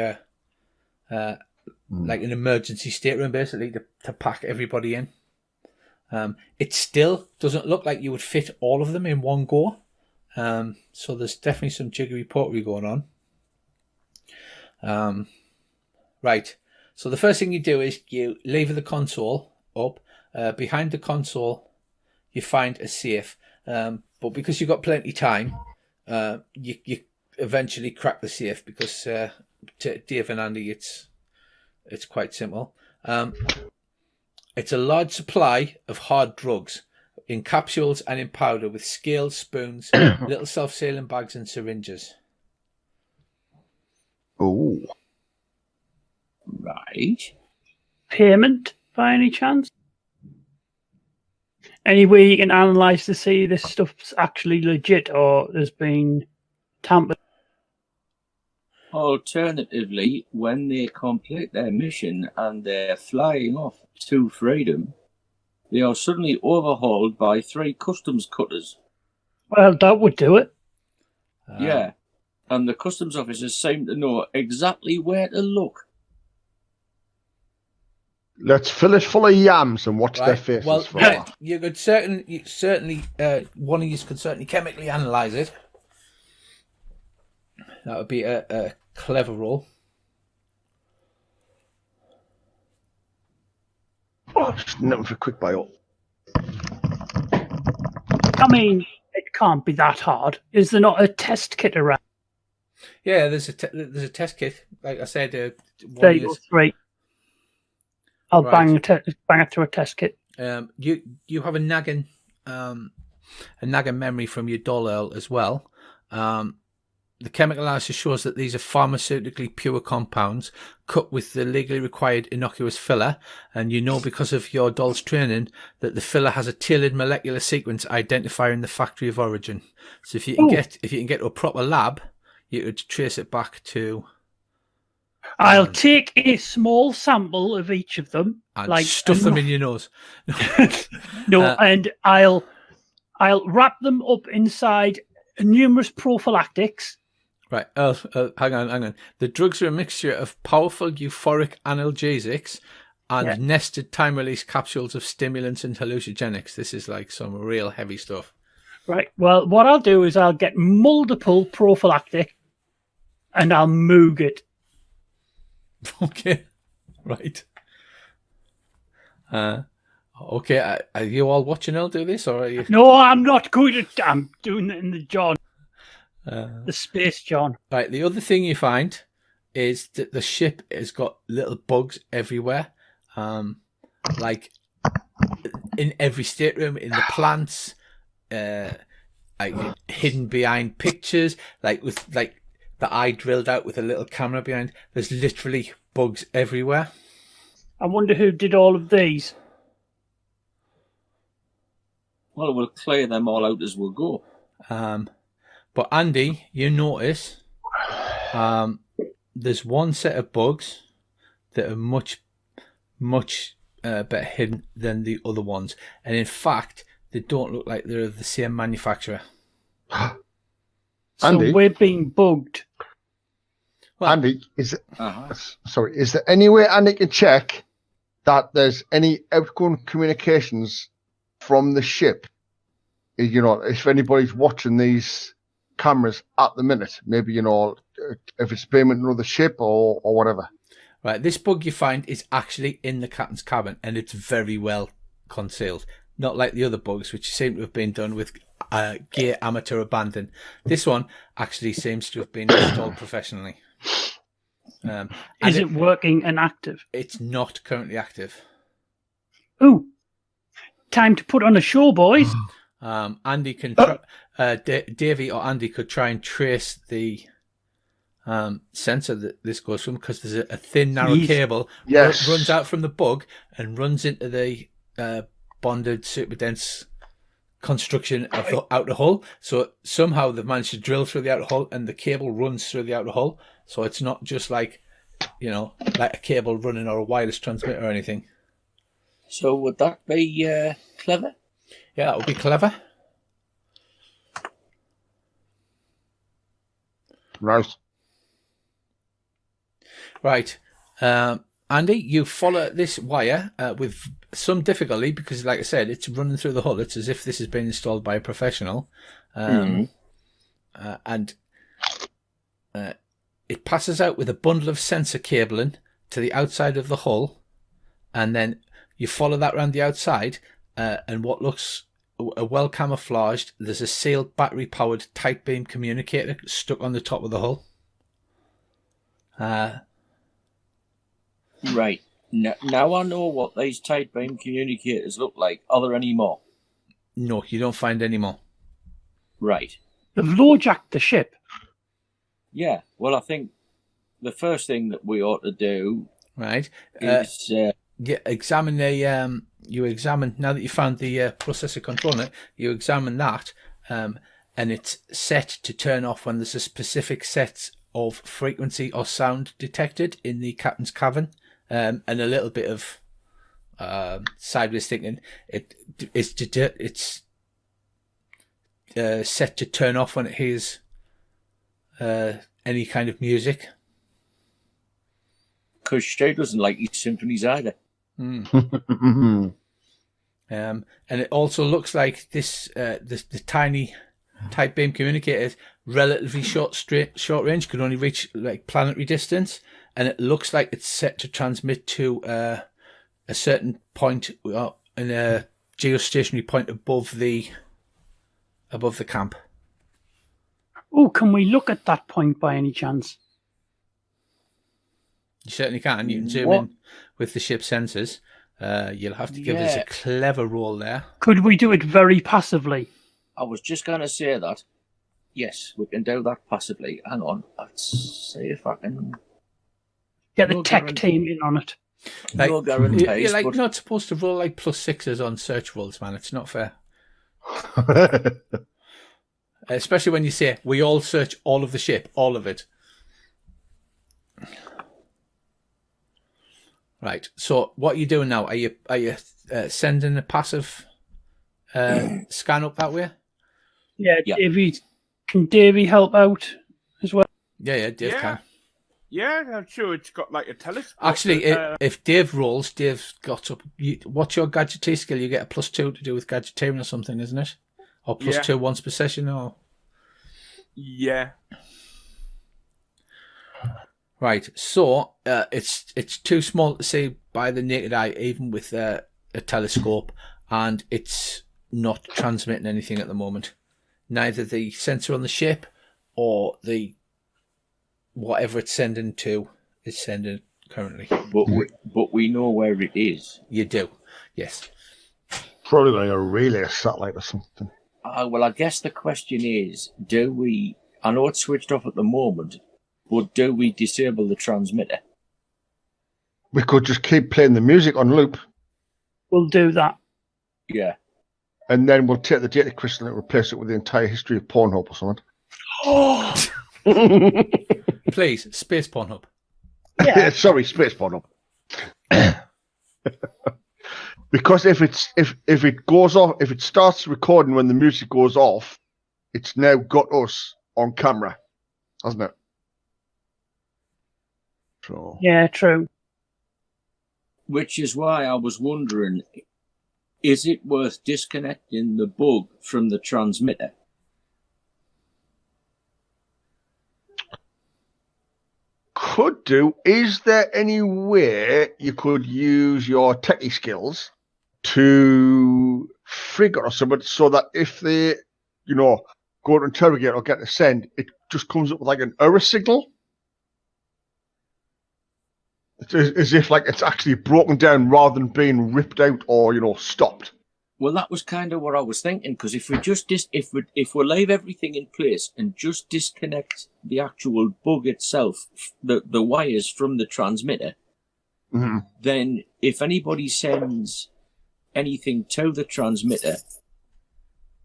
like an emergency stateroom, basically, to pack everybody in. It still doesn't look like you would fit all of them in one go. So there's definitely some jiggery-pokery going on. Right. So the first thing you do is you lever the console up. Behind the console, you find a safe. But because you've got plenty of time, you eventually crack the safe because to Dave and Andy, it's quite simple. It's a large supply of hard drugs in capsules and in powder with scales, spoons, little self-sealing bags and syringes. Oh. Right. Payment, by any chance? Any way you can analyse to see this stuff's actually legit or has been tampered? Alternatively, when they complete their mission and they're flying off to freedom, they are suddenly overhauled by 3 customs cutters. Well, that would do it. Yeah. And the customs officers seem to know exactly where to look. Let's fill it full of yams and watch their faces Well, for yeah, that. you could certainly, one of you could certainly chemically analyse it. That would be a clever roll. Oh, just nothing for quick bio. I mean, it can't be that hard. Is there not a test kit around? Yeah, there's a test kit. Like I said, There one you go, is, 3. I'll Right. bang it to a test kit. you have a nagging memory from your doll Earl as well. The chemical analysis shows that these are pharmaceutically pure compounds cut with the legally required innocuous filler, and you know because of your doll's training that the filler has a tailored molecular sequence identifying the factory of origin. So if you can get to a proper lab, you could trace it back to. I'll take a small sample of each of them, And stuff them in your nose. and I'll wrap them up inside numerous prophylactics. Right. Hang on. The drugs are a mixture of powerful euphoric analgesics and nested time-release capsules of stimulants and hallucinogenics. This is like some real heavy stuff. Right. Well, what I'll do is I'll get multiple prophylactic, and I'll moog it. Okay. Right. Okay. Are you all watching I'll do this, or are you? No, I'm not going to. I'm doing it in the John. The Space John. Right. The other thing you find is that the ship has got little bugs everywhere, like in every stateroom, in the plants, like hidden behind pictures, like with like the eye drilled out with a little camera behind. There's literally bugs everywhere. I wonder who did all of these. Well, we'll clear them all out as we go. But Andy, you notice there's one set of bugs that are much better hidden than the other ones, and in fact, they don't look like they're of the same manufacturer. So Andy? we're being bugged. Well, Andy, is there any way Andy can check that there's any outgoing communications from the ship? You know, if anybody's watching these cameras at the minute, maybe, you know, if it's payment to the ship or whatever. Right, this bug you find is actually in the captain's cabin, and it's very well concealed. Not like the other bugs, which seem to have been done with gear amateur abandon. This one actually seems to have been installed professionally. Is it working and active? It's not currently active. Ooh, time to put on a show, boys. Andy can, Davey or Andy could try and trace the sensor that this goes from, because there's a thin, narrow cable that runs out from the bug and runs into the bonded, super dense construction of the outer hull. So somehow they've managed to drill through the outer hull, and the cable runs through the outer hull. So it's not just like, you know, like a cable running or a wireless transmitter or anything. So would that be clever? Yeah, that would be clever. Right. Right. Andy, you follow this wire with some difficulty because, like I said, it's running through the hull. It's as if this has been installed by a professional. And it passes out with a bundle of sensor cabling to the outside of the hull. And then you follow that around the outside, and what looks well camouflaged, there's a sealed battery-powered tight beam communicator stuck on the top of the hull. Right. Now I know what these tight beam communicators look like. Are there any more? No, you don't find any more. Right. They've low-jacked the ship. Yeah. Well, I think the first thing that we ought to do Right. is... Examine the... you examine, now that you found the processor controller, you examine that, and it's set to turn off when there's a specific set of frequency or sound detected in the captain's cabin. And a little bit of sideways thinking. It's set to turn off when it hears any kind of music. Because she doesn't like these symphonies either. And it also looks like this the tiny tight beam communicator is relatively short range, could only reach like planetary distance, and it looks like it's set to transmit to a certain point in a geostationary point above the camp. Oh, can we look at that point by any chance? You certainly can. You can zoom in with the ship sensors. You'll have to give us a clever roll there. Could we do it very passively? I was just going to say that. Yes, we can do that passively. Hang on. Let's see if I can... Get the tech team in on it. Like, no guarantees, you're like but... not supposed to roll like +6s on search rolls, man. It's not fair. Especially when you say, we all search all of the ship, all of it. Right. So what are you doing now? Are you sending a passive scan up that way? Yeah. Davey, can Davey help out as well? Yeah, Dave can. Yeah, I'm sure it's got like a telescope. Actually, if Dave rolls, Dave's got up. What's your gadgetry skill? You get a +2 to do with gadgeteering or something, isn't it? Or +2 once per session, or... Yeah. Right, so it's too small to see by the naked eye, even with a telescope, and it's not transmitting anything at the moment. Neither the sensor on the ship or the whatever it's sending to is sending currently. But we know where it is. You do, yes. Probably like a relay satellite or something. Well, I guess the question is, do we... I know it's switched off at the moment, but do we disable the transmitter? We could just keep playing the music on loop. We'll do that. Yeah. And then we'll take the data crystal and replace it with the entire history of Pornhub or something. Oh! Please, Space Pornhub. Yeah. Sorry, Space Pornhub. Because if it goes off, if it starts recording when the music goes off, it's now got us on camera, hasn't it? So. Yeah, true. Which is why I was wondering, is it worth disconnecting the bug from the transmitter? Could do. Is there any way you could use your techie skills to figure something so that if they, go to interrogate or get to send, it just comes up with like an error signal? It's as if like it's actually broken down rather than being ripped out or stopped. Well, that was kind of what I was thinking, because if we just if we leave everything in place and just disconnect the actual bug itself, the wires from the transmitter, then if anybody sends anything to the transmitter,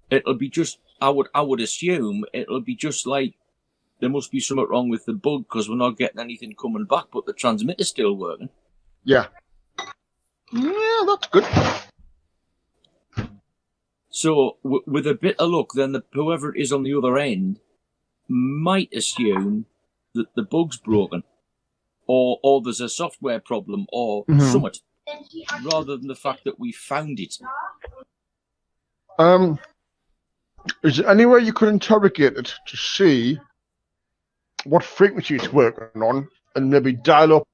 it'll be just I would assume it'll be just like there must be something wrong with the bug because we're not getting anything coming back, but the transmitter's still working. Yeah. Yeah, that's good. So, with a bit of luck, then whoever it is on the other end might assume that the bug's broken. or there's a software problem or something, rather than the fact that we found it. Is there any way you could interrogate it to see what frequency it's working on, and maybe dial up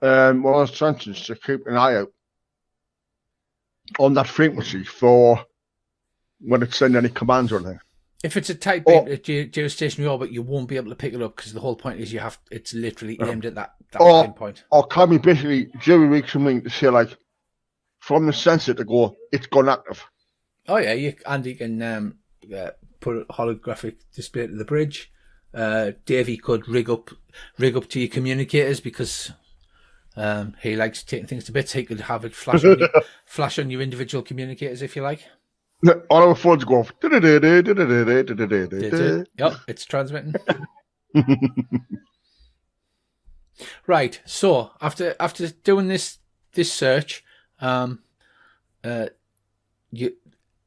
one of those sensors to keep an eye out on that frequency for when it's sending any commands or anything? If it's a tight geostationary orbit, you won't be able to pick it up because the whole point is it's literally aimed at that pinpoint. Or can we basically jury-rig something to say, like, from the sensor to go, it's gone active? Oh yeah, Andy can put a holographic display to the bridge. Davey could rig up to your communicators because he likes taking things to bits. He could have it flash on your individual communicators if you like. All our phones go off. Yep, it's transmitting. Right. So after doing this search,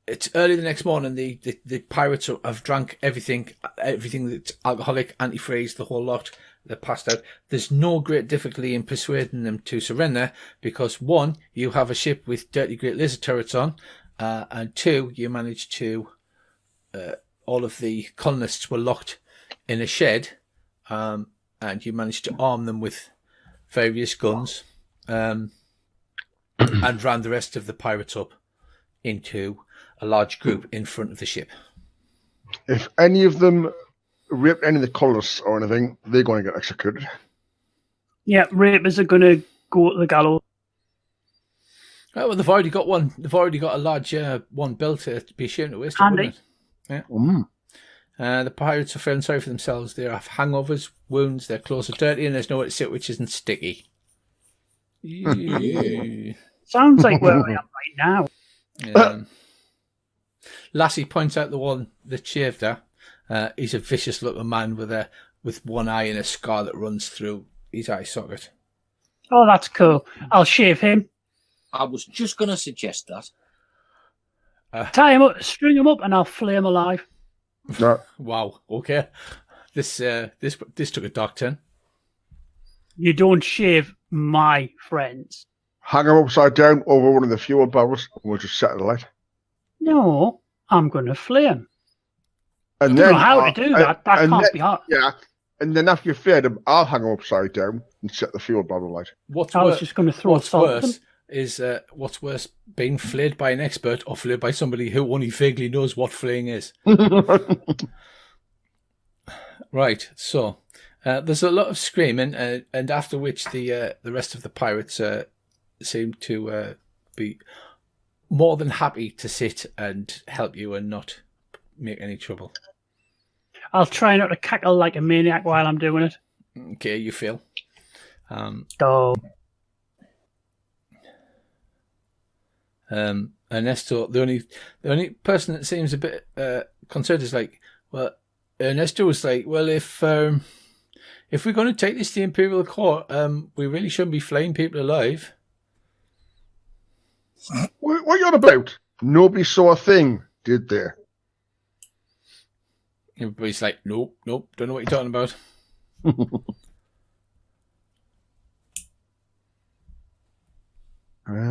it's early the next morning. The pirates have drank everything that's alcoholic, antifreeze, the whole lot. They're passed out. There's no great difficulty in persuading them to surrender because 1, you have a ship with dirty great laser turrets on, and 2, you managed to all of the colonists were locked in a shed, and you managed to arm them with various guns, and ran the rest of the pirates up into a large group in front of the ship. If any of them rape any of the colonists or anything, they're going to get executed. Yeah, rapers are going to go to the gallows. Oh, well, they've already got one. They've already got a large one built to be ashamed to waste it, wouldn't it? Yeah. The pirates are feeling sorry for themselves. They have hangovers, wounds, their clothes are dirty, and there's nowhere to sit which isn't sticky. Sounds like where I am right now. Lassie points out the one that shaved her. He's a vicious looking man with one eye and a scar that runs through his eye socket. Oh, that's cool. I'll shave him. I was just going to suggest that. Tie him up, string him up, and I'll flay him alive. No. Wow. Okay. This took a dark turn. You don't shave my friends. Hang them upside down over one of the fuel barrels, and we'll just set it alight. No, I'm going to flay him. And I don't know how to do that. That can't be hard. Yeah, and then after you've flayed them, I'll hang them upside down and set the fuel barrel alight. I was just going to throw salt at them. What's worse, being flayed by an expert or flayed by somebody who only vaguely knows what flaying is? Right, so there's a lot of screaming, and after which the rest of the pirates seem to be more than happy to sit and help you and not make any trouble. I'll try not to cackle like a maniac while I'm doing it. Okay, you feel. Ernesto, the only person that seems a bit concerned is like, well, Ernesto was like, well, if we're going to take this to the Imperial Court, we really shouldn't be flaying people alive. What are you on about? Nobody saw a thing, did they? Everybody's like, nope, don't know what you're talking about.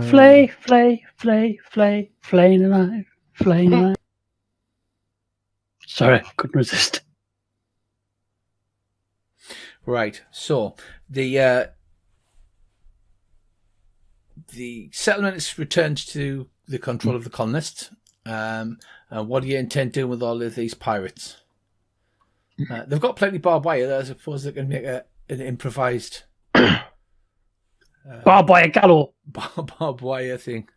Flay, flaying alive, flaying alive. Sorry, couldn't resist. Right, so the settlement is returned to the control of the colonists. And what do you intend doing with all of these pirates? They've got plenty of barbed wire. I suppose they can make an improvised Barbed wire gallows. Barbed wire thing,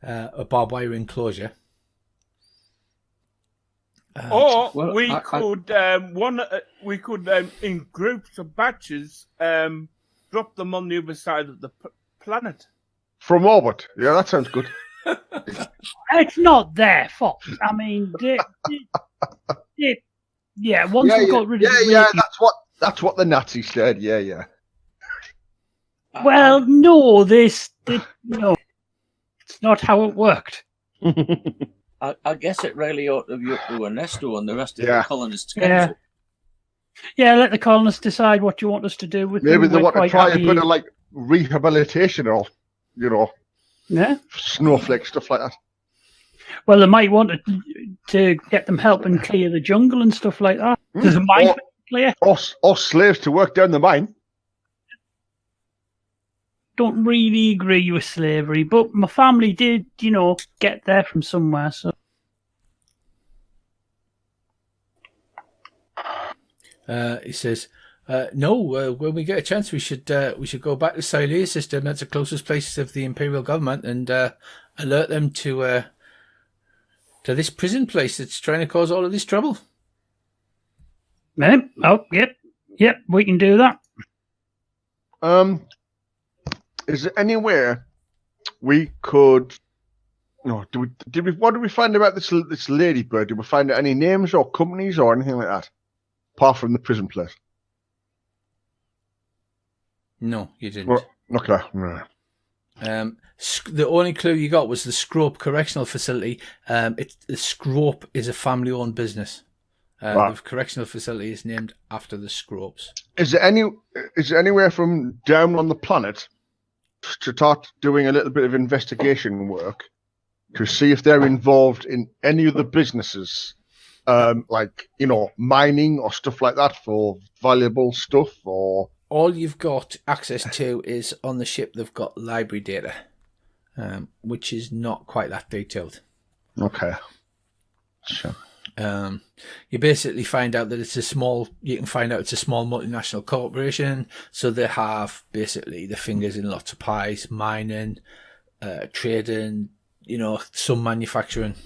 a barbed wire enclosure. We could in groups of batches drop them on the other side of the planet. From orbit. Yeah, that sounds good. It's not their fault. I mean, once we got rid of the that's what the Nazis said. Yeah. Well, no, no, it's not how it worked. I guess it really ought to be up to Ernesto and the rest of Yeah. the colonists. Yeah. Yeah, let the colonists decide what you want us to do with Maybe them. they We're want to quite try a happy. bit of like rehabilitation or, Yeah. snowflake stuff like that. Well, they might want to get them helping clear the jungle and stuff like that. There's a mine clear. Or slaves to work down the mine. Don't really agree with slavery, but my family did, get there from somewhere. So He says, "No. When we get a chance, we should go back to Silesia system. That's the closest place of the Imperial government, and alert them to this prison place that's trying to cause all of this trouble." Yep, we can do that. Is there anywhere we could? No, what did we find about this ladybird? Did we find out any names or companies or anything like that, apart from the prison place? No, you didn't. Well, okay. No. The only clue you got was the Scrope Correctional Facility. The Scrope is a family-owned business. Right. The correctional facility is named after the Scropes. Is there anywhere from down on the planet to start doing a little bit of investigation work to see if they're involved in any of the businesses, like mining or stuff like that for valuable stuff? Or all you've got access to is on the ship. They've got library data, which is not quite that detailed. Okay, sure. You basically find out that it's a small multinational corporation. So they have basically the fingers in lots of pies, mining, trading, some manufacturing.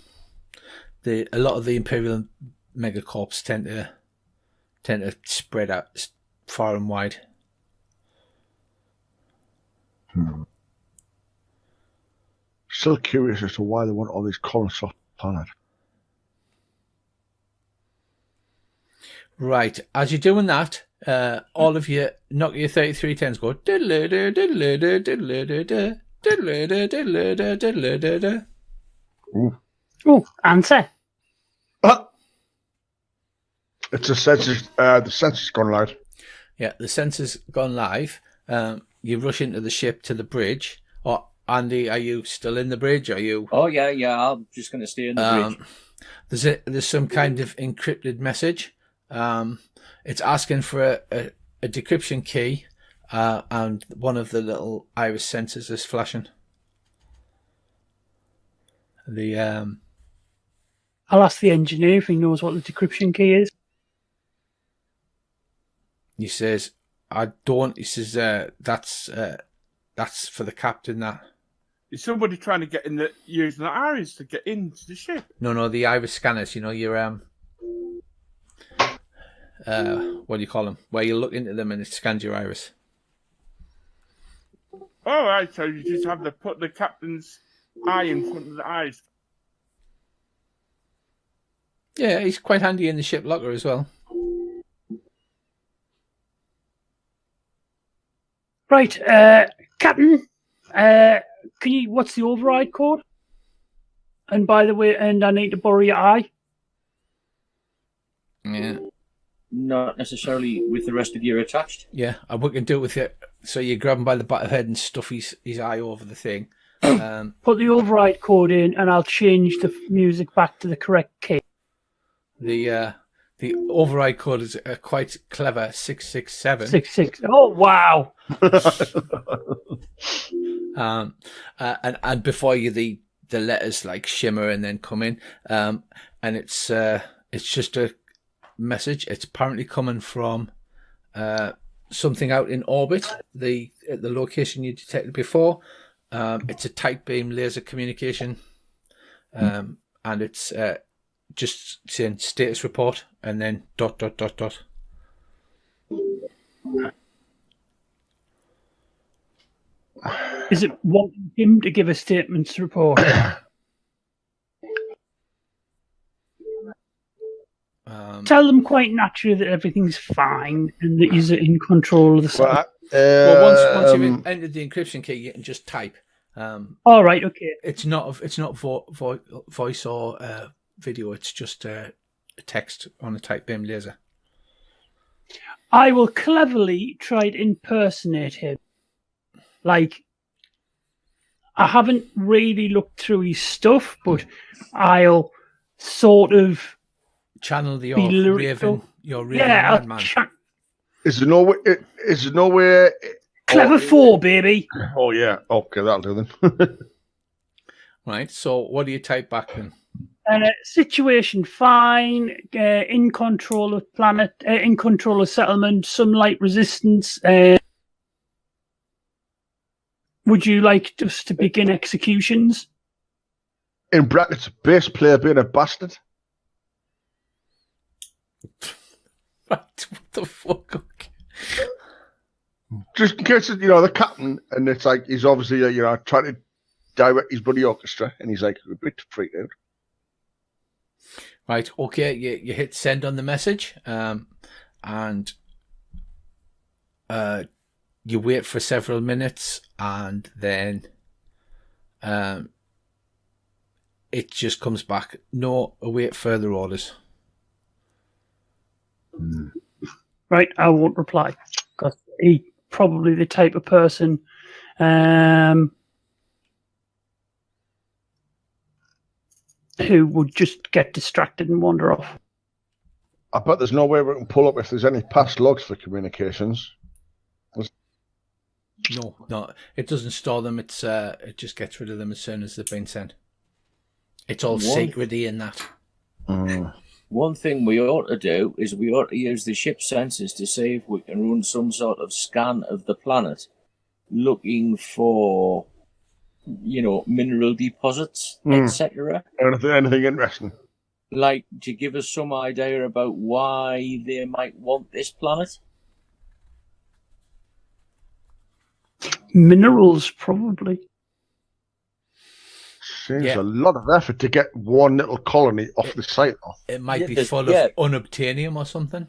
A lot of the Imperial megacorps tend to spread out far and wide. Still curious as to why they want all these colonists off the planet. Right, as you're doing that, all of you knock your 3310s go diddle diddle diddle diddle diddle diddle. Oh, answer. It's a sensors. The sensor's gone live. Yeah, the sensor's gone live. You rush into the ship to the bridge. Oh, Andy, are you still in the bridge? Are you? Oh yeah. I'm just going to stay in the bridge. There's some kind of encrypted message. It's asking for a decryption key, and one of the little iris sensors is flashing. I'll ask the engineer if he knows what the decryption key is. He says, "I don't." He says, "That's for the captain." That is somebody trying to get in using the iris to get into the ship? No, the iris scanners. Your what do you call them? Where you look into them and it scans your iris. All right, so you just have to put the captain's eye in front of the eyes. Yeah, he's quite handy in the ship locker as well. Right, Captain. What's the override code? And by the way, I need to borrow your eye. Yeah. Not necessarily with the rest of you attached. Yeah, we can do it with it. So you grab him by the back of the head and stuff his eye over the thing. Put the override code in, and I'll change the music back to the correct key. The override code is a quite clever 667. 66. Oh wow! And before you, the letters like shimmer and then come in, and it's just a message. It's apparently coming from something out in orbit, the location you detected before. It's a tight beam laser communication, and it's just saying status report and then ... Is it wanting him to give a statement report? Tell them quite naturally that everything's fine and that you're in control of the site. Well, once you've entered the encryption key, you can just type. All right, okay. It's not voice or video. It's just a text on a tight beam laser. I will cleverly try to impersonate him. Like, I haven't really looked through his stuff, but I'll sort of Channel the be lyrical. your raving Yeah, madman. Is there no way? Is there no way? clever 4, baby. Oh yeah. Okay, that'll do then. Right. So what do you type back then? Situation fine. In control of planet. In control of settlement. Some light resistance. Would you like us to begin executions? In brackets, bass player being a bastard. What the fuck? Okay. Just in case, the captain, and it's like he's obviously, trying to direct his bloody orchestra, and he's like a bit freaked out. Right. Okay. You hit send on the message, and you wait for several minutes, and then it just comes back. No, await further orders. Right, I won't reply because he's probably the type of person who would just get distracted and wander off. I bet there's no way we can pull up if there's any past logs for communications. No, it doesn't store them. It just gets rid of them as soon as they've been sent. It's all secrety in that. One thing we ought to do is we ought to use the ship sensors to see if we can run some sort of scan of the planet, looking for, mineral deposits, etc. Anything interesting? Like to give us some idea about why they might want this planet. Minerals, probably. Seems a lot of effort to get one little colony off the site. It might be full of unobtainium or something.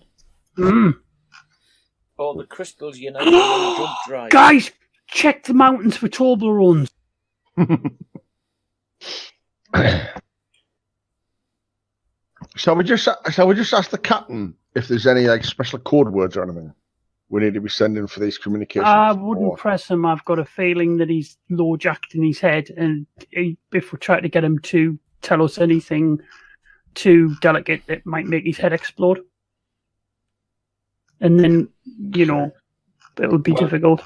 Or the crystals you know jump dry. Guys, check the mountains for Toblerones. Shall we just ask the captain if there's any special code words or anything we need to be sending for these communications? I wouldn't press him. I've got a feeling that he's low-jacked in his head, and if we try to get him to tell us anything too delicate, it might make his head explode. And then, it'll be difficult.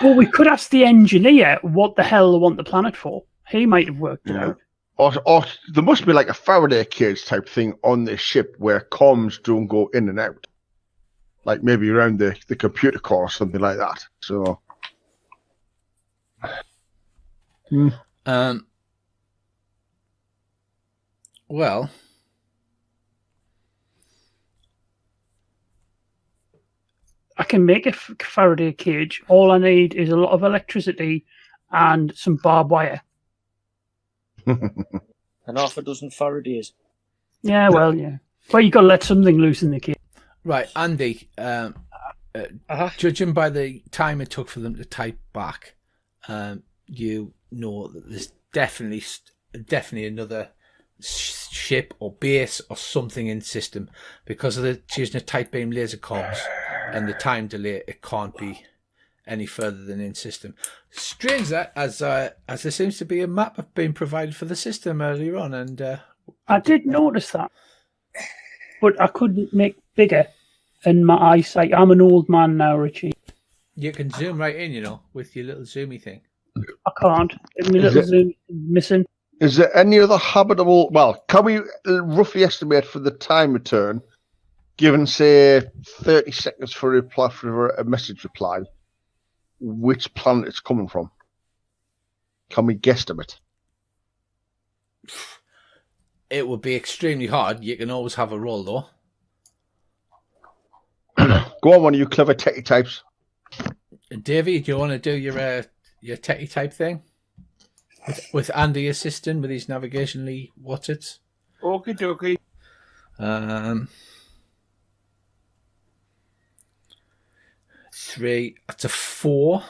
Well, we could ask the engineer what the hell they want the planet for. He might have worked it out. Or there must be like a Faraday cage type thing on this ship where comms don't go in and out. Like maybe around the computer core or something like that. So, well, I can make a Faraday cage. All I need is a lot of electricity and some barbed wire. And half a dozen Faradays. Yeah, well, yeah. Well, you got to let something loose in the cage. Right, Andy, judging by the time it took for them to type back, you know that there's definitely another ship or base or something in system, because of the choosing a tight beam laser comms and the time delay. It can't be any further than in system. Strange that, as there seems to be a map being provided for the system earlier on, and I did notice that, but I couldn't make bigger in my eyesight. I'm an old man now, Richie. You can zoom right in, with your little zoomy thing. I can't. My little zoom is missing. Is there any other habitable? Well, can we roughly estimate for the time return, given say 30 seconds for a message reply, which planet it's coming from? Can we guesstimate? It would be extremely hard. You can always have a roll, though. Go on, one of you clever techie types. Davey, do you want to do your techie type thing? With Andy assisting with his navigationally what's. Okie dokie. 3. That's a 4.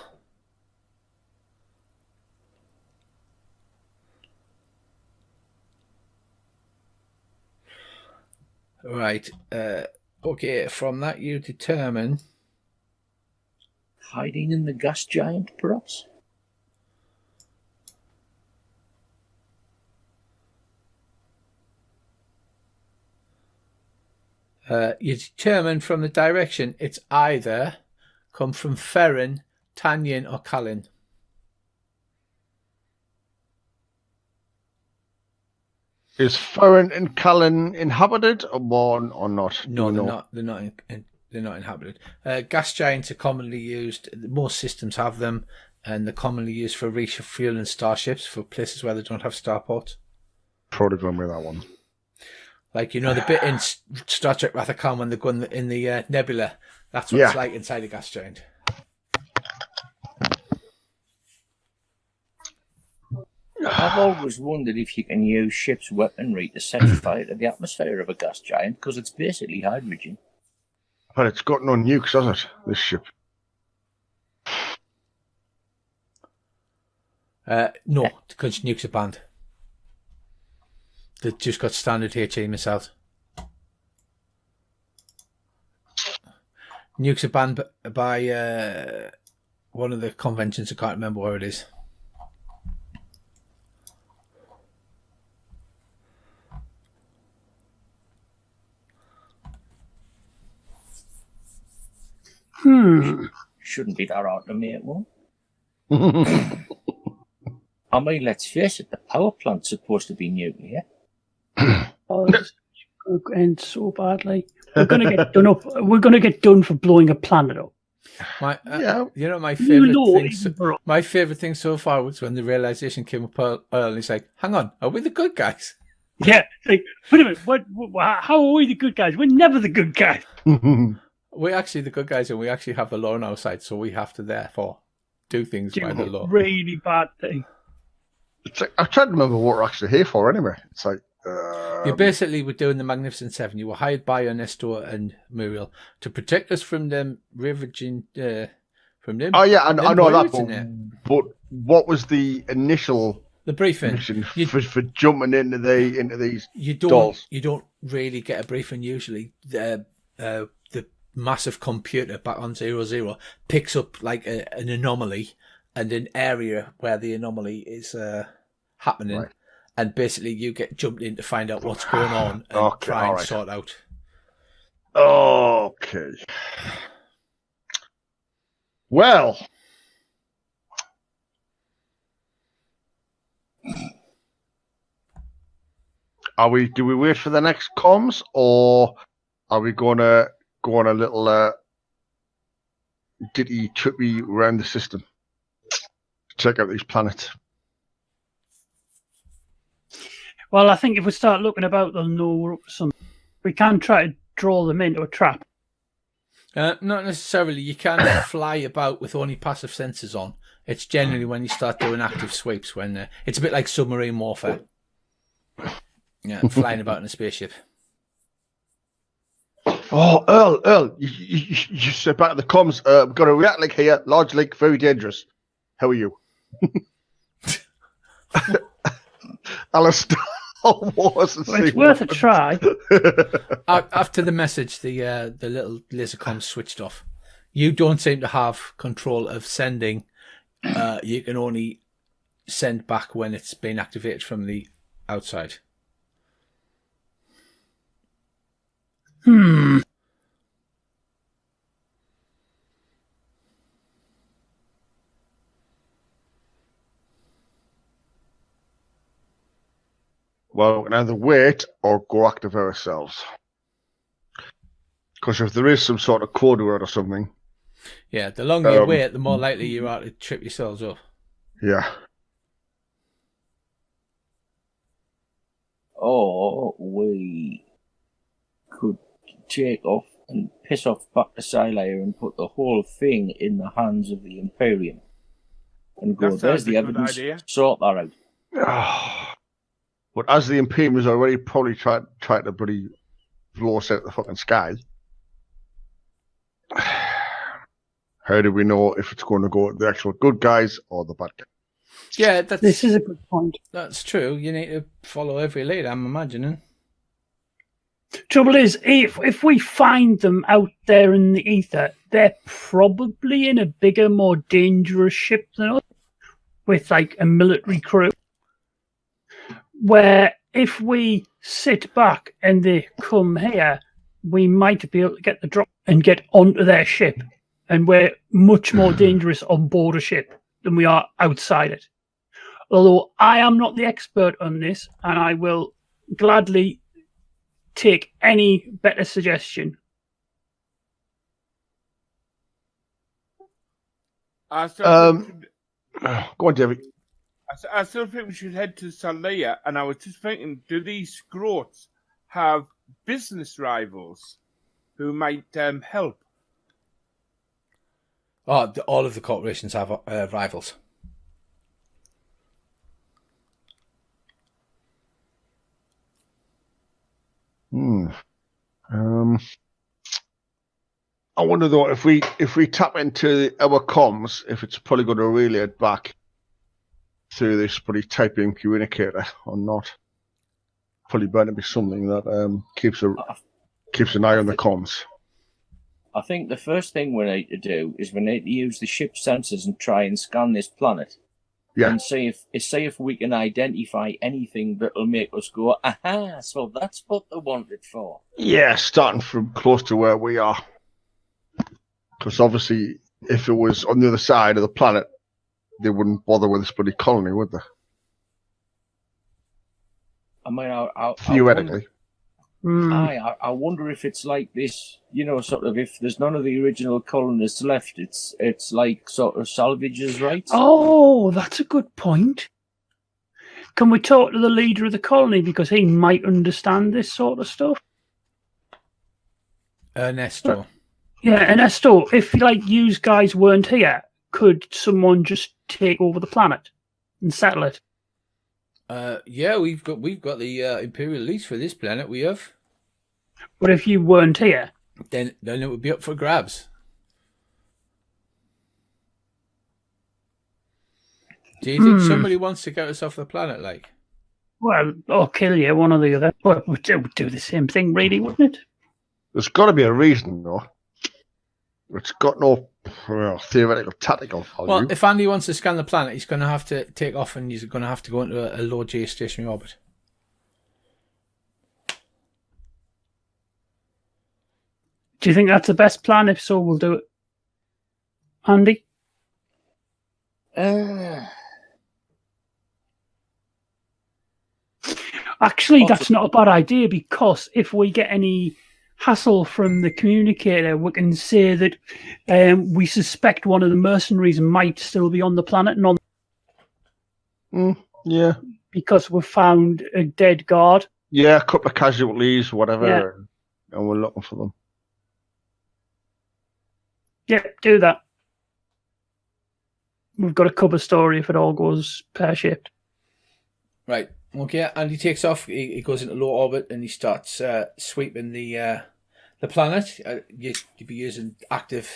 Right. Okay, from that you determine... Hiding in the gas giant, perhaps? You determine from the direction it's either come from Ferrin, Tanyan, or Callan. Is Ferrin and Callan inhabited or not? No, they're not. They're not inhabited. Gas giants are commonly used. Most systems have them, and they're commonly used for refueling starships for places where they don't have starports. Probably going with that one. Like, you know, the bit in Star Trek Wrath of Khan when they go in the nebula. That's what it's like inside a gas giant. I've always wondered if you can use ship's weaponry to set fire to the atmosphere of a gas giant, because it's basically hydrogen. But it's got no nukes, has it, this ship? No, because nukes are banned. They've just got standard HE missiles. Nukes are banned by one of the conventions. I can't remember where it is. Shouldn't be that hard to make one. I mean, let's face it, the power plant's supposed to be nuclear. Oh, it's going to end so badly. We're going to get done up. We're going to get done for blowing a planet up. You know, my favorite thing so far was when the realization came up early. It's like, hang on, are we the good guys? Yeah, like, wait a minute. How are we the good guys? We're never the good guys. We're actually the good guys, and we actually have the law on our side, so we have to therefore do things by the law. Really bad thing. It's like, I'm trying to remember what we're actually here for anyway. It's like... You basically were doing the Magnificent Seven. You were hired by Ernesto and Muriel to protect us from them ravaging... from them. Oh, yeah, I know that, but what was the initial... The briefing for jumping into these dolls? You don't really get a briefing usually. The massive computer back on 00 picks up like an anomaly and an area where the anomaly is happening, right. And basically you get jumped in to find out what's going on and try and sort out. Okay. Well. Do we wait for the next comms, or are we gonna go on a little ditty trippy around the system? Check out these planets. Well, I think if we start looking about, they'll know we're up to something. We can try to draw them into a trap. Not necessarily. You can fly about with only passive sensors on. It's generally when you start doing active sweeps when it's a bit like submarine warfare. Yeah, flying about in a spaceship. Oh, Earl, you said back to the comms. We've got a react link here. Large link, very dangerous. How are you? Alistair. It's worth a try. After the message, the little laser comm switched off. You don't seem to have control of sending. You can only send back when it's been activated from the outside. Well, we can either wait or go active ourselves. Because if there is some sort of code word or something... Yeah, the longer you wait, the more likely you are to trip yourselves up. Yeah. Or we could take off and piss off back to Silair and put the whole thing in the hands of the Imperium. And go, there's the evidence, sort that out. But as the Imperium has already probably tried to bloody blow us out the fucking sky, how do we know if it's going to go the actual good guys or the bad guys? Yeah, this is a good point. That's true. You need to follow every lead, I'm imagining. Trouble is, if we find them out there in the ether, they're probably in a bigger, more dangerous ship than us, with like a military crew. Where if we sit back and they come here, we might be able to get the drop and get onto their ship, and we're much more dangerous on board a ship than we are outside it. Although I am not the expert on this, and I will gladly take any better suggestion. I still think Go on, David. I still think we should head to Salea, and I was just thinking, do these scroats have business rivals who might help? Oh, all of the corporations have rivals. I wonder though if we tap into our comms, if it's probably going to relay it back through this pretty typing communicator or not. Probably better be something that keeps an eye on the comms. I think the first thing we need to do is we need to use the ship sensors and try and scan this planet. Yeah. And see if we can identify anything that'll make us go, aha, so that's what they wanted for. Yeah, starting from close to where we are. Because obviously, if it was on the other side of the planet, they wouldn't bother with this bloody colony, would they? I mean, Theoretically. I wonder if it's like this, sort of, if there's none of the original colonists left, it's like sort of salvagers' rights. Oh, that's a good point. Can we talk to the leader of the colony, because he might understand this sort of stuff? Ernesto. Yeah, Ernesto, if you guys weren't here, could someone just take over the planet and settle it? Yeah, we've got the Imperial lease for this planet. We have. But if you weren't here, then it would be up for grabs. Do you think somebody wants to get us off the planet, like? Well, or kill you, one or the other. Well, it would do the same thing, really, wouldn't it? There's got to be a reason, though. It's got no theoretical, tactical value. Well, if Andy wants to scan the planet, he's going to have to take off and he's going to have to go into a low geostationary orbit. Do you think that's the best plan? If so, we'll do it. Andy? Actually, that's not a bad idea, because if we get any hassle from the communicator, we can say that we suspect one of the mercenaries might still be on the planet and on. Yeah. Because we've found a dead guard. Yeah, a couple of casualties, whatever, Yeah. and we're looking for them. Yeah, do that. We've got a cover story if it all goes pear-shaped. Right. Okay. Andy takes off. He goes into low orbit and he starts sweeping the planet. You'd be using active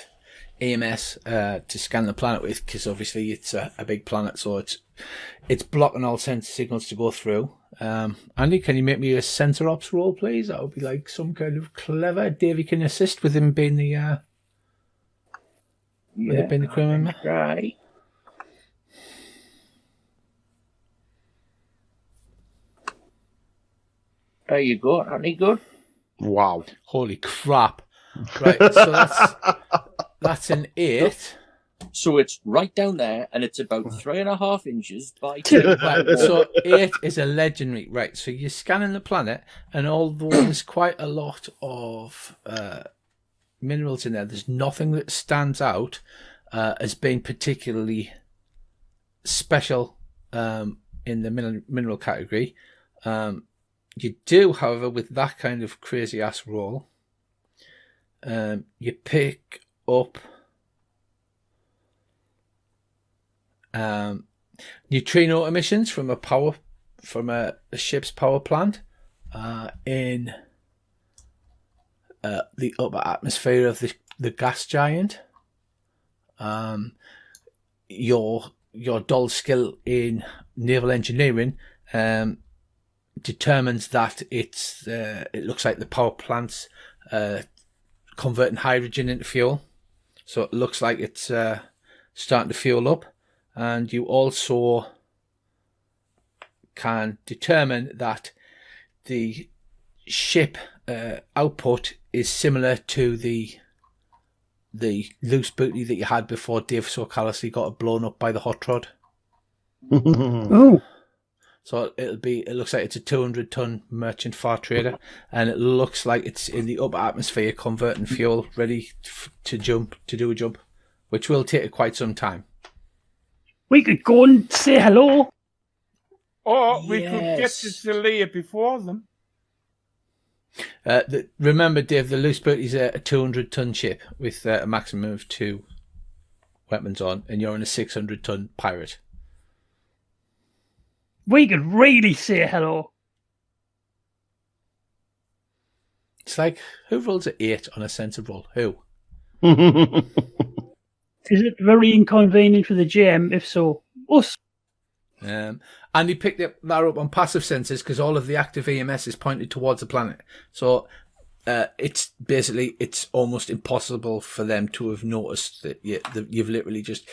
AMS to scan the planet with, because obviously it's a big planet, so it's blocking all sensor signals to go through. Andy, can you make me a sensor ops roll, please? That would be like some kind of clever. Davey can assist with him being the being the crew member. Right. There you go. Any good? Wow. Holy crap. Right, so that's an 8. So it's right down there, and it's about 3.5 inches by 2. Right, so 8 is a legendary. Right, so you're scanning the planet, and although there's quite a lot of minerals in there's nothing that stands out as being particularly special in the mineral category. You do, however, with that kind of crazy ass roll, you pick up neutrino emissions from a ship's power plant in the upper atmosphere of the gas giant. Your dull skill in naval engineering determines that it looks like the power plant's converting hydrogen into fuel. So it looks like it's starting to fuel up. And you also can determine that the ship output is similar to the loose booty that you had before Dave so callously got blown up by the hot rod. Oh, So it looks like it's a 200-ton merchant far trader, and it looks like it's in the upper atmosphere converting fuel, ready to do a jump, which will take quite some time. we could go and say hello. Or we could get Yes. to Celia before them. Remember, Dave, the loose boat is a 200-ton ship with a maximum of 2 weapons on, and you're in a 600-ton pirate. We could really say hello. It's like, who rolls an 8 on a sense roll? Who? Is it very inconvenient for the GM? If so, us. And he picked that up on passive sensors because all of the active EMS is pointed towards the planet. So it's almost impossible for them to have noticed that you've literally just,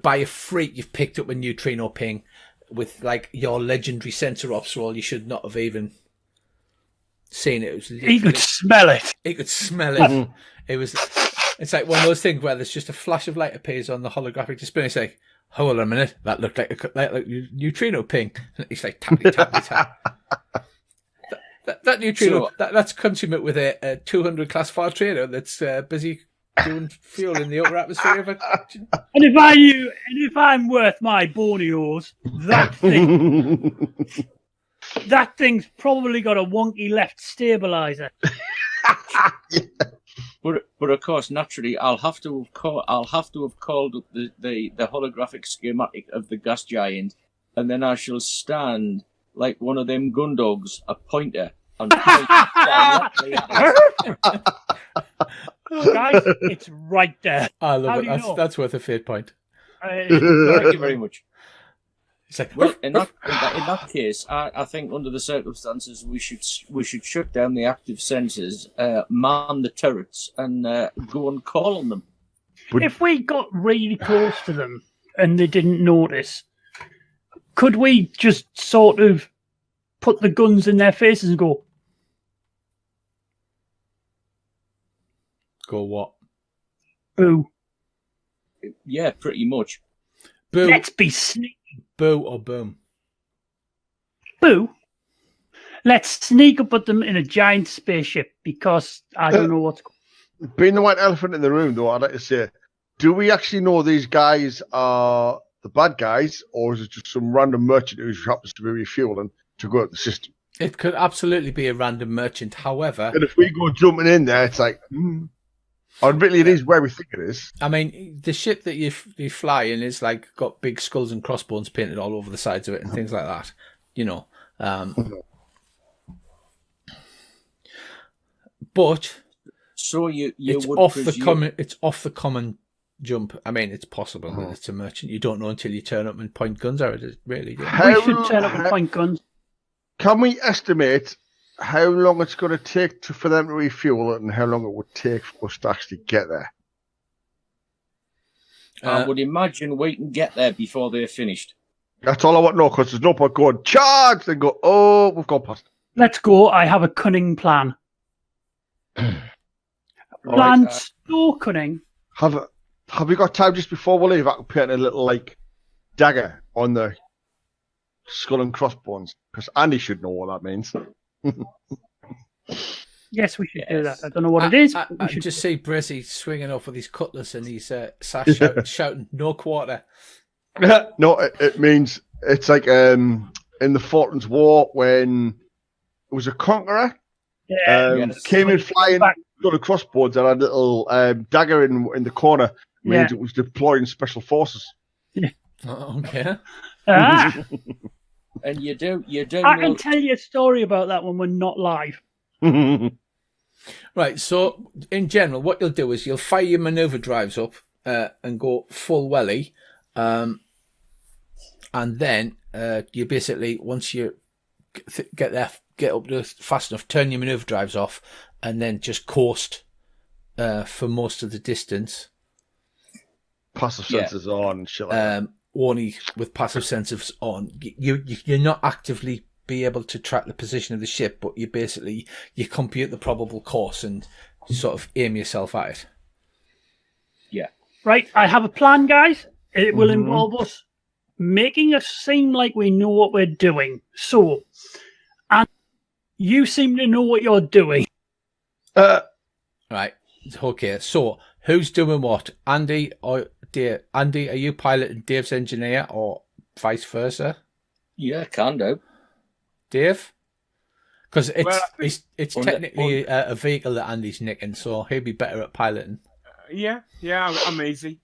by a freak, you've picked up a neutrino ping with like your legendary sensor ops roll. You should not have even seen it. It was He could smell it. He could smell it. It's like one of those things where there's just a flash of light appears on the holographic display. It's like, hold on a minute, that looked like a neutrino ping. It's like tappy tappy tap. That neutrino, that's consummate with a 200 class far trader that's busy doing fuel in the upper atmosphere of a. And if I'm worth my bonios, that thing's probably got a wonky left stabilizer. But of course, naturally, I'll have to have called up the holographic schematic of the gas giant, and then I shall stand like one of them gun dogs, a pointer, and point directly at it. Guys, it's right there. I love How it. do you know? That's worth a fate point. Thank you very much. It's like, Well, in that case, I think under the circumstances we should shut down the active sensors, man the turrets, and go and call on them. If we got really close to them and they didn't notice, could we just sort of put the guns in their faces and go, go what? boo? Yeah, pretty much. Boo, Let's be sneaky. boo or boom? Boo. Let's sneak up at them in a giant spaceship because I don't know what's going Being the white elephant in the room, though, I'd like to say, do we actually know these guys are the bad guys, or is it just some random merchant who happens to be refueling to go out the system? It could absolutely be a random merchant. However, And if we go jumping in there, it's like, admittedly, it is where we think it is. I mean, the ship that you fly in is like got big skulls and crossbones painted all over the sides of it and things like that. You know, but So you it's would off presume... the common. It's off the common jump. I mean, it's possible that it's a merchant. You don't know until you turn up and point guns at it. Really, do you? We should turn up and point guns. Can we estimate how long it's going to take for them to refuel it and how long it would take for us to actually get there? I would imagine we can get there before they're finished. That's all I want to know, because there's no point going, charge, and go, oh, we've gone past. Let's go. I have a cunning plan. Plan so cunning. Have we got time just before we leave? I can paint a little, like, dagger on the skull and crossbones, because Andy should know what that means. Yes, we should do that. I don't know what it is. I but we should just see Brissy swinging off with his cutlass and his sash shouting, "No quarter." No, it means it's like in the Falklands War when it was a conqueror came in flying got a crossbows and had a little dagger in the corner. Means it was deploying special forces. Yeah. Oh, okay. And you do. I can tell you a story about that when we're not live. Right, so in general, what you'll do is you'll fire your manoeuvre drives up and go full welly, and then you basically, once you're get up to fast enough, turn your manoeuvre drives off, and then just coast for most of the distance. Passive sensors on and shit like that. Only with passive sensors on, you're not actively be able to track the position of the ship, but you compute the probable course and sort of aim yourself at it. Yeah. Right, I have a plan, guys. It will involve us making us seem like we know what we're doing. So, and you seem to know what you're doing. Right. Okay. So, who's doing what? Andy or Dave? Andy, are you pilot and Dave's engineer, or vice versa? Yeah, can do. Dave? Because Well, it's technically a vehicle that Andy's nicking, so he'll be better at piloting. Yeah, I'm easy.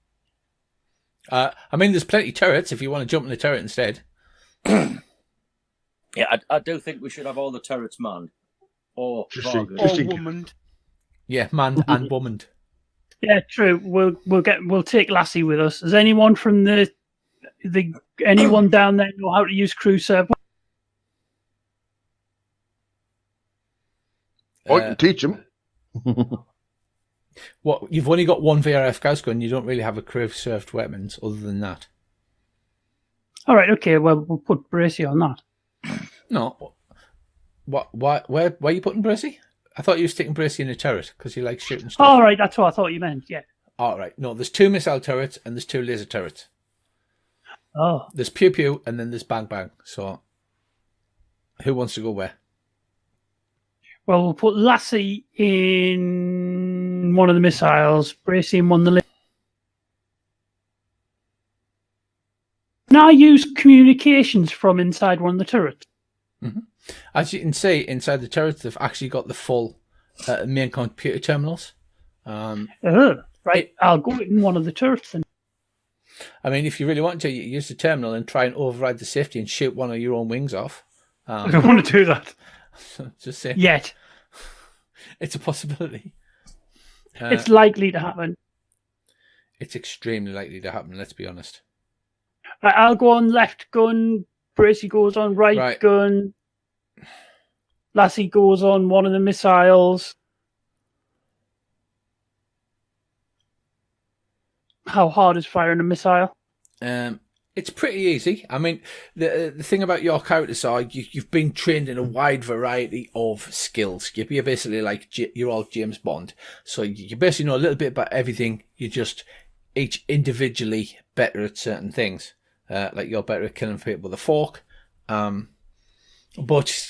I mean, there's plenty of turrets if you want to jump in the turret instead. Yeah, I do think we should have all the turrets manned. Or Womaned. Yeah, manned and womaned. Yeah, true. We'll take Lassie with us. Does anyone from anyone down there know how to use crew server? I can teach him. What, you've only got one VRF gas gun. You don't really have a crew of served weapons other than that. All right, okay. Well, we'll put Bracy on that. No. What? Why are you putting Bracy? I thought you were sticking Bracy in a turret because you like shooting stuff. All right, that's what I thought you meant. Yeah. All right. No, there's 2 missile turrets and there's 2 laser turrets. Oh. There's pew pew and then there's bang bang. So, who wants to go where? Well, we'll put Lassie in one of the missiles, Bracy in one of the. Now use communications from inside one of the turrets. Mm-hmm. As you can see, inside the turrets, they've actually got the full main computer terminals. Right, I'll go in one of the turrets then. I mean, if you really want to, you use the terminal and try and override the safety and shoot one of your own wings off. I don't want to do that. Just say yet. It's a possibility. It's likely to happen. It's extremely likely to happen, let's be honest. Right, I'll go on left gun, Bracy goes on right gun, Lassie goes on one of the missiles. How hard is firing a missile? It's pretty easy. I mean, the thing about your characters are you've been trained in a wide variety of skills. You're basically like you're all James Bond, so you basically know a little bit about everything. You're just each individually better at certain things. Like you're better at killing people with a fork, but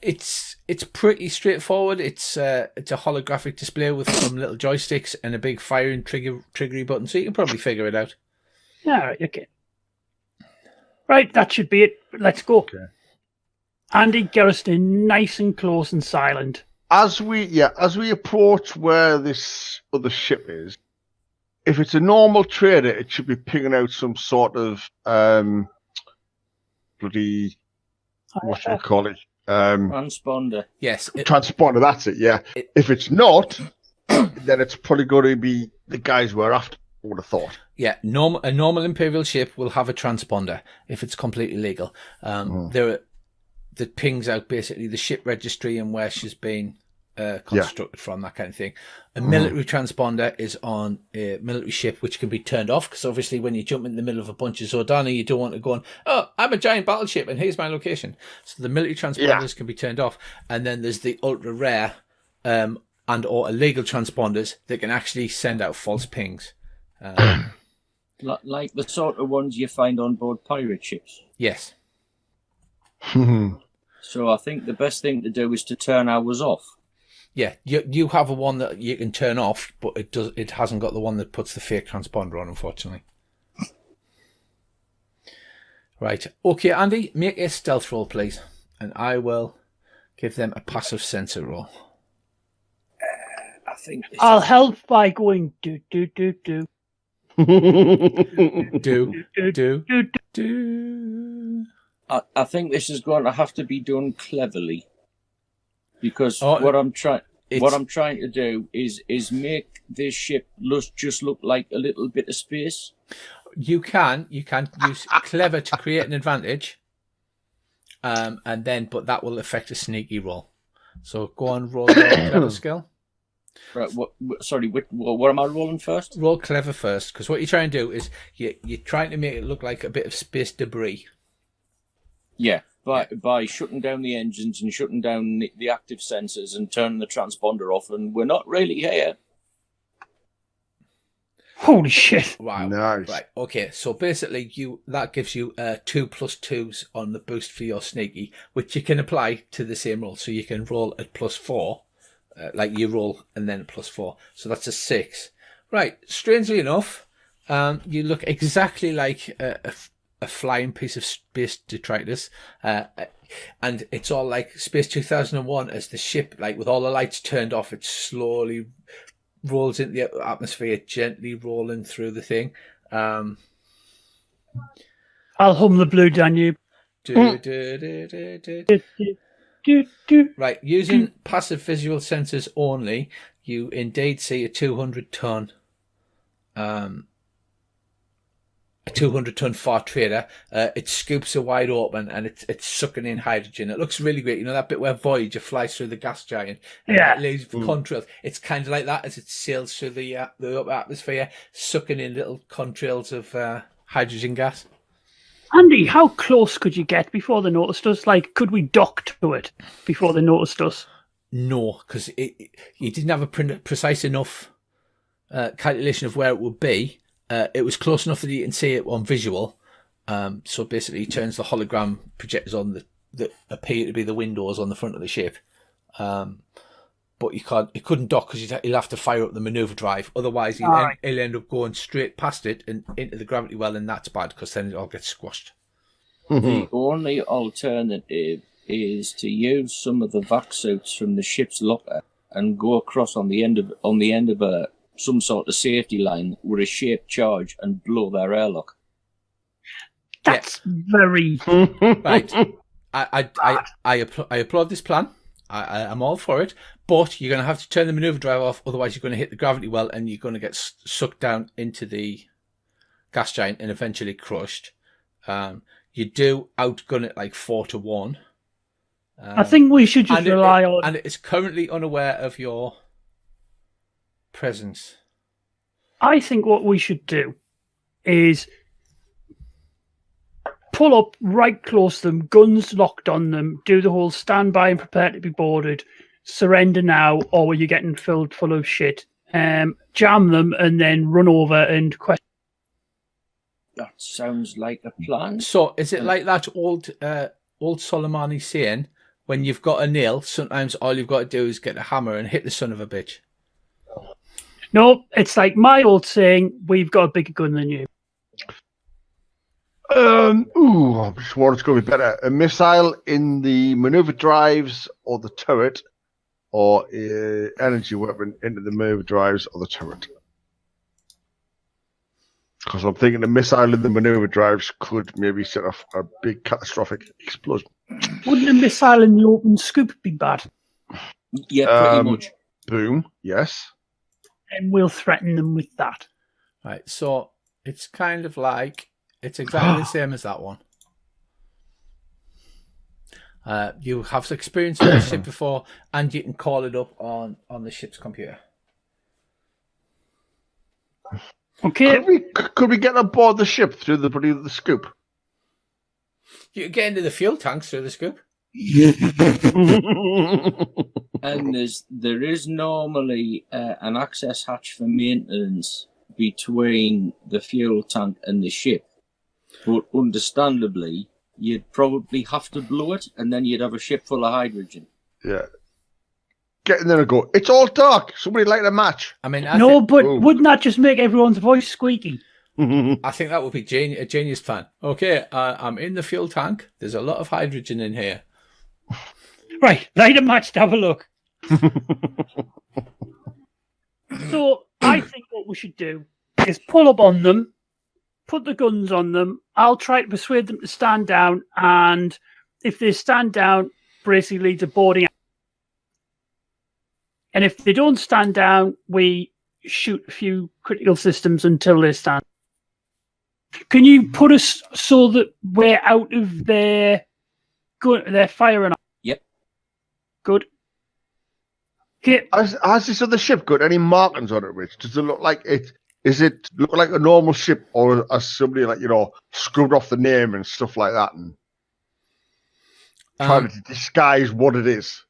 it's pretty straightforward. It's a holographic display with some little joysticks and a big firing triggery button, so you can probably figure it out. All right, okay. Right, that should be it. Let's go. Okay. Andy, get us in nice and close and silent. As we approach where this other ship is, if it's a normal trader, it should be picking out some sort of bloody what should we call it? Transponder. Yes, transponder. That's it. Yeah. If it's not, then it's probably going to be the guys we're after. I would have thought. Yeah, a normal Imperial ship will have a transponder if it's completely legal. That pings out basically the ship registry and where she's been constructed from, that kind of thing. A military transponder is on a military ship which can be turned off, because obviously when you jump in the middle of a bunch of Zordani, you don't want to go on, oh, I'm a giant battleship and here's my location. So the military transponders can be turned off. And then there's the ultra rare and or illegal transponders that can actually send out false pings. Like the sort of ones you find on board pirate ships. Yes. So I think the best thing to do is to turn ours off. Yeah, you have a one that you can turn off, but it hasn't got the one that puts the fake transponder on, unfortunately. Right. Okay, Andy, make a stealth roll, please. And I will give them a passive sensor roll. I think I'll help by going do do do do. do. I think this is going to have to be done cleverly, because what I'm trying to do is make this ship just look like a little bit of space. You can use clever to create an advantage, and then but that will affect a sneaky roll. So go on, roll your clever skill. Right. Sorry. What am I rolling first? Roll clever first, because what you're trying to do is you're trying to make it look like a bit of space debris. Yeah. By shutting down the engines and shutting down the active sensors and turning the transponder off, and we're not really here. Holy shit! Wow. Nice. Right. Okay. So basically, that gives you 2 + 2s on the boost for your sneaky, which you can apply to the same roll. So you can roll at +4, like you roll and then +4. So that's a 6. Right. Strangely enough, you look exactly like a flying piece of space detritus, and it's all like Space 2001 as the ship, like with all the lights turned off, it slowly rolls into the atmosphere, gently rolling through the thing. I'll hum the Blue Danube. Right, using passive visual sensors only, you indeed see a 200-ton far trader. It scoops it wide open and it's sucking in hydrogen. It looks really great. You know that bit where Voyager flies through the gas giant and Yeah. it leaves contrails? It's kind of like that as it sails through the upper atmosphere, sucking in little contrails of hydrogen gas. Andy, how close could you get before they noticed us? Like, could we dock to it before they noticed us? No, because you didn't have a precise enough calculation of where it would be. It was close enough that you can see it on visual. So basically, he turns the hologram projectors on that appear to be the windows on the front of the ship. But it couldn't dock because he'll have to fire up the maneuver drive. Otherwise, he'll end up going straight past it and into the gravity well, and that's bad because then it all gets squashed. The only alternative is to use some of the vac suits from the ship's locker and go across on the end of some sort of safety line with a shaped charge and blow their airlock. That's very Right. I applaud this plan. I'm all for it. But you're going to have to turn the maneuver drive off. Otherwise, you're going to hit the gravity well and you're going to get sucked down into the gas giant and eventually crushed. You do outgun it like 4-1. I think we should just rely on... And it's currently unaware of your presence. I think what we should do is pull up right close to them, guns locked on them, do the whole stand by and prepare to be boarded, surrender now, or you're getting filled full of shit, jam them, and then run over and question. That sounds like a plan. So is it like that old Soleimani saying, when you've got a nail, sometimes all you've got to do is get a hammer and hit the son of a bitch? No, it's like my old saying, we've got a bigger gun than you. I'm just wondering it's going to be better. A missile in the maneuver drives or the turret, or energy weapon into the maneuver drives or the turret. Because I'm thinking a missile in the maneuver drives could maybe set off a big catastrophic explosion. Wouldn't a missile in the open scoop be bad? Yeah, pretty much. Boom, yes. And we'll threaten them with that. Right, so it's kind of like, it's exactly the same as that one. You have experience with the ship before, and you can call it up on the ship's computer. Okay. Could we get aboard the ship through the scoop? You can get into the fuel tanks through the scoop. And there is normally an access hatch for maintenance between the fuel tank and the ship, but understandably, you'd probably have to blow it, and then you'd have a ship full of hydrogen. Yeah. Get in there and go, it's all dark. Somebody light a match. I mean, wouldn't that just make everyone's voice squeaky? I think that would be a genius plan. Okay, I'm in the fuel tank. There's a lot of hydrogen in here. Right, light a match to have a look. So I think what we should do is pull up on them, put the guns on them. I'll try to persuade them to stand down, and if they stand down, basically the boarding. And if they don't stand down, we shoot a few critical systems until they stand. Can you put us so that we're out of their They're firing. Yep. Good. Okay. Has this other ship got any markings on it, Rich? Does it look like it? Is it look like a normal ship, or has somebody screwed off the name and stuff like that and trying to disguise what it is?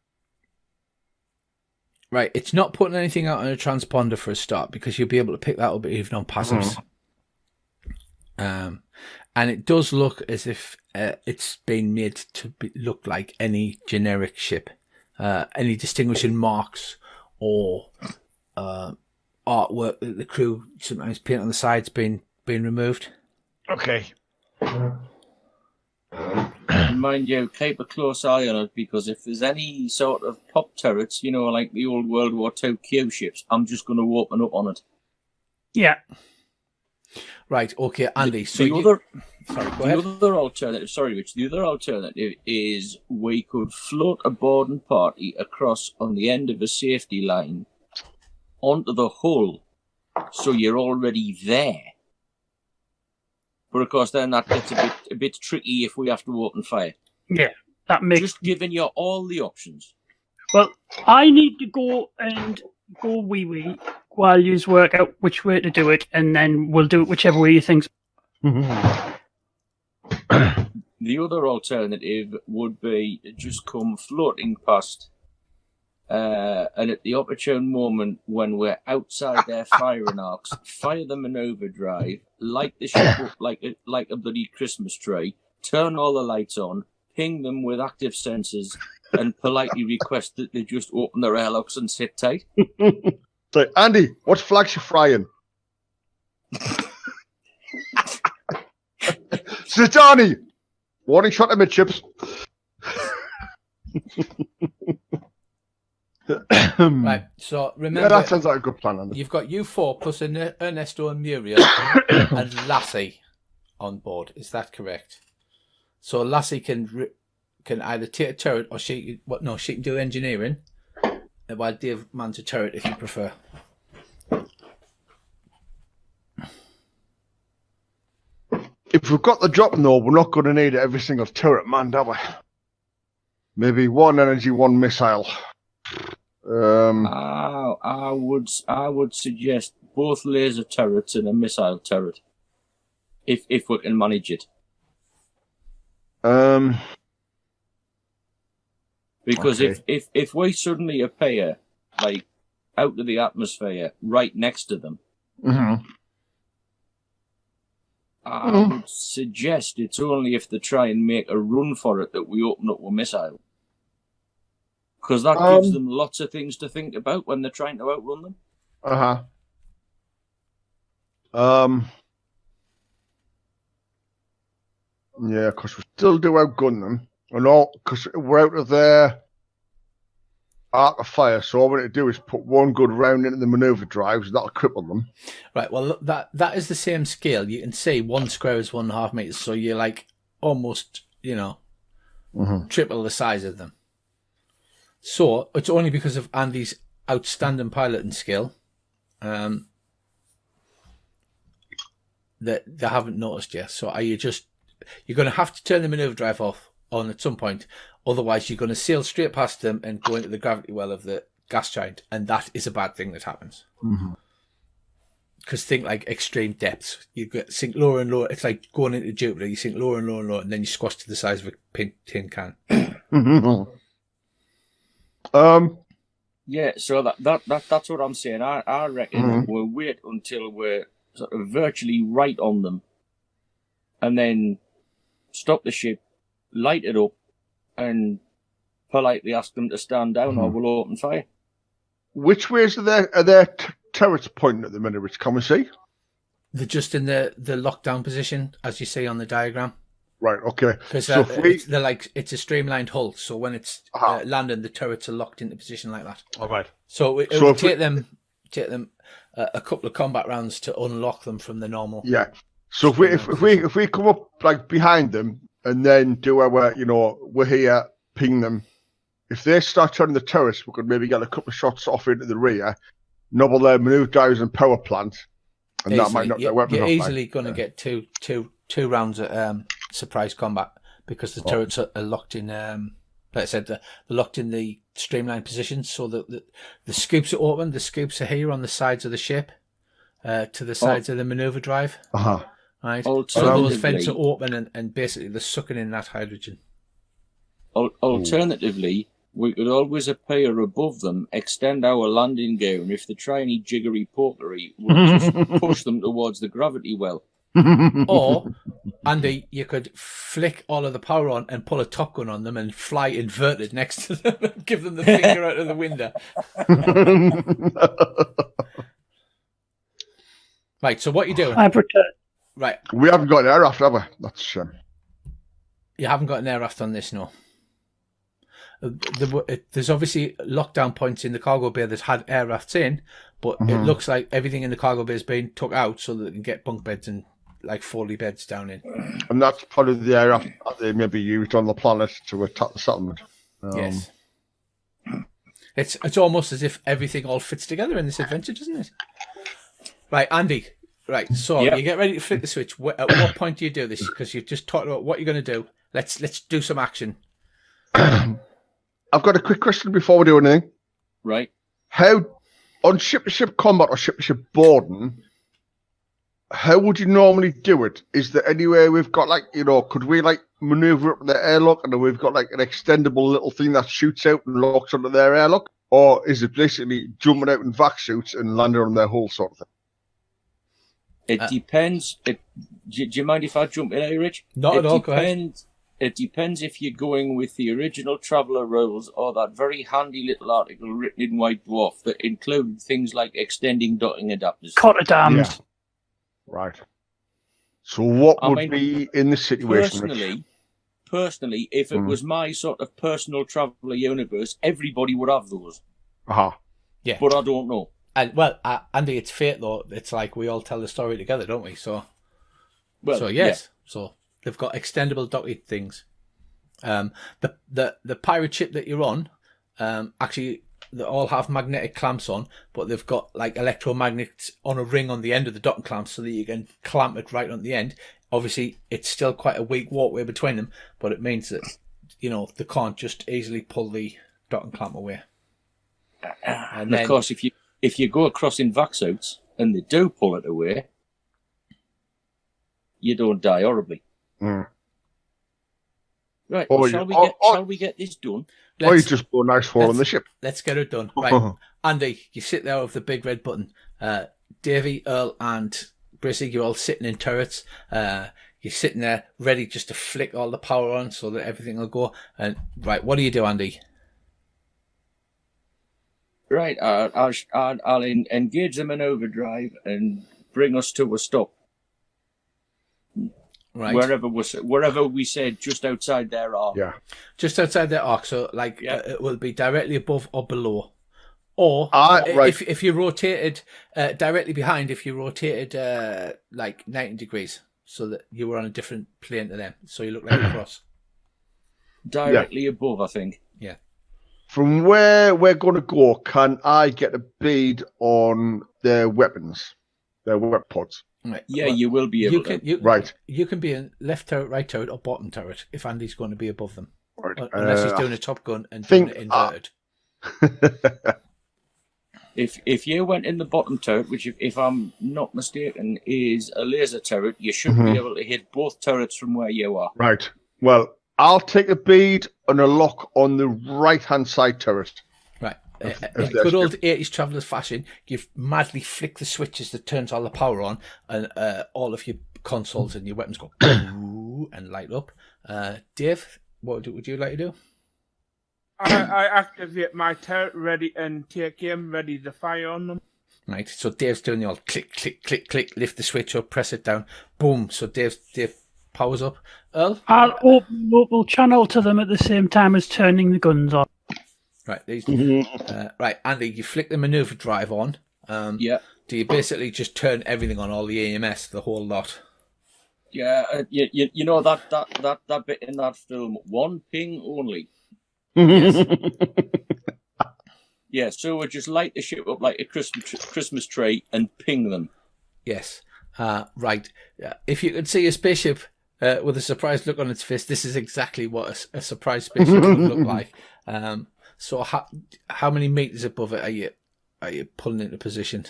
Right, it's not putting anything out on a transponder for a start because you'll be able to pick that up even on passives. And it does look as if it's been made to look like any generic ship. Any distinguishing marks or artwork that the crew sometimes paint on the sides being removed. Okay. Mind you, keep a close eye on it, because if there's any sort of pop turrets, like the old World War II Q ships, I'm just going to open up on it. Yeah. Right, okay, Andy. The other alternative is we could float a boarding party across on the end of a safety line onto the hull, so you're already there. But of course, then that gets a bit tricky if we have to open fire. Yeah, that makes. Just giving you all the options. Well, I need to go wee while you work out which way to do it, and then we'll do it whichever way you think. The other alternative would be to just come floating past, and at the opportune moment when we're outside their firing arcs, fire them in overdrive, light the ship up like a bloody Christmas tree, turn all the lights on, ping them with active sensors, and politely request that they just open their airlocks and sit tight. So, Andy, what flags you frying? Zidani! Warning shot to midships. Right, so remember... Yeah, that sounds like a good plan, Andy. You've got you4 plus Ernesto and Muriel and Lassie on board. Is that correct? So Lassie can either take a turret or she can do engineering, while Dave mans a turret if you prefer. If we've got the drop, though, we're not going to need every single turret manned, are we? Maybe one energy, one missile. I would suggest both laser turrets and a missile turret, if we can manage it. Because okay. if we suddenly appear like out of the atmosphere right next to them, I would suggest it's only if they try and make a run for it that we open up a missile. Because that gives them lots of things to think about when they're trying to outrun them. Yeah, because we still do outgun them. And all, because we're out of their arc of fire, so all we need to do is put one good round into the maneuver drives, that'll cripple them. Right, well, look, that is the same scale. You can see 1 square is 1.5 meters, so you're like almost, triple the size of them. So it's only because of Andy's outstanding piloting skill that they haven't noticed yet. So you're going to have to turn the maneuver drive off on at some point. Otherwise, you're going to sail straight past them and go into the gravity well of the gas giant, and that is a bad thing that happens. Because think like extreme depths. You sink lower and lower. It's like going into Jupiter. You sink lower and lower and lower, and then you squash to the size of a tin can. Yeah, so that's what I'm saying. I reckon we'll wait until we're sort of virtually right on them, and then stop the ship, light it up, and politely ask them to stand down, or we'll open fire. Which ways are their turrets pointing at the minute? Which can we see? They're just in the lockdown position, as you see on the diagram. Right, okay. Because so it's a streamlined hull, so when it's landing, the turrets are locked into position like that. All right. So it will take them a couple of combat rounds to unlock them from the normal. Yeah. So if we come up like behind them and then do our we're here, ping them. If they start turning the turrets, we could maybe get a couple of shots off into the rear, nobble their maneuver drives and power plant, and that might knock their weapons off. You're easily going to get two rounds of surprise combat because the turrets are locked in. Like I said, they're locked in the streamlined positions, so that the scoops are open. The scoops are here on the sides of the ship, to the sides of the maneuver drive. Right. So those vents are open, and basically they're sucking in that hydrogen. Alternatively, we could always appear above them, extend our landing gear, and if they try any jiggery pokery, we'll just push them towards the gravity well. Or, Andy, you could flick all of the power on and pull a Top Gun on them and fly inverted next to them and give them the finger out of the window. Right, so what are you doing? I pretend. Right. We haven't got an air raft, have we? That's You haven't got an air raft on this, no. There's obviously lockdown points in the cargo bay that had air rafts in, but it looks like everything in the cargo bay is being took out so that they can get bunk beds and like Foley beds down in. and that's probably the air raft that they maybe used on the planet to attack the settlement. Yes. It's almost as if everything all fits together in this adventure, doesn't it? Right, Andy. Right, so you get ready to flick the switch. At what point do you do this? Because you've just talked about what you're going to do. Let's do some action. I've got a quick question before we do anything. Right. How, on ship-to-ship combat or ship-to-ship boarding, how would you normally do it? Is there any way we've got, like, could we, like, maneuver up the airlock and then we've got, like, an extendable little thing that shoots out and locks onto their airlock? Or is it basically jumping out in vac suits and landing on their hull sort of thing? It depends. Do you mind if I jump in here, Rich? Not at all, go ahead. It depends if you're going with the original Traveller rules or that very handy little article written in White Dwarf that included things like extending docking adapters. Cotterdams. Yeah. Right. So what would be in this situation? Personally, if it was my sort of personal Traveller universe, everybody would have those. Yeah. But I don't know. And well, Andy, it's fate though. It's like we all tell the story together, don't we? So yes. Yeah. So they've got extendable docking things. The pirate ship that you're on, actually, they all have magnetic clamps on, but they've got like electromagnets on a ring on the end of the docking clamps so that you can clamp it right on the end. Obviously, it's still quite a weak walkway between them, but it means that they can't just easily pull the docking clamp away. And of course, if you go across in vac suits and they do pull it away, you don't die horribly. Right, shall we get this done? Or you just go nice for on the ship. Let's get it done. Right, Andy, you sit there with the big red button. Davey, Earl, and Brissy, you're all sitting in turrets. You're sitting there ready just to flick all the power on so that everything will go. And right, what do you do, Andy? Right, I'll engage them in overdrive and bring us to a stop. Right. Wherever we said, just outside their arc. Yeah. Just outside their arc, so it will be directly above or below. Or if you rotated directly behind, if you rotated like 90 degrees, so that you were on a different plane to them, so you look like a cross. Directly above, I think. Yeah. From where we're going to go, can I get a bead on their weapons, their weapon pods? Right. Yeah, well, you will be able to. Right. You can be in left turret, right turret, or bottom turret if Andy's going to be above them. Right. Unless he's doing a Top Gun and doing it inverted. If you went in the bottom turret, which if I'm not mistaken is a laser turret, you should be able to hit both turrets from where you are. Right. Well, I'll take a bead and a lock on the right-hand side turret. Right. In good old 80s Travellers fashion, you madly flick the switches that turns all the power on, and all of your consoles and your weapons go and light up. Dave, what would you like to do? I activate my turret ready and take aim ready to fire on them. Right, so Dave's doing the old click, click, click, click, lift the switch up, press it down, boom. So Dave powers up. Earl? I'll open local channel to them at the same time as turning the guns on. Right, right, Andy, you flick the maneuver drive on. Yeah. Do you basically just turn everything on, all the EMS, the whole lot? Yeah, you know that bit in that film, one ping only. Yes. Yeah, so we'll just light the ship up like a Christmas tree and ping them. Yes. Right. If you could see a spaceship with a surprised look on its face. This is exactly what a surprise spaceship would look like. So how many meters above it are you pulling into position?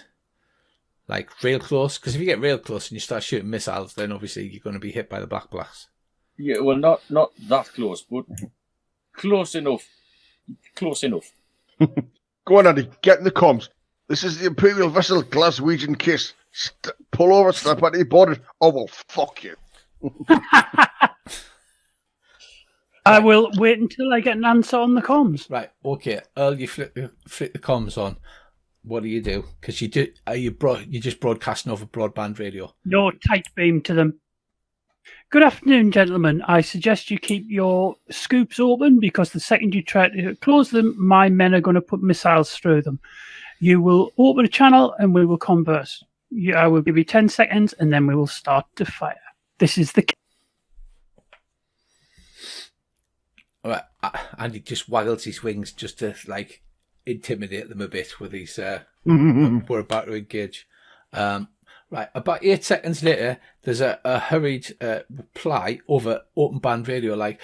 Like real close? Because if you get real close and you start shooting missiles, then obviously you're going to be hit by the black blast. Yeah, well, not that close, but close enough. Close enough. Go on, Andy. Get in the comms. This is the Imperial vessel Glaswegian Kiss. Pull over, snap at your board. Oh, well, fuck you. I will wait until I get an answer on the comms. Right, okay. Earl, you flip the comms on. What do you do? Because you're just broadcasting over broadband radio. No tight beam to them. Good afternoon, gentlemen. I suggest you keep your scoops open because the second you try to close them, my men are going to put missiles through them. You will open a channel and we will converse. I will give you 10 seconds and then we will start to fire. This is the... All right, Andy just waggles his wings just to like intimidate them a bit with his we're about to engage. Right, about 8 seconds later, there's a hurried reply over open band radio, like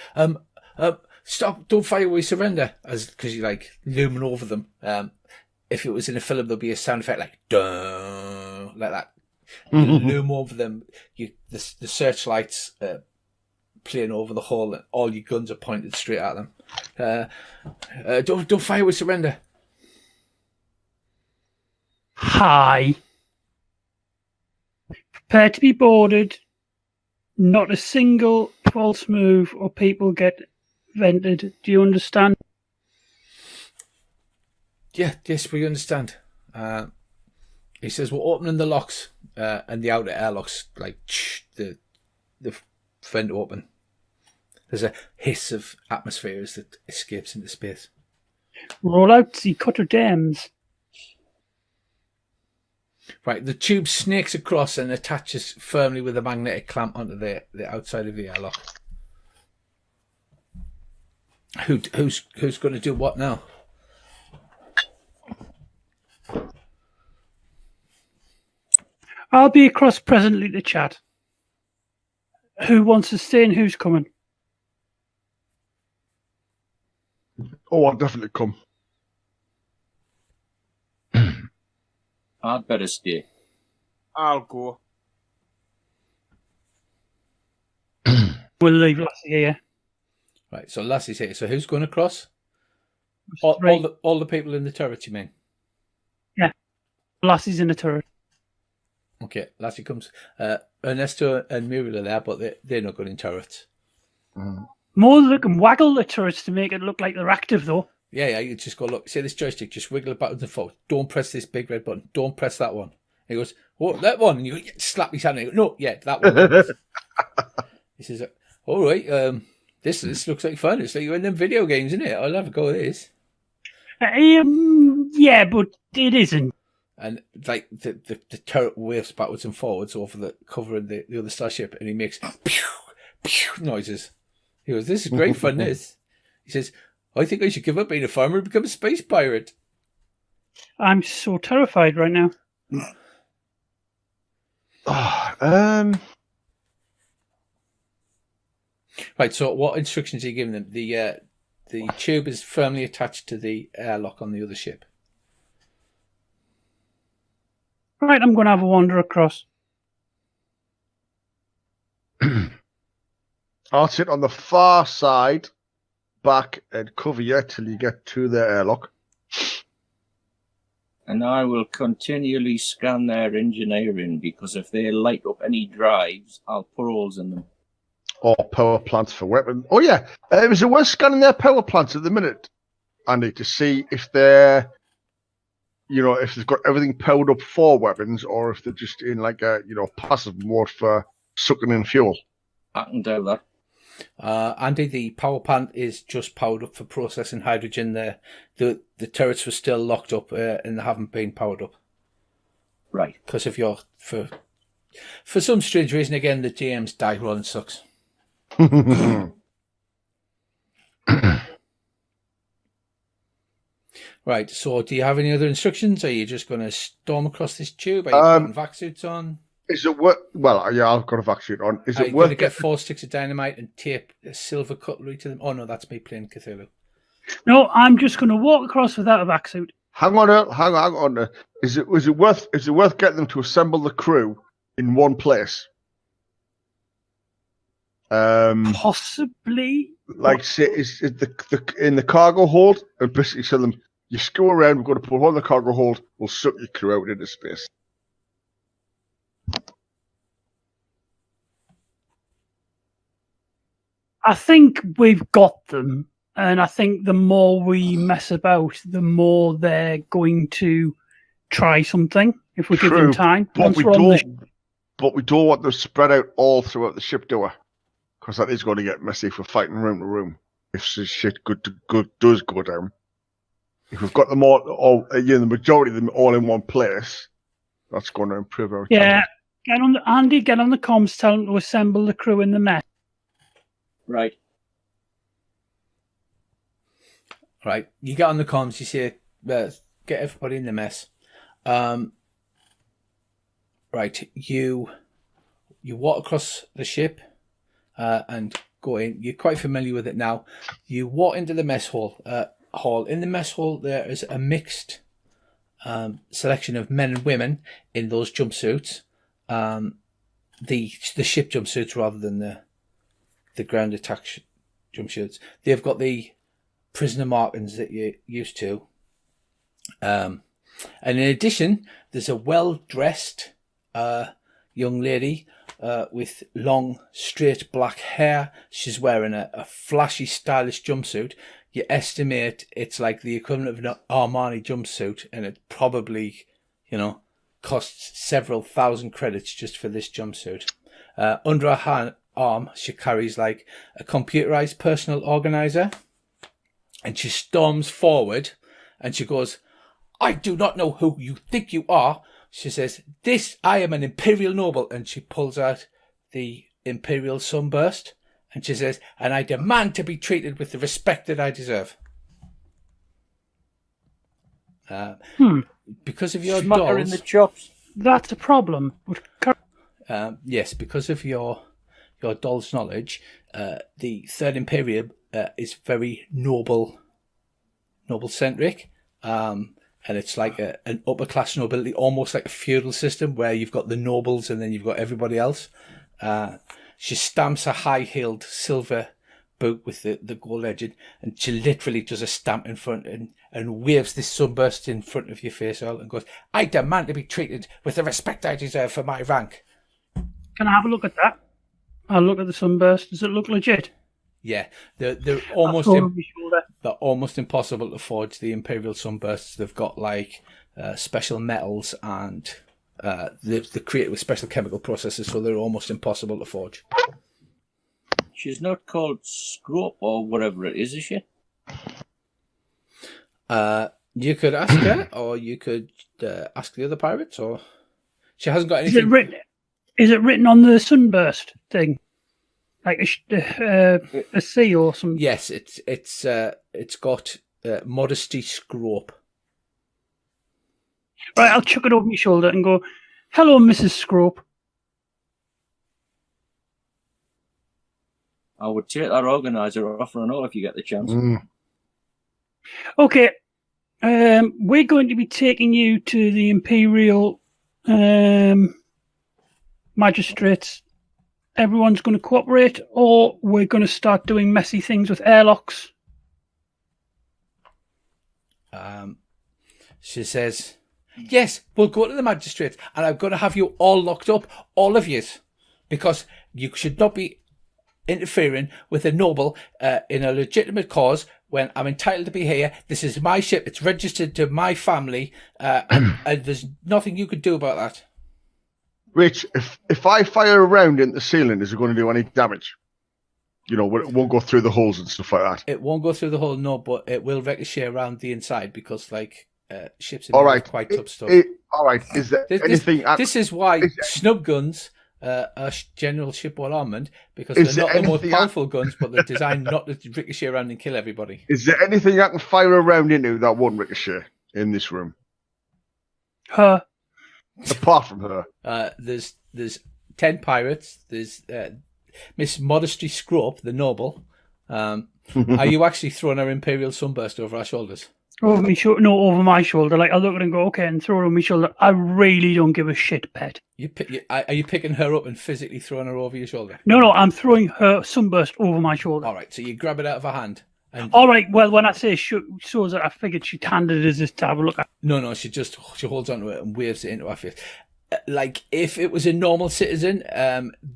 stop, don't fire, we surrender, because you're like looming over them. If it was in a film, there'll be a sound effect like dun, like that. You loom over them. The searchlights playing over the hull, and all your guns are pointed straight at them. Don't fire, we surrender. Hi. Prepare to be boarded. Not a single false move or people get vented. Do you understand? Yeah, yes, we understand. He says we're opening the locks and the outer airlocks, like the vent open. There's a hiss of atmosphere as it escapes into space. Roll out the cutter dams. Right, the tube snakes across and attaches firmly with a magnetic clamp onto the outside of the airlock. Who's going to do what now? I'll be across presently to chat. Who wants to stay and who's coming? Oh, I'll definitely come. I'd better stay. I'll go. We'll leave Lassie here. Right, so Lassie's here. So who's going across? Right. All the people in the turret, you mean? Yeah. Lassie's in the turret. Okay, Lassie comes. Ernesto and Muriel are there, but they're not going in turrets. More than they can waggle the turrets to make it look like they're active, though. Yeah, you just go, look, see this joystick, just wiggle it backwards and forwards. Don't press this big red button. Don't press that one. He goes, oh, that one. And you slap his hand and you go, no, yeah, that one. He says, all right, this looks like fun. It's like you're in them video games, isn't it? I'll have a go at this. Yeah, but it isn't. And like the turret waves backwards and forwards over the cover of the other starship, and he makes pew, pew noises. He goes, this is great fun, this. He says, I think I should give up being a farmer and become a space pirate. I'm so terrified right now. Right, so what instructions are you giving them? The tube is firmly attached to the airlock on the other ship. Right, I'm going to have a wander across. I'll sit on the far side, back, and cover you till you get to the airlock. And I will continually scan their engineering, because if they light up any drives, I'll put holes in them. Or power plants for weapons. Oh, yeah. Is it worth scanning their power plants at the minute, Andy, to see if they're, if they've got everything powered up for weapons, or if they're just in like a, passive mode for sucking in fuel? I can do that. Andy, the power plant is just powered up for processing hydrogen. The turrets were still locked up and they haven't been powered up. Right. Because if you're for some strange reason, again, the GM's die rolling sucks. Right, so do you have any other instructions? Are you just going to storm across this tube? Are you putting vac suits on? Is it worth? Well, yeah, I've got a vac suit on. Is Are it you going worth to get getting? 4 sticks of dynamite and tape a silver cutlery to them? Oh no, that's me playing Cthulhu. No, I'm just going to walk across without a vac suit. Hang on, hang on. Is it worth getting them to assemble the crew in one place? Possibly. Like say, is the in the cargo hold, and basically tell them you go around. We're going to put one in the cargo hold. We'll suck your crew out into space. I think we've got them, and I think the more we mess about, the more they're going to try something if we give them True, time. But we don't want them spread out all throughout the ship, do we? Because that is going to get messy if we're fighting room to room. If shit does go down. If we've got them all the majority of them all in one place, that's going to improve our Yeah, chances. get on the comms, tell them to assemble the crew in the mess. Right. Right, you get on the comms, you say, get everybody in the mess. Right, you walk across the ship and go in. You're quite familiar with it now. You walk into the mess hall. In the mess hall, there is a mixed selection of men and women in those jumpsuits. The ship jumpsuits rather than the ground attack jumpsuits. They've got the prisoner markings that you're used to. And in addition, there's a well-dressed young lady with long, straight black hair. She's wearing a flashy, stylish jumpsuit. You estimate it's like the equivalent of an Armani jumpsuit, and it probably, costs several thousand credits just for this jumpsuit. Under her arm, she carries like a computerized personal organizer, and she storms forward and she goes, "I do not know who you think you are." She says, I am an Imperial noble. And she pulls out the Imperial sunburst. And she says, "And I demand to be treated with the respect that I deserve." Because of your Smack her in dolls. the chops. That's a problem. Yes, because of your doll's knowledge, the Third Imperium is very noble-centric. And it's like an upper class nobility, almost like a feudal system where you've got the nobles and then you've got everybody else. She stamps a high-heeled silver boot with the gold legend, and she literally does a stamp in front and waves this sunburst in front of your face, Earl, and goes, "I demand to be treated with the respect I deserve for my rank." Can I have a look at that? I'll look at the sunburst. Does it look legit? Yeah, they're almost over my shoulder. they're almost impossible to forge. The Imperial sunbursts, they've got like special metals and they're created with special chemical processes, so they're almost impossible to forge. She's not called Scrope or whatever it is she? You could ask her, or you could ask the other pirates, or she hasn't got Is anything. it written on the sunburst thing? Like a C or something? Yes, it's got modesty Scrope. Right, I'll chuck it over my shoulder and go, "Hello, Mrs. Scrope." I would take that organizer off and all if you get the chance. Okay, we're going to be taking you to the Imperial magistrates. Everyone's going to cooperate, or we're going to start doing messy things with airlocks. She says, "Yes, we'll go to the magistrates, and I'm going to have you all locked up, all of you, because you should not be interfering with a noble in a legitimate cause when I'm entitled to be here. This is my ship. It's registered to my family, and there's nothing you could do about that." Rich, if I fire a round in the ceiling, is it going to do any damage? It won't go through the holes and stuff like that. It won't go through the hole, no, but it will ricochet around the inside because, ships are quite tough stuff. All right. Is there anything? This is why snub guns are general shipboard armament, because they're not the most powerful guns, but they're designed not to ricochet around and kill everybody. Is there anything I can fire a round into that won't ricochet in this room? Her. Apart from her. There's there's 10 pirates. There's Miss Modesty Scrope, the noble. Are you actually throwing her Imperial Sunburst over our shoulders? Over my shoulder? No, over my shoulder. Like, I look at her and go, okay, and throw her on my shoulder. I really don't give a shit, pet. Are you picking her up and physically throwing her over your shoulder? No, I'm throwing her Sunburst over my shoulder. All right, so you grab it out of her hand. And all right, well, when I say shows it, I figured she'd handed it as this to have a look at. No, she holds onto it and waves it into her face. Like, if it was a normal citizen,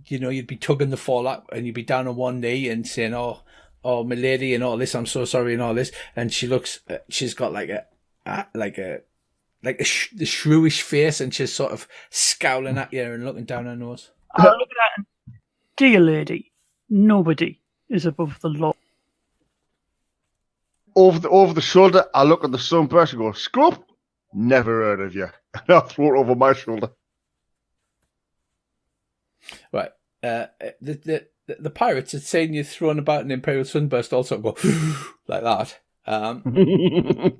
you'd be tugging the forelock and you'd be down on one knee and saying, oh, my lady, and all this, I'm so sorry, and all this. And she looks, she's got the shrewish face, and she's sort of scowling at you and looking down her nose. I look at her, dear lady, nobody is above the law. Over the shoulder, I look at the Sunburst and go, Scrub, never heard of you. And I throw it over my shoulder. Right. The pirates had seen you throwing about an Imperial Sunburst also go like that. And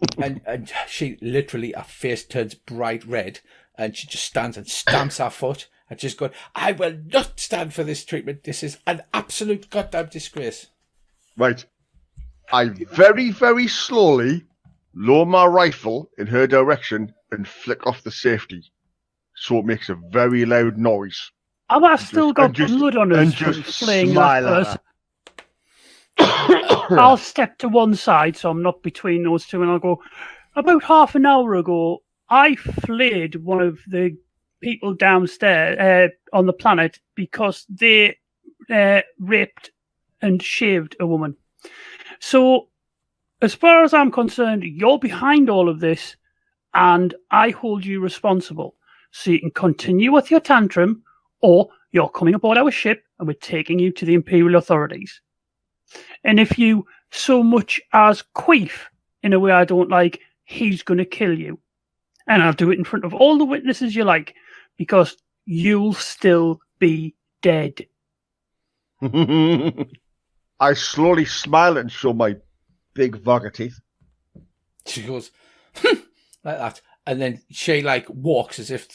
she literally, her face turns bright red, and she just stands and stamps her foot and just going, I will not stand for this treatment. This is an absolute goddamn disgrace. Right. I very, very slowly lower my rifle in her direction and flick off the safety, so it makes a very loud noise. I've still got blood on us from flaying that first. I'll step to one side so I'm not between those two, and I'll go, about half an hour ago, I flayed one of the people downstairs on the planet because they raped and shaved a woman. So, as far as I'm concerned, you're behind all of this, and I hold you responsible. So you can continue with your tantrum, or you're coming aboard our ship and we're taking you to the Imperial authorities. And if you so much as queef in a way I don't like, he's going to kill you. And I'll do it in front of all the witnesses you like, because you'll still be dead. I slowly smile and show my big vodka teeth. She goes, like that. And then she, walks as if,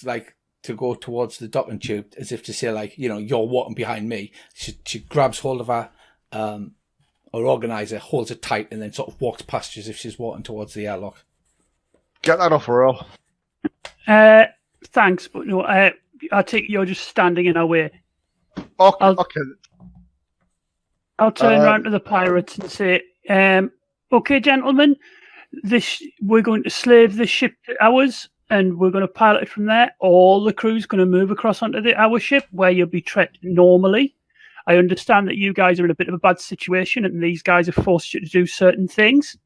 to go towards the docking tube, as if to say, you're walking behind me. She grabs hold of her organizer, holds it tight, and then sort of walks past you as if she's walking towards the airlock. Get that off her, Earl. Thanks, but no, I take you're just standing in our way. Okay. I'll turn around to the pirates and say, okay, gentlemen, we're going to slave this ship to ours, and we're going to pilot it from there. All the crew's going to move across onto our ship, where you'll be treated normally. I understand that you guys are in a bit of a bad situation, and these guys have forced you to do certain things.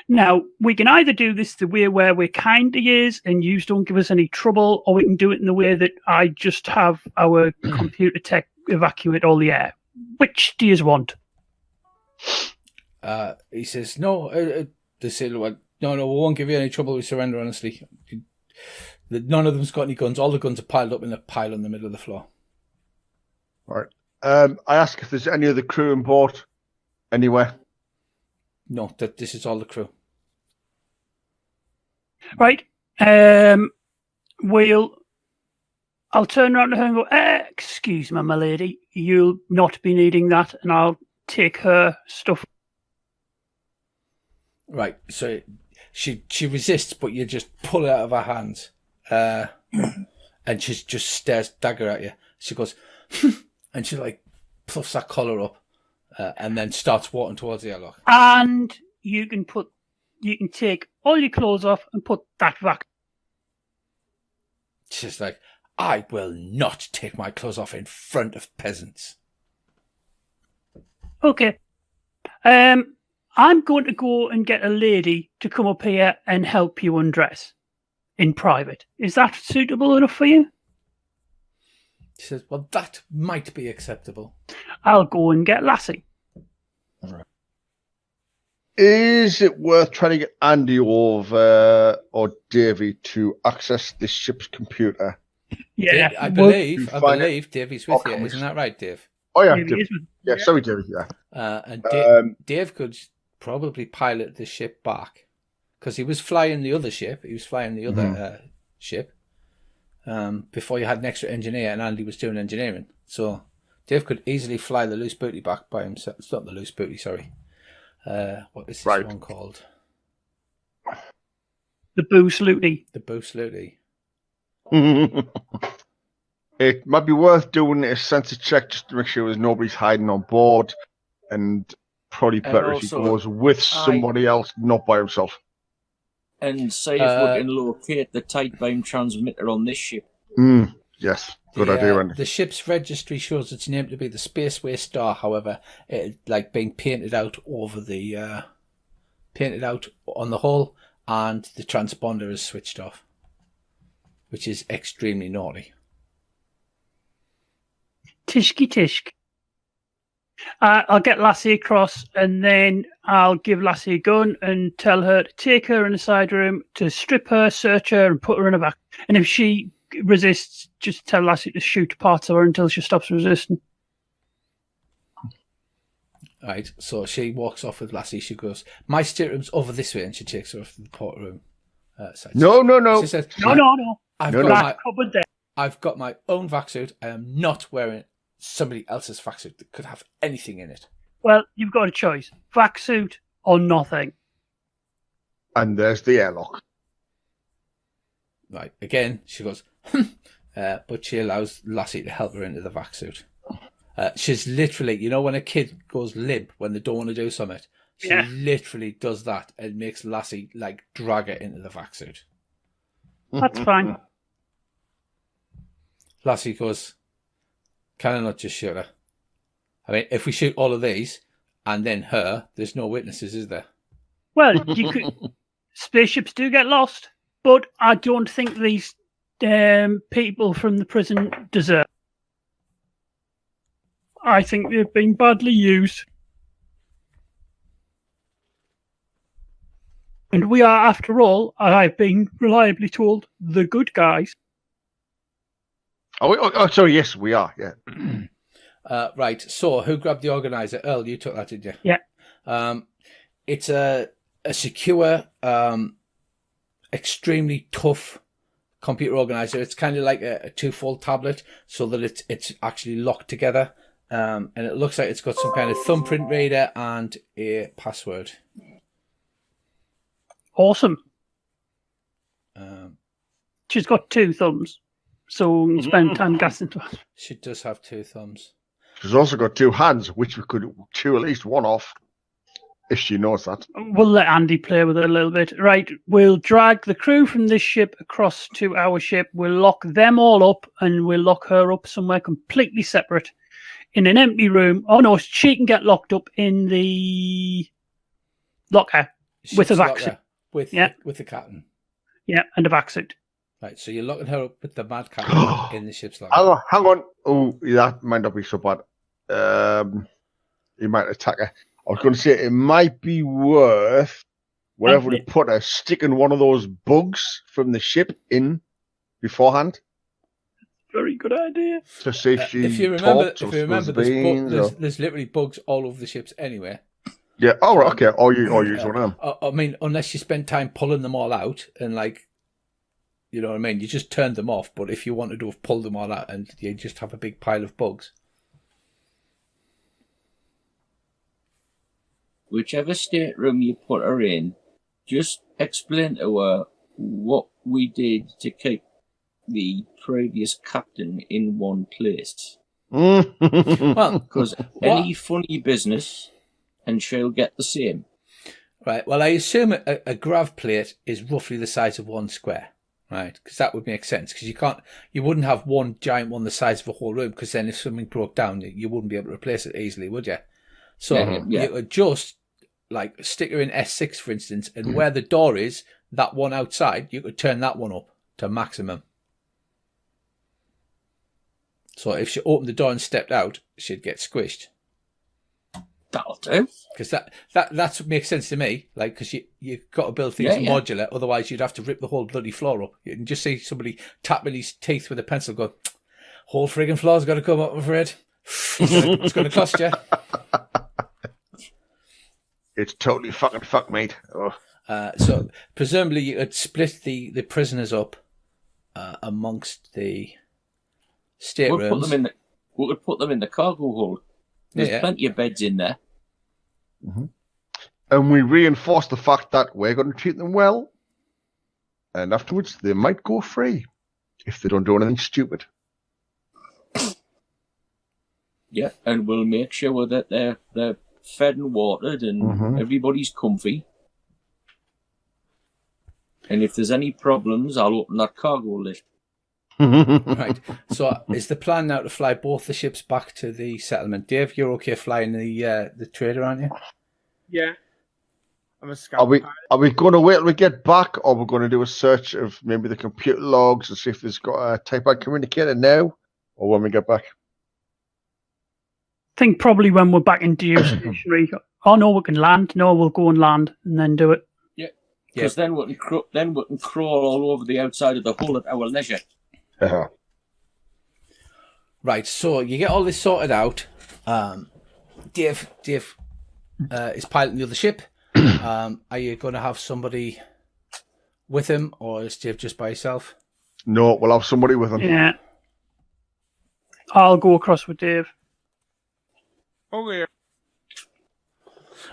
Now, we can either do this the way where we're kind to yous and yous don't give us any trouble, or we can do it in the way that I just have our computer tech evacuate all the air. Which do you want? He says, no, the sailor went, no, we won't give you any trouble. We surrender, honestly. None of them's got any guns. All the guns are piled up in a pile in the middle of the floor. All right. I ask if there's any other crew on board anywhere. No, this is all the crew. Right. I'll turn around to her and go, excuse me, my lady, you'll not be needing that, and I'll take her stuff. Right, so she resists, but you just pull it out of her hands, and she just stares dagger at you. She goes, and she puffs her collar up, and then starts walking towards the airlock. And you can take all your clothes off and put that back. She's like, I will not take my clothes off in front of peasants. Okay. I'm going to go and get a lady to come up here and help you undress in private. Is that suitable enough for you? She says, well, that might be acceptable. I'll go and get Lassie. All right. Is it worth trying to get Andy or Davy to access this ship's computer? Yeah, I believe Davy's with you. Isn't that right, Dave? Oh yeah, Davy yeah. Sorry, Davy. Yeah. And Dave could probably pilot the ship back because he was flying the other ship. He was flying the other ship. before you had an extra engineer, and Andy was doing engineering. So Dave could easily fly the loose booty back by himself. It's not the loose booty, sorry. What is this one called? The Boost Looty. The Boost Looty. It might be worth doing a sensor check just to make sure there's nobody's hiding on board, and probably better if he goes with somebody else, not by himself. And see if we can locate the tight beam transmitter on this ship. Yes, good idea, Andy. The ship's registry shows its name to be the Spaceway Star. However, it being painted out over the painted out on the hull, and the transponder is switched off, which is extremely naughty. Tishky tishk. I'll get Lassie across, and then I'll give Lassie a gun and tell her to take her in a side room, to strip her, search her, and put her in a back. And if she resists, just tell Lassie to shoot parts of her until she stops resisting. Right, so she walks off with Lassie. She goes, "My stateroom's over this way," and she takes her off to the port room. No. She says, No. I've got my own vac suit. I am not wearing somebody else's vac suit that could have anything in it. Well, you've got a choice. Vac suit or nothing. And there's the airlock. Right, again, she goes, but she allows Lassie to help her into the vac suit. She's literally, when a kid goes limp when they don't want to do something, she literally does that and makes Lassie drag her into the vac suit. That's fine. Lassie goes, "Can I not just shoot her? I mean, if we shoot all of these and then her, there's no witnesses, is there?" Well, you could. Spaceships do get lost, but I don't think these people from the prison deserve. I think they've been badly used. And we are, after all, I've been reliably told, the good guys. Oh, sorry, yes, we are, yeah. Right, so who grabbed the organizer? Earl, you took that, did you? Yeah. It's a secure, extremely tough computer organizer. It's kind of like a two-fold tablet, so that it's actually locked together. And it looks like it's got some kind of thumbprint reader and a password. Awesome. She's got 2 thumbs, so we can spend time gassing to her. She does have 2 thumbs. She's also got 2 hands, which we could chew at least one off, if she knows that. We'll let Andy play with it a little bit. Right, we'll drag the crew from this ship across to our ship. We'll lock them all up, and we'll lock her up somewhere completely separate in an empty room. Oh, no, she can get locked up in the locker with a vac suit. With the captain. Yeah, and a vac suit. Right, so you're locking her up with the mad captain in the ship's locker. Oh, hang on. Oh, that might not be so bad. He might attack her. I was going to say it might be worth, wherever we put her, sticking one of those bugs from the ship in beforehand. Very good idea. To see if she if you remember, there's literally bugs all over the ships anyway. Yeah. Oh, right, okay. Or use one of them. I mean, unless you spend time pulling them all out and you know what I mean. You just turn them off. But if you wanted to have pulled them all out, and you just have a big pile of bugs. Whichever stateroom you put her in, just explain to her what we did to keep the previous captain in one place. Well, because any funny business, and she'll get the same. Right. Well, I assume a grav plate is roughly the size of one square, right? Because that would make sense. Because you wouldn't have one giant one the size of a whole room. Because then if something broke down, you wouldn't be able to replace it easily, would you? So you would just stick her in S6, for instance, and where the door is, that one outside, you could turn that one up to maximum. So if she opened the door and stepped out, she'd get squished. That'll do. Because that makes sense to me. Because you've got to build things modular. Otherwise, you'd have to rip the whole bloody floor up. You can just see somebody tapping his teeth with a pencil, going, "Whole frigging floor's got to come up, I'm afraid. It's going to cost you." It's totally fuck, mate. Oh. So presumably you could split the prisoners up amongst the We staterooms. could put them in the cargo hold. There's plenty of beds in there. And we reinforce the fact that we're going to treat them well, and afterwards they might go free if they don't do anything stupid. Yeah, and we'll make sure that they're fed and watered and everybody's comfy. And if there's any problems, I'll open that cargo list. Right. So is the plan now to fly both the ships back to the settlement? Dave, you're okay flying the trader, aren't you? Yeah. I'm a scout. Are we going to wait till we get back, or we're going to do a search of maybe the computer logs and see if there's got a type-out communicator now, or when we get back? I think probably when we're back in geostationary. Oh no, we can land. No, we'll go and land and then do it. Yeah, because then we can crawl all over the outside of the hull at our leisure. Right. So you get all this sorted out. Dave is piloting the other ship. Are you going to have somebody with him, or is Dave just by himself? No, we'll have somebody with him. Yeah. I'll go across with Dave. Oh, yeah.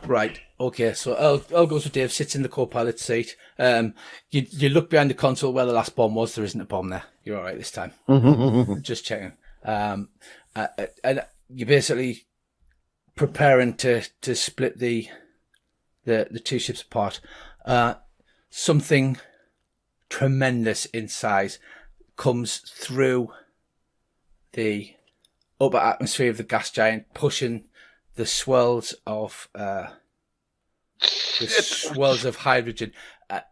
Right. Okay. So Earl goes with Dave, sits in the co-pilot seat. You look behind the console where the last bomb was. There isn't a bomb there. You're all right this time. Just checking. And you're basically preparing to split the two ships apart. Something tremendous in size comes through the upper atmosphere of the gas giant, pushing the swirls of hydrogen.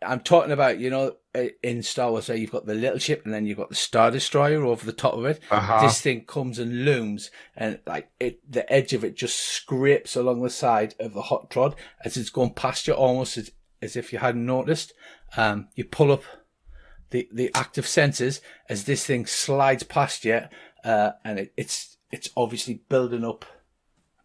I'm talking about, in Star Wars where you've got the little ship and then you've got the Star Destroyer over the top of it. This thing comes and looms, and the edge of it just scrapes along the side of the hot rod as it's going past you, almost as if you hadn't noticed. You pull up the active sensors as this thing slides past you, and it's obviously building up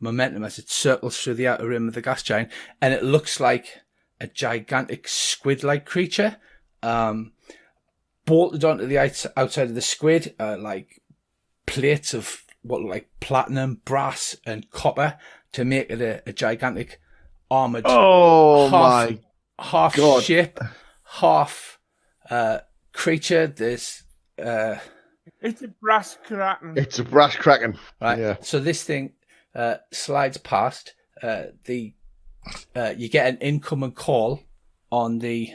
momentum as it circles through the outer rim of the gas giant, and it looks like a gigantic squid-like creature, bolted onto the outside of the squid, like plates of what look like platinum, brass, and copper to make it a gigantic armored. Half God. ship, half creature. There's It's a brass kraken. It's a brass kraken. right. Yeah. So this thing slides past. You get an incoming call on the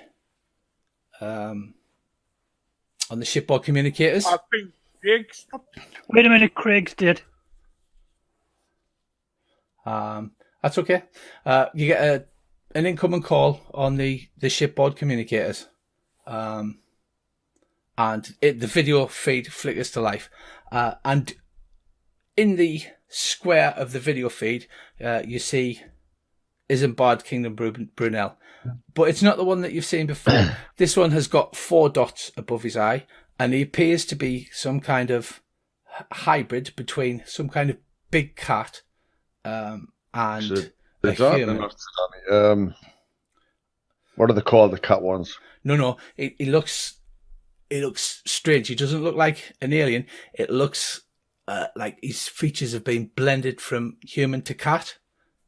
shipboard communicators. I think Jake stopped. Wait a minute, Craig's dead. That's okay. You get an incoming call on the shipboard communicators, and the video feed flickers to life. And in the square of the video feed, you see Isambard Kingdom Brunel, but it's not the one that you've seen before. This one has got 4 dots above his eye, and he appears to be some kind of hybrid between some kind of big cat and a human. What are they called, the cat ones? No, it looks strange. He doesn't look like an alien. It looks like his features have been blended from human to cat.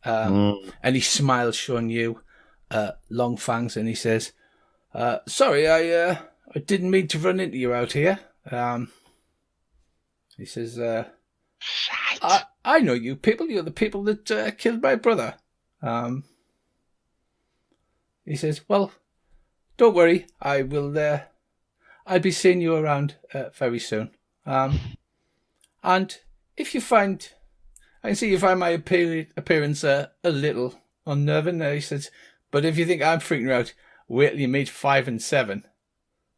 And he smiles, showing you long fangs, and he says, sorry, I didn't mean to run into you out here. He says, I know you people. You're the people that killed my brother. He says, well, don't worry. I'll be seeing you around very soon. And if you find... I can see you find my appearance a little unnerving. He says, but if you think I'm freaking you out, wait till you meet 5 and 7.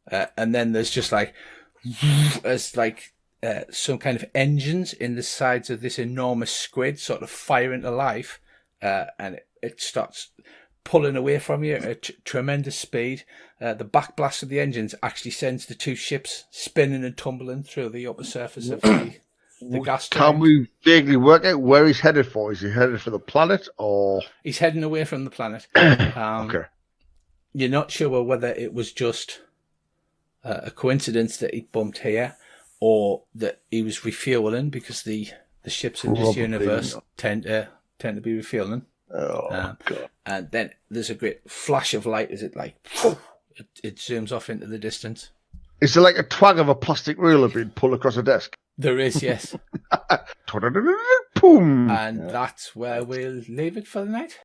And then there's just some kind of engines in the sides of this enormous squid sort of fire into life. And it starts pulling away from you at tremendous speed. The backblast of the engines actually sends the 2 ships spinning and tumbling through the upper surface of the gas giant. Can we vaguely work out where he's headed for? Is he headed for the planet, or...? He's heading away from the planet. Okay. You're not sure whether it was just a coincidence that he bumped here, or that he was refueling, because the ships in this Probably universe not. tend to be refueling. Oh, God. And then there's a great flash of light as it it zooms off into the distance. Is there like a twang of a plastic ruler being pulled across a desk? There is, yes. Boom! And that's where we'll leave it for the night.